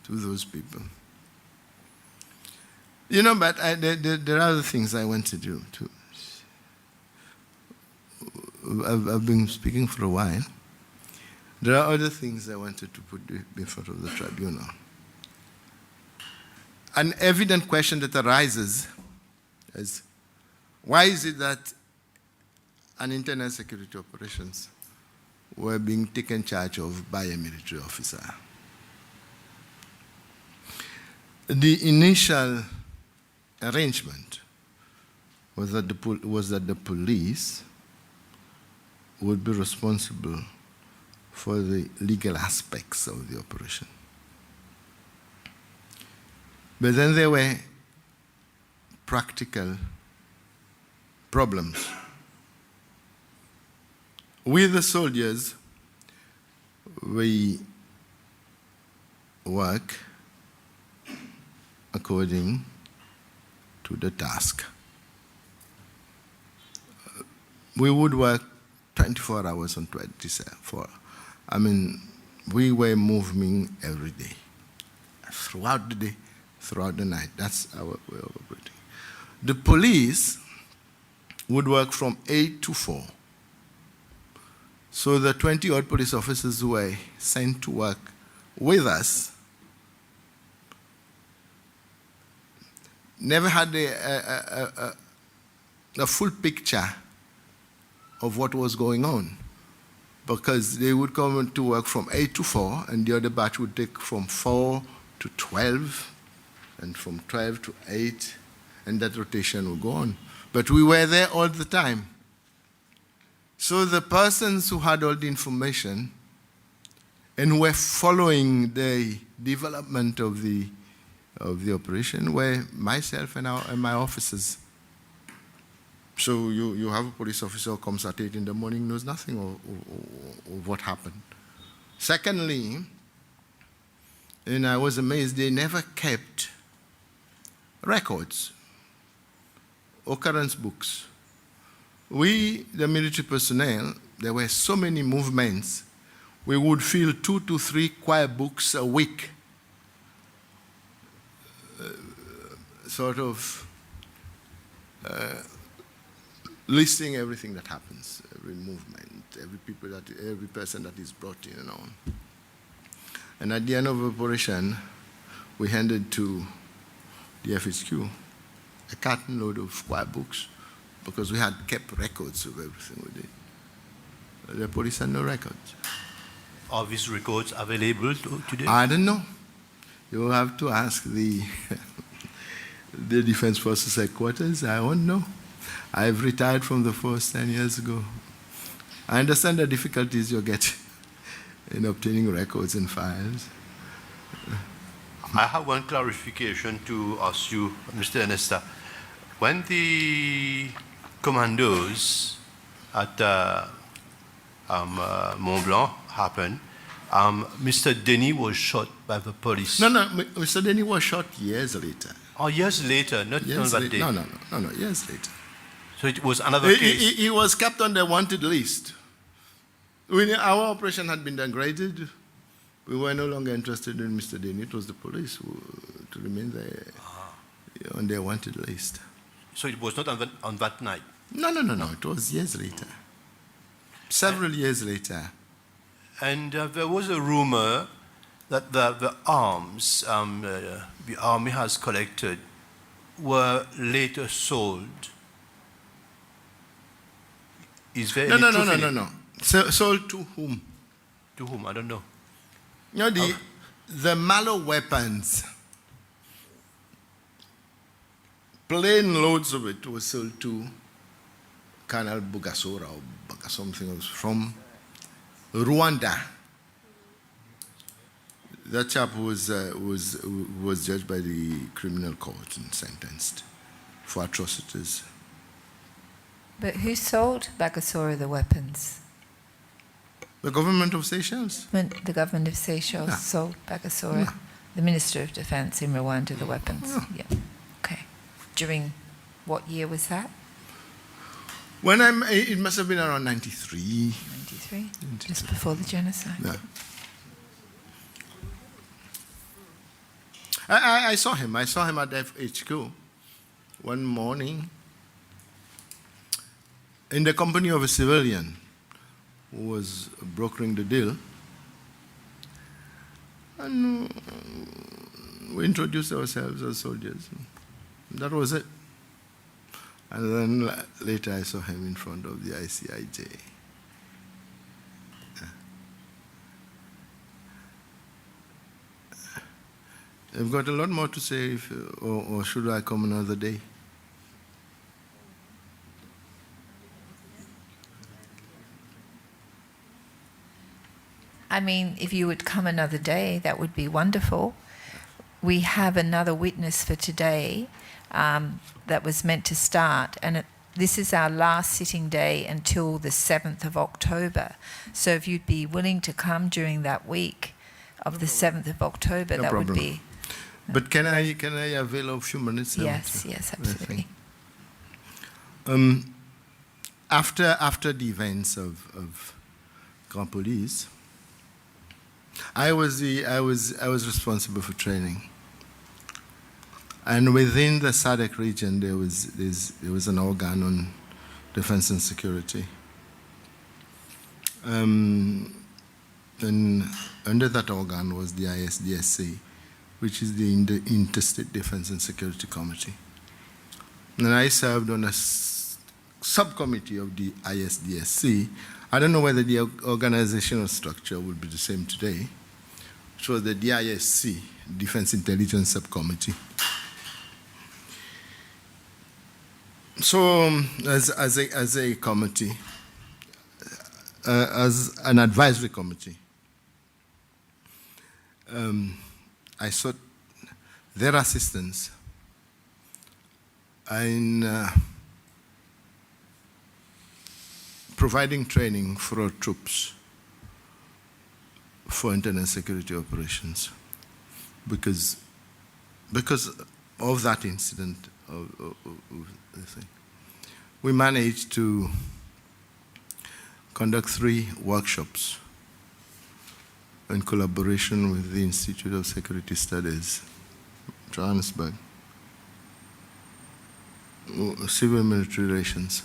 to those people. You know, but there are other things I want to do too. I've been speaking for a while. There are other things I wanted to put in front of the tribunal. An evident question that arises is, why is it that an internal security operations were being taken charge of by a military officer? The initial arrangement was that the police would be responsible for the legal aspects of the operation. But then there were practical problems. With the soldiers, we work according to the task. We would work 24 hours on 24. I mean, we were moving every day, throughout the day, throughout the night. That's our way of operating. The police would work from 8 to 4. So the 20-odd police officers who were sent to work with us never had a full picture of what was going on, because they would come to work from 8 to 4, and the other batch would take from 4 to 12, and from 12 to 8, and that rotation would go on. But we were there all the time. So the persons who had all the information and were following the development of the operation were myself and my officers. So you have a police officer who comes at 8 in the morning, knows nothing of what happened. Secondly, and I was amazed, they never kept records, occurrence books. We, the military personnel, there were so many movements, we would fill 2 to 3 choir books a week. Listing everything that happens, every movement, every person that is brought in and on. And at the end of operation, we handed to the FHQ a carton load of choir books, because we had kept records of everything we did. The police had no records. Are these records available today? I don't know. You have to ask the Defense Forces headquarters. I won't know. I've retired from the force 10 years ago. I understand the difficulties you get in obtaining records and files. I have one clarification to ask you, Mr. Ernesta. When the commandos at Mont Blanc happened, Mr. Denny was shot by the police. No, Mr. Denny was shot years later. Oh, years later, not on that day. No, years later. So it was another case. He was kept on the wanted list. When our operation had been downgraded, we were no longer interested in Mr. Denny. It was the police who to remain there on their wanted list. So it was not on that night? No. It was years later. Several years later. And there was a rumor that the arms the army has collected were later sold. Is there any truth in it? No. Sold to whom? To whom? I don't know. You know, the mallow weapons, plane loads of it was sold to Colonel Bugasora or something else from Rwanda. That chap was judged by the criminal court and sentenced for atrocities. But who sold Bagasora the weapons? The government of Seychelles. When the government of Seychelles Yeah. sold Bagasora, Yeah. the Minister of Defence in Rwanda, the weapons. Yeah. Okay. During what year was that? When it must have been around 93. 93? Just before the genocide. Yeah. I saw him. I saw him at FHQ one morning in the company of a civilian who was brokering the deal. And we introduced ourselves as soldiers. That was it. And then later I saw him in front of the ICIJ. I've got a lot more to say, or should I come another day? I mean, if you would come another day, that would be wonderful. We have another witness for today that was meant to start, and this is our last sitting day until the 7th of October. So if you'd be willing to come during that week of the 7th of October, No that problem. would be... But can I avail a few minutes? Yes, absolutely. After the events of Grand Police, I was responsible for training, and within the SADC region there was an organ on defense and security, and under that organ was the ISDSC, which is the Interstate Defense and Security Committee, and I served on a subcommittee of the ISDSC. I don't know whether the organizational structure would be the same today, which was the DISC, Defense Intelligence Subcommittee. So, as a committee, as an advisory committee, I sought their assistance in providing training for our troops for internal security operations, because of that incident, we managed to conduct 3 workshops in collaboration with the Institute of Security Studies, Johannesburg, civil military relations.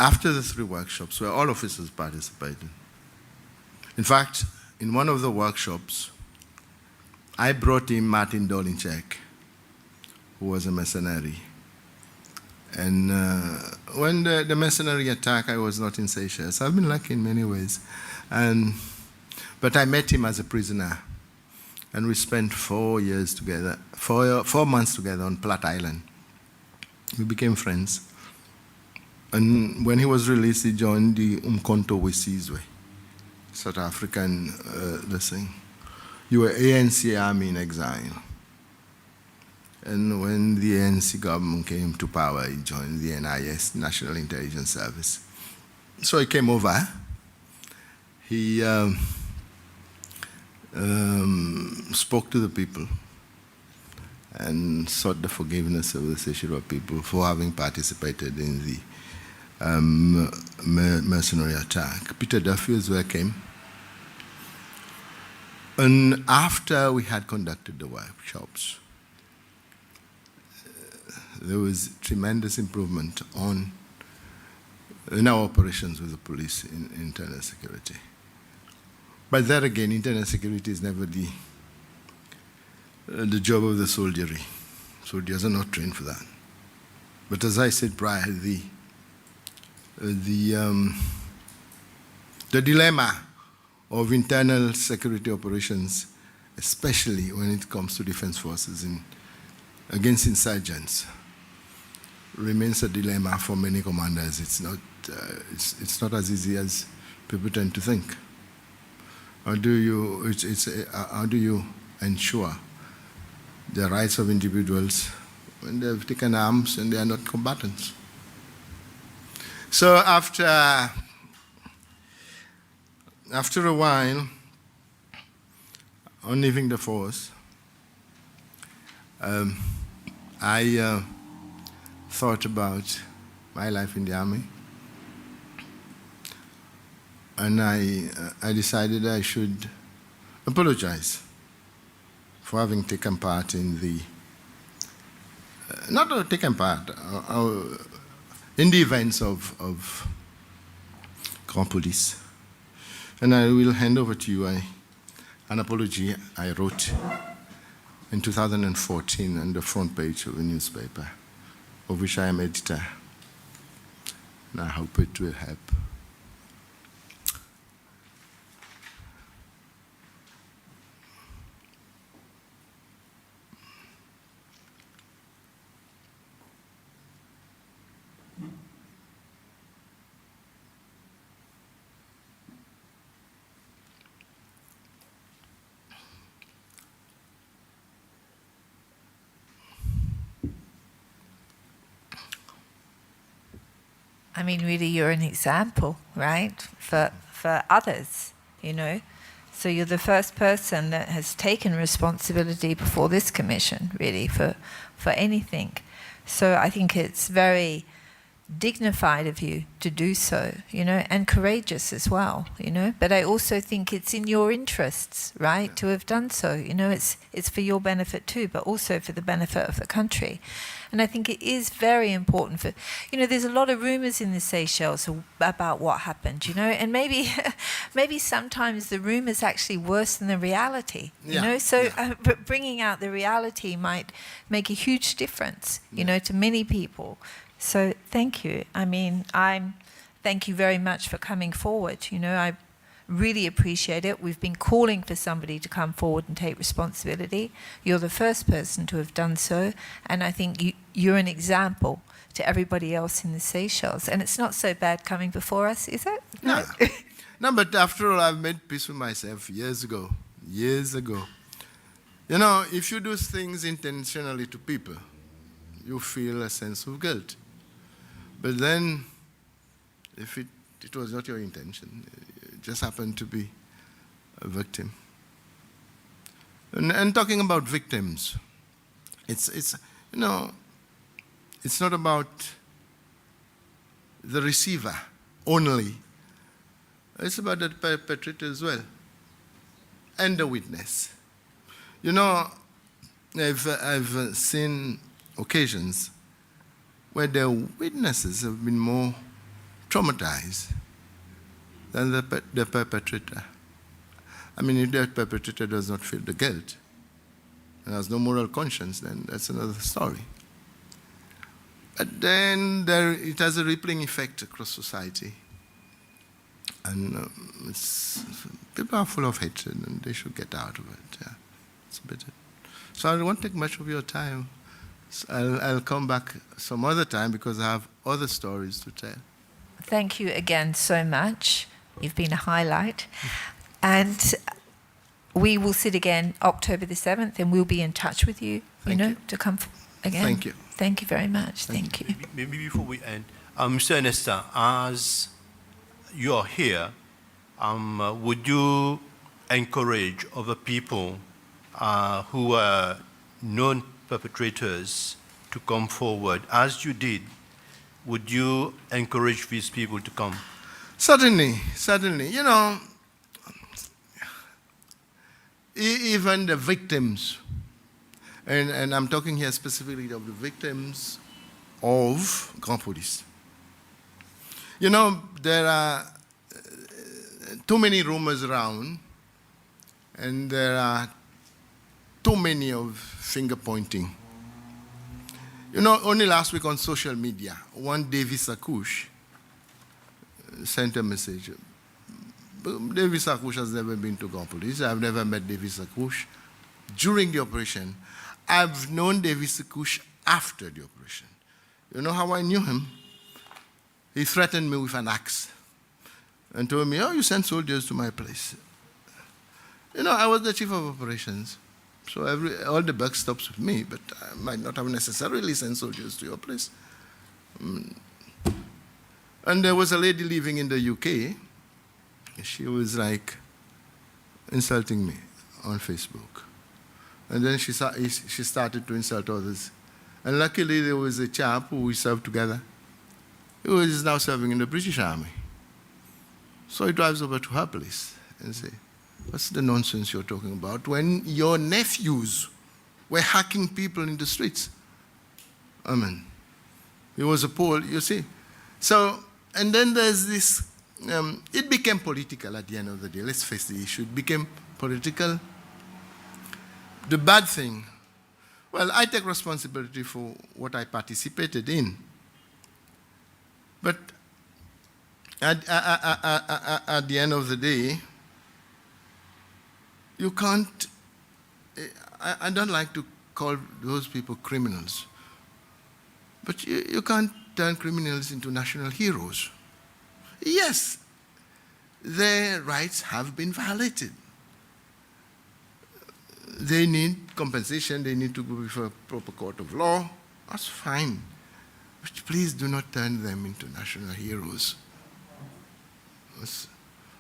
After the 3 workshops, where all officers participated, in fact, in one of the workshops, I brought in Martin Dolinchek, who was a mercenary. And when the mercenary attack, I was not in Seychelles. I've been lucky in many ways. But I met him as a prisoner. And we spent 4 years together, 4 months together on Platte Island. We became friends. And when he was released, he joined the Umkhonto Wesizwe, South African, you were ANC army in exile. And when the ANC government came to power, he joined the NIS, National Intelligence Service. So he came over. he spoke to the people and sought the forgiveness of the Seychelles people for having participated in the mercenary attack. Peter Duffy as well came. And after we had conducted the workshops, there was tremendous improvement in our operations with the police in internal security. But there again, internal security is never the job of the soldiery. Soldiers are not trained for that. But as I said prior, the dilemma of internal security operations, especially when it comes to defense forces against insurgents, remains a dilemma for many commanders. It's not as easy as people tend to think. How do you ensure the rights of individuals when they've taken arms and they are not combatants? So after a while, on leaving the force, I thought about my life in the army, and I decided I should apologize for having taken part in the, not taken part, in the events of Grand Police. And I will hand over to you an apology I wrote in 2014 on the front page of a newspaper, of which I am editor. And I hope it will help. I mean, really, you're an example, right, for others, you know. So you're the first person that has taken responsibility before this commission, really, for anything. So I think it's very dignified of you to do so, you know, and courageous as well, you know. But I also think it's in your interests, right, to have done so. You know, it's for your benefit too, but also for the benefit of the country. And I think it is very important for, you know, there's a lot of rumours in the Seychelles about what happened, you know, and maybe sometimes the rumour's actually worse than the reality, you know. So but bringing out the reality might make a huge difference, you know, to many people. So thank you. I mean, thank you very much for coming forward. You know, I really appreciate it. We've been calling for somebody to come forward and take responsibility. You're the first person to have done so, and I think you're an example to everybody else in the Seychelles. And it's not so bad coming before us, is it? No. No, but after all, I've made peace with myself years ago. Years ago. You know, if you do things intentionally to people, you feel a sense of guilt. But then, if it was not your intention, it just happened to be a victim. And talking about victims, it's you know, it's not about the receiver only. It's about the perpetrator as well, and the witness. You know, I've seen occasions where the witnesses have been more traumatized than the perpetrator. I mean, if the perpetrator does not feel the guilt and has no moral conscience, then that's another story. But then it has a rippling effect across society. And people are full of hatred, and they should get out of it. Yeah, it's a bit. So I won't take much of your time. So I'll come back some other time because I have other stories to tell. Thank you again so much. You've been a highlight. And we will sit again October the 7th, and we'll be in touch with you, to come again. Thank you. Thank you very much. Thank you. Maybe before we end, Mr. Ernesta, as you are here, would you encourage other people who are known perpetrators to come forward, as you did? Would you encourage these people to come? Certainly, certainly. You know, even the victims, and I'm talking here specifically of the victims of Grand Police. You know, there are too many rumors around, and there are too many of finger pointing. You know, only last week on social media, one Davis Akush sent a message. Davis Akush has never been to Grand Police. I've never met Davis Akush during the operation. I've known Davis Akush after the operation. You know how I knew him? He threatened me with an axe and told me, oh, you send soldiers to my place. You know, I was the chief of operations, so all the buck stops with me, but I might not have necessarily sent soldiers to your place. And there was a lady living in the UK. She was like insulting me on Facebook. And then she started to insult others. And luckily there was a chap who we served together, who is now serving in the British Army. So he drives over to her place and says, what's the nonsense you're talking about when your nephews were hacking people in the streets? I mean, it was a poll, you see. So, and then there's this, it became political at the end of the day. Let's face the issue. It became political. The bad thing, well, I take responsibility for what I participated in. But at the end of the day, you can't, I don't like to call those people criminals, but you can't turn criminals into national heroes. Yes, their rights have been violated. They need compensation, they need to go before a proper court of law. That's fine. But please do not turn them into national heroes.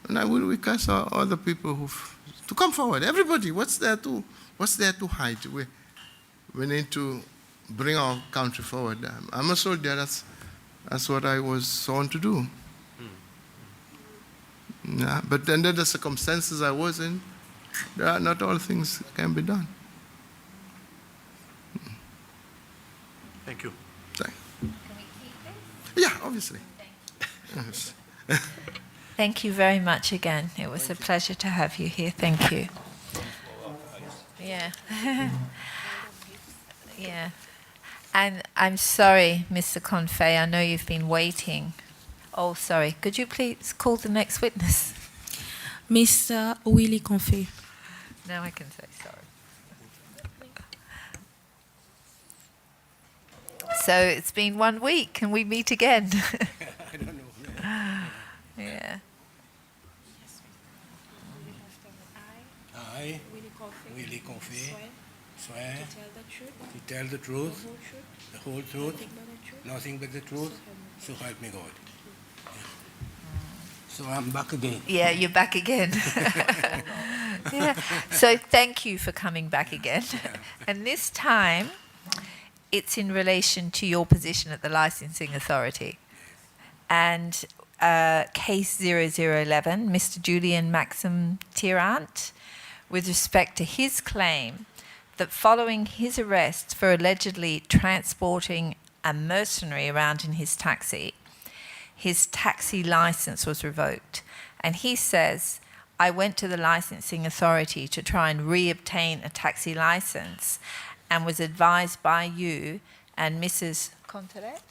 And I will request other people to come forward. Everybody, what's there to hide? We need to bring our country forward. I'm a soldier, that's what I was sworn to do. Yeah, but under the circumstances I was in, not all things can be done. Thank you. Thank you. Can we keep this? Yeah, obviously. Yes. Thank you very much again. It was a pleasure to have you here. Thank you. Yeah. Yeah. And I'm sorry, Mr. Confait, I know you've been waiting. Oh, sorry. Could you please call the next witness? Mr. Willy Confait. Now I can say sorry. So it's been 1 week. Can we meet again? I don't know. Yeah. I, Willy Confait, swear to tell the truth, the whole truth, nothing but the truth, so help me God. So I'm back again. Yeah, you're back again. Yeah. So thank you for coming back again. And this time, it's in relation to your position at the licensing authority. And case 0011, Mr. Julian Maxim Tirant, with respect to his claim that following his arrest for allegedly transporting a mercenary around in his taxi license was revoked. And he says, I went to the licensing authority to try and re-obtain a taxi license and was advised by you and Mrs. Contoret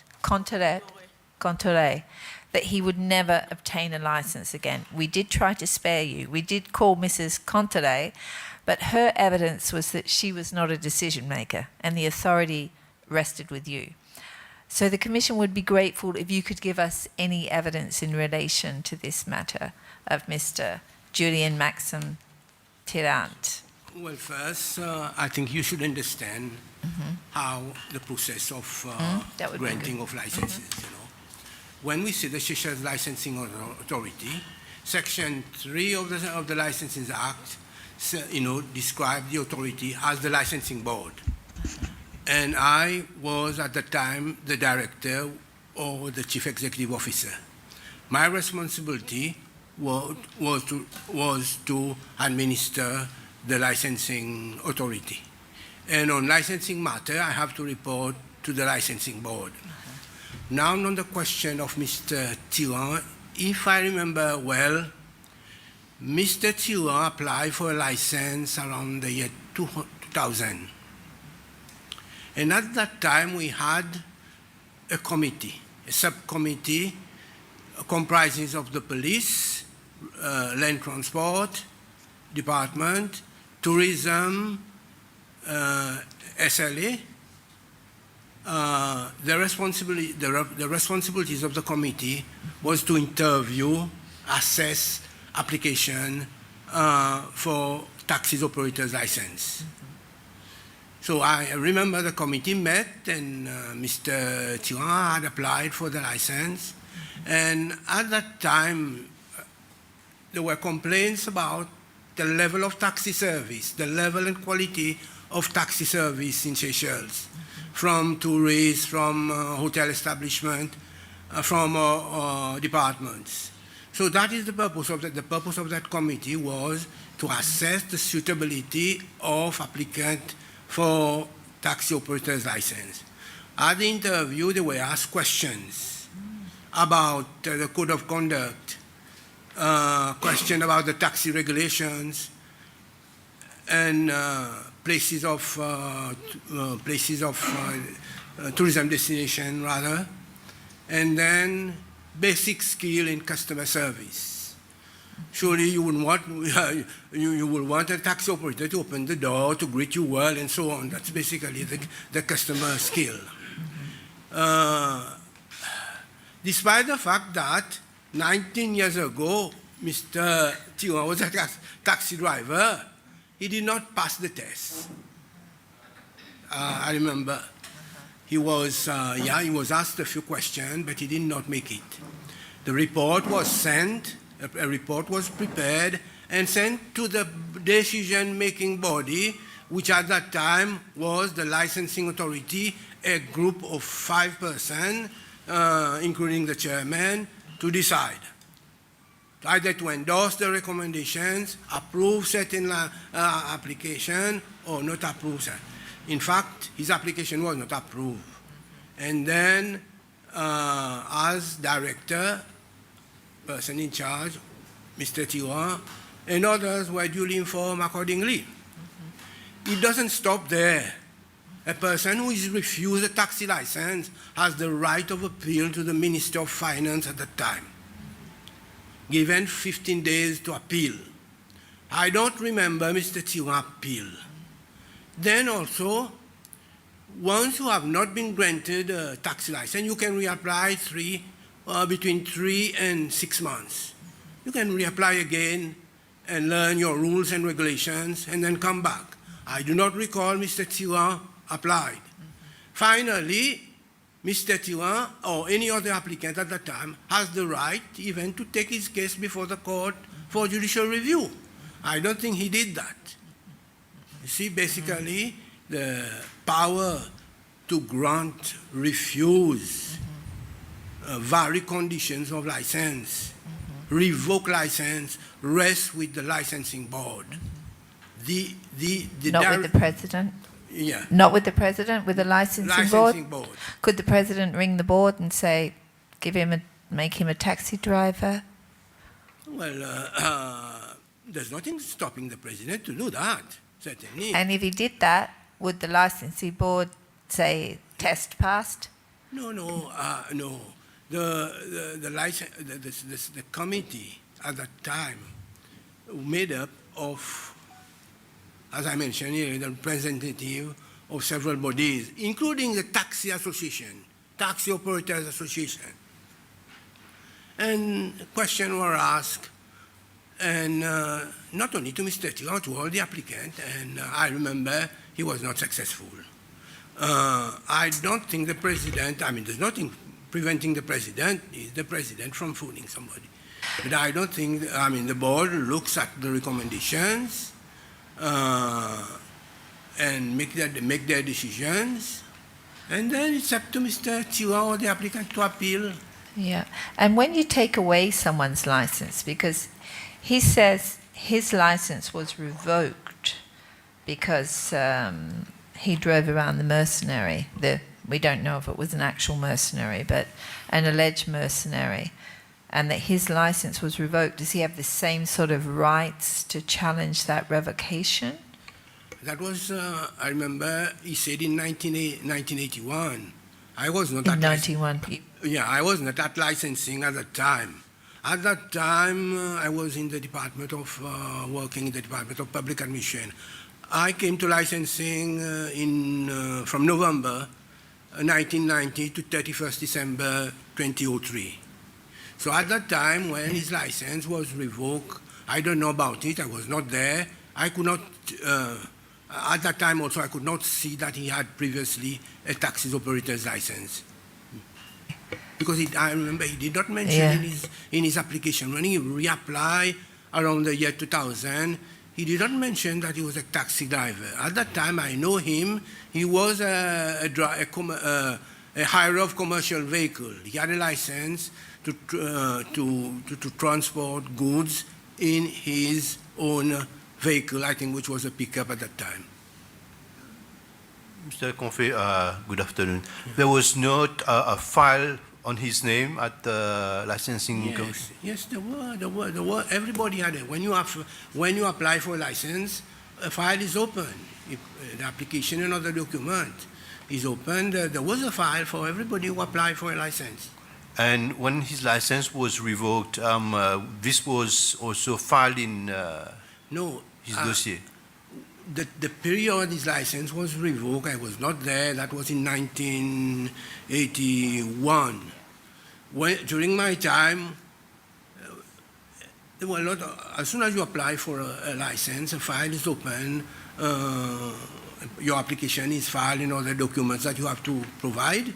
that he would never obtain a license again. We did try to spare you. We did call Mrs. Contoret, but her evidence was that she was not a decision maker and the authority rested with you. So the Commission would be grateful if you could give us any evidence in relation to this matter of Mr. Julian Maxim Tirant. Well, first, I think you should understand how the process of granting of licenses, you know. When we say the Seychelles Licensing Authority, Section 3 of the Licensing Act, described the authority as the licensing board. And I was at the time the director or the chief executive officer. My responsibility was to administer the licensing authority. And on licensing matter, I have to report to the licensing board. Now on the question of Mr. Thiron, if I remember well, Mr. Thiron applied for a license around the year 2000. And at that time, we had a committee, a subcommittee comprising of the police, land transport department, tourism, SLA. The responsibilities of the committee was to interview, assess application for taxi operators license. So I remember the committee met and Mr. Thiron had applied for the license. And at that time, there were complaints about the level of taxi service, the level and quality of taxi service in Seychelles, from tourists, from hotel establishment, from departments. So that is the purpose of that. The purpose of that committee was to assess the suitability of applicant for taxi operator's license. At the interview, they were asked questions about the code of conduct, question about the taxi regulations, and places of tourism destination rather, and then basic skill in customer service. Surely you would want you will want a taxi operator to open the door, to greet you well, and so on. That's basically the customer skill. Despite the fact that 19 years ago, Mr. Thiron was a taxi driver, he did not pass the test. I remember he was asked a few questions, but he did not make it. The report was sent. A report was prepared and sent to the decision-making body, which at that time was the licensing authority, a group of 5 persons, including the chairman, to decide. Either to endorse the recommendations, approve certain application, or not approve certain. In fact, his application was not approved. And then, as director, person in charge, Mr. Thiron, and others were duly informed accordingly. It doesn't stop there. A person who is refused a taxi license has the right of appeal to the Minister of Finance at the time, given 15 days to appeal. I don't remember Mr. Thiron appeal. Then also, once you have not been granted a taxi license, you can reapply between 3 and 6 months. You can reapply again and learn your rules and regulations and then come back. I do not recall Mr. Thiron applied. Finally, Mr. Thiron or any other applicant at the time has the right even to take his case before the court for judicial review. I don't think he did that. You see, basically, the power to grant, refuse, vary conditions of license, revoke license, rests with the licensing board. Not with the president? Yeah. Not with the president, with the licensing board? Could the president ring the board and say, make him a taxi driver? Well, there's nothing stopping the president to do that, certainly. And if he did that, would the licensing board say, test passed? No. The committee at that time made up of, as I mentioned here, the representative of several bodies, including the Taxi Association, Taxi Operators Association. And questions were asked, and not only to Mr. Thiron, to all the applicants, and I remember he was not successful. I don't think the president, there's nothing preventing the president from phoning somebody. But I don't think, I mean, the board looks at the recommendations and make their decisions, and then it's up to Mr. Tiwa or the applicant to appeal. Yeah. And when you take away someone's license, because he says his license was revoked because he drove around the mercenary. We don't know if it was an actual mercenary, but an alleged mercenary, and that his license was revoked. Does he have the same sort of rights to challenge that revocation? That was, I remember, he said in 1981. I was not in 91. Yeah, I was not at licensing at that time. At that time, I was in the Department of, working in the Department of Public Admission. I came to licensing from November 1990 to 31st December 2003. So at that time, when his license was revoked, I don't know about it, I was not there. I could not, at that time also, I could not see that he had previously a taxi operator's license. Because I remember he did not mention in his application, when he reapplied around the year 2000, he did not mention that he was a taxi driver. At that time, I know him. He was a hirer of commercial vehicle. He had a license to transport goods in his own vehicle, I think, which was a pickup at that time. Mr. Confait, good afternoon. There was not a file on his name at the licensing commission? Yes, there were. Everybody had it. When you apply for a license, a file is open. If the application and other document is open, there was a file for everybody who applied for a license. And when his license was revoked, this was also filed in his dossier? The period his license was revoked, I was not there. That was in 1981. During my time, there were a lot as soon as you apply for a license, a file is open, your application is filed in all the documents that you have to provide,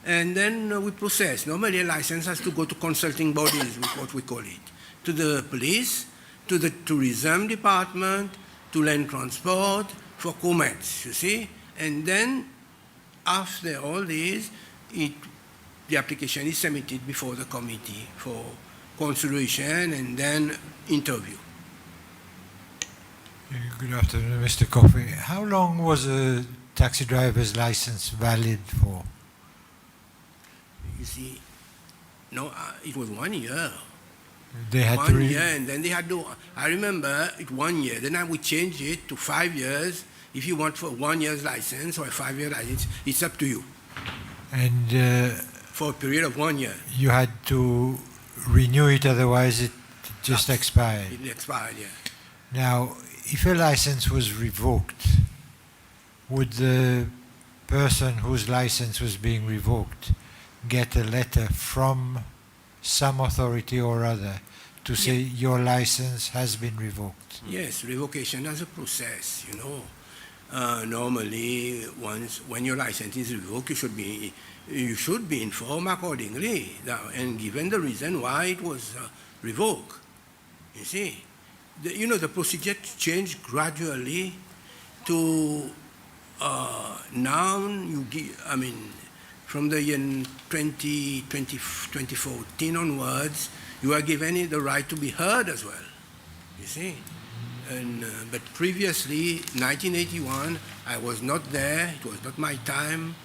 and then we process. Normally a license has to go to consulting bodies, what we call it, to the police, to the tourism department, to land transport, for commerce, you see? And then after all this, the application is submitted before the committee for consideration and then interview. Good afternoon, Mr. Confait. How long was a taxi driver's license valid for? You see, no, it was 1 year. They had 1 year, and then they had to, I remember it 1 year, then I would change it to 5 years. If you want for 1 year's license or a 5-year license, it's up to you. And for a period of 1 year. You had to renew it, otherwise it just expired. It expired, yeah. Now, if a license was revoked, would the person whose license was being revoked get a letter from some authority or other to say your license has been revoked? Yes, revocation as a process, you know. Normally, when your license is revoked, you should be informed accordingly and given the reason why it was revoked. You see, the procedure changed gradually to now from the year 2014 onwards, you are given the right to be heard as well. You see. But previously, 1981, I was not there. It was not my time.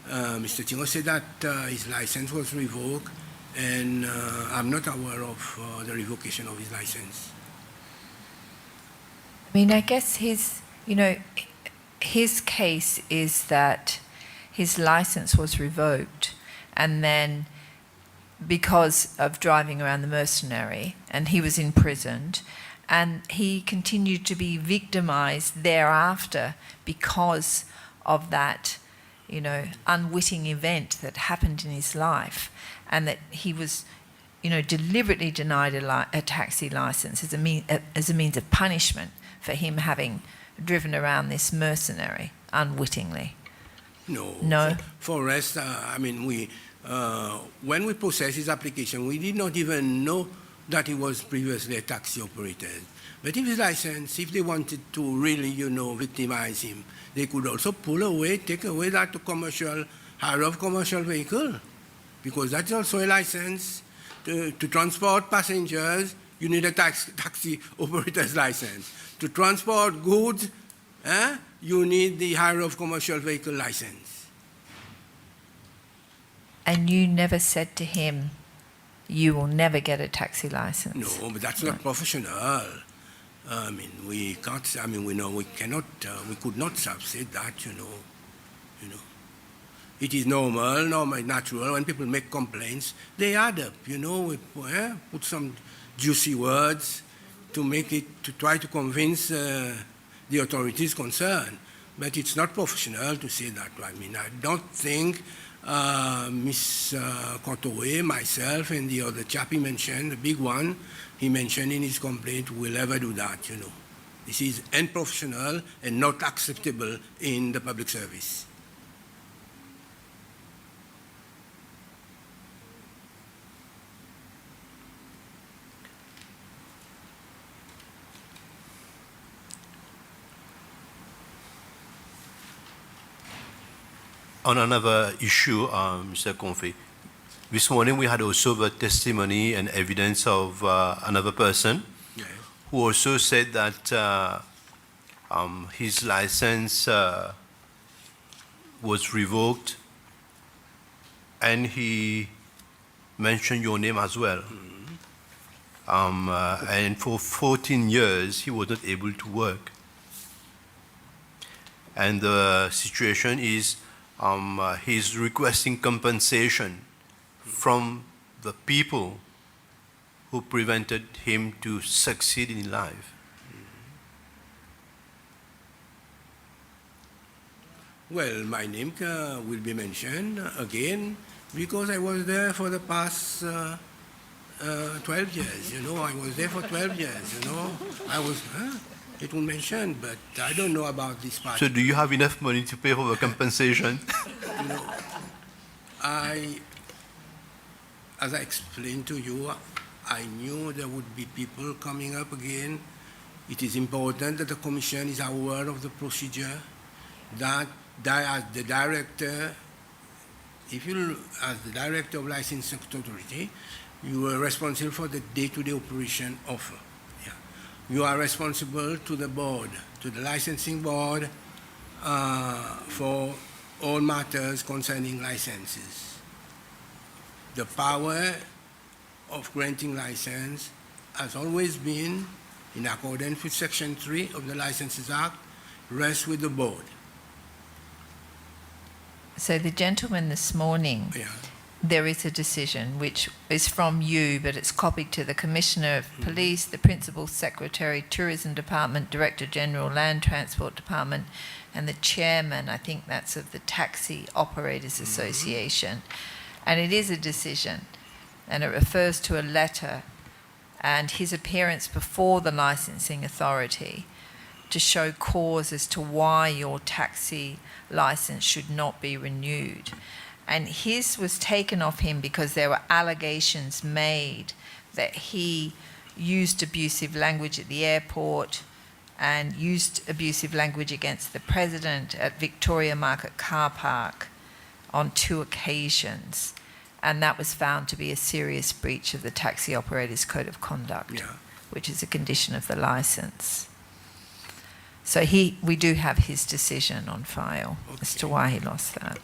Mr. Tingo said that his license was revoked, and I'm not aware of the revocation of his license. I mean, I guess his case is that his license was revoked, and then because of driving around the mercenary, and he was imprisoned, and he continued to be victimized thereafter because of that, unwitting event that happened in his life, and that he was, deliberately denied a taxi license as a means of punishment for him having driven around this mercenary unwittingly. No. For us, when we processed his application, we did not even know that he was previously a taxi operator. But if his license, if they wanted to really, victimize him, they could also take away that commercial, hire of commercial vehicle, because that's also a license. To transport passengers, you need a taxi operator's license. To transport goods, you need the hire of commercial vehicle license. And you never said to him, you will never get a taxi license? No, but that's not professional. I mean, we can't. I mean, we cannot. We could not say that. It is normal, natural. When people make complaints, they add up. We put some juicy words to try to convince the authorities concerned. But it's not professional to say that. I mean, I don't think Ms. Kotoe, myself, and the other chap he mentioned, the big one, he mentioned in his complaint, will ever do that. This is unprofessional and not acceptable in the public service. On another issue, Mr. Confait, this morning we had also the testimony and evidence of another person who also said that his license was revoked, and he mentioned your name as well. And for 14 years, he was not able to work. And the situation is he's requesting compensation from the people who prevented him to succeed in life. Well, my name will be mentioned again because I was there for the past 12 years. I was there for 12 years. I was. It will mention, but I don't know about this part. So do you have enough money to pay for the compensation? As I explained to you, I knew there would be people coming up again. It is important that the Commission is aware of the procedure, that as the director, as the director of Licensing Authority, you are responsible for the day-to-day operation of. You are responsible to the board, to the licensing board, for all matters concerning licenses. The power of granting license has always been, in accordance with Section 3 of the Licenses Act, rests with the board. So the gentleman this morning, there is a decision which is from you, but it's copied to the Commissioner of Police, the Principal Secretary, Tourism Department, Director General, Land Transport Department, and the Chairman, I think that's of the Taxi Operators Association. And it is a decision, and it refers to a letter and his appearance before the licensing authority to show cause as to why your taxi license should not be renewed. And his was taken off him because there were allegations made that he used abusive language at the airport and used abusive language against the president at Victoria Market Car Park on 2 occasions. And that was found to be a serious breach of the Taxi Operators Code of Conduct, which is a condition of the license. So we do have his decision on file as to why he lost that.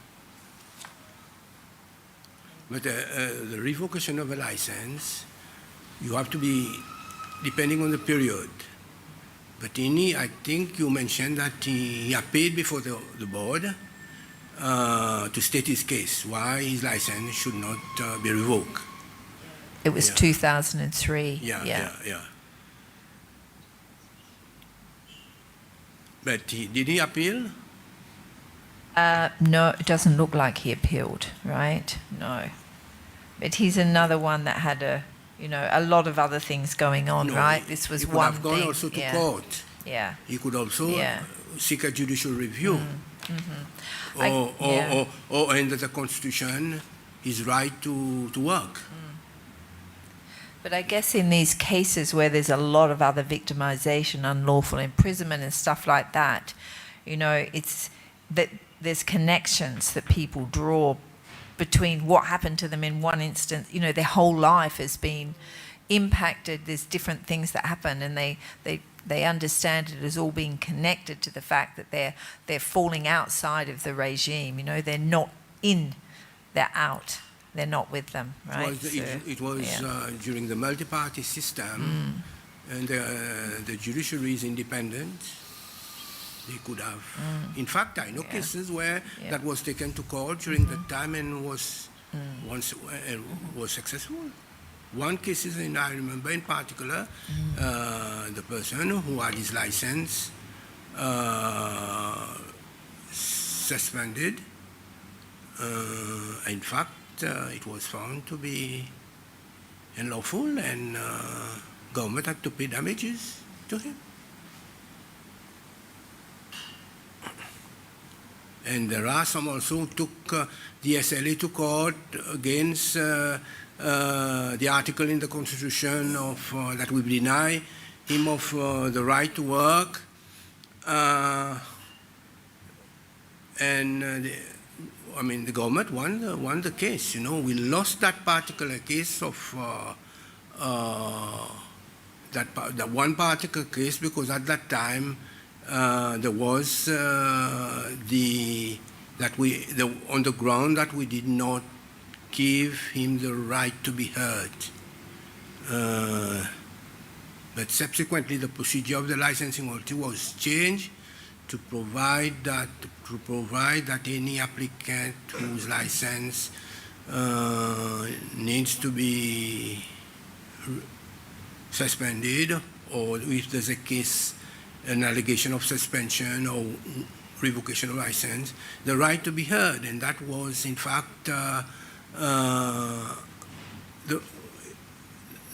But the revocation of a license, you have to be, depending on the period. But I think you mentioned that he appeared before the board to state his case, why his license should not be revoked. It was 2003. Yeah. But did he appeal? No, it doesn't look like he appealed, right? No. But he's another one that had a lot of other things going on, right? This was one thing. He could have gone also to court. Yeah. He could also seek a judicial review. Or under the Constitution, his right to work. But I guess in these cases where there's a lot of other victimization, unlawful imprisonment and stuff like that, you know, it's that there's connections that people draw between what happened to them in one instance. You know, their whole life has been impacted. There's different things that happen, and they understand it as all being connected to the fact that they're falling outside of the regime. You know, they're not in, they're out. They're not with them, right? It was during the multi-party system, and the judiciary is independent. They could have. In fact, I know cases where that was taken to court during the time and was successful. One case is, and I remember in particular, the person who had his license suspended. In fact, it was found to be unlawful, and government had to pay damages to him. And there are some also who took the SLA to court against the article in the Constitution of that would deny him of the right to work, the government won the case. You know, we lost that particular case of that one particular case because at that time there was on the ground that we did not give him the right to be heard. But subsequently, the procedure of the licensing authority was changed to provide that any applicant whose license needs to be suspended, or if there's a case, an allegation of suspension or revocation of license, the right to be heard. And that was, in fact,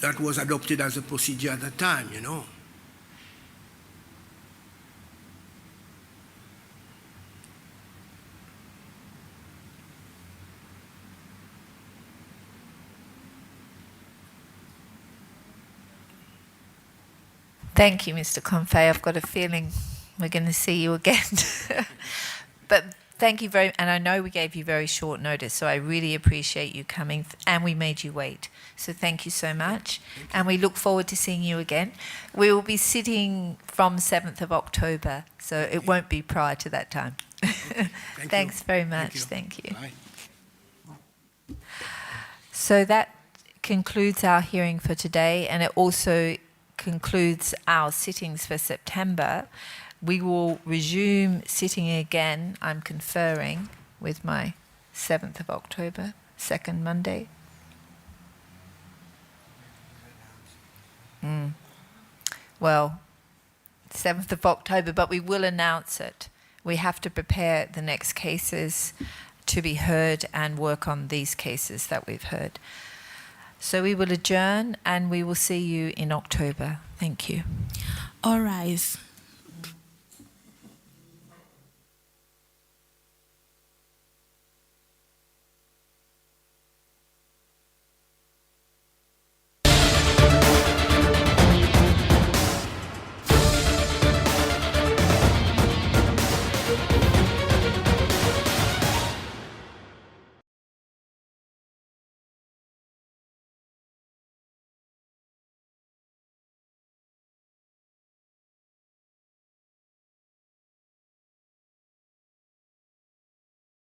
that was adopted as a procedure at the time, you know. Thank you, Mr. Confait. I've got a feeling we're going to see you again. But thank you very, and I know we gave you very short notice, so I really appreciate you coming, and we made you wait. So thank you so much, and we look forward to seeing you again. We will be sitting from 7th of October, so it won't be prior to that time. Thanks very much. Thank you. Bye. So that concludes our hearing for today, and it also concludes our sittings for September. We will resume sitting again. I'm conferring with my 7th of October, second Monday. Well, 7th of October, but we will announce it. We have to prepare the next cases to be heard and work on these cases that we've heard. So we will adjourn and we will see you in October. Thank you. All rise.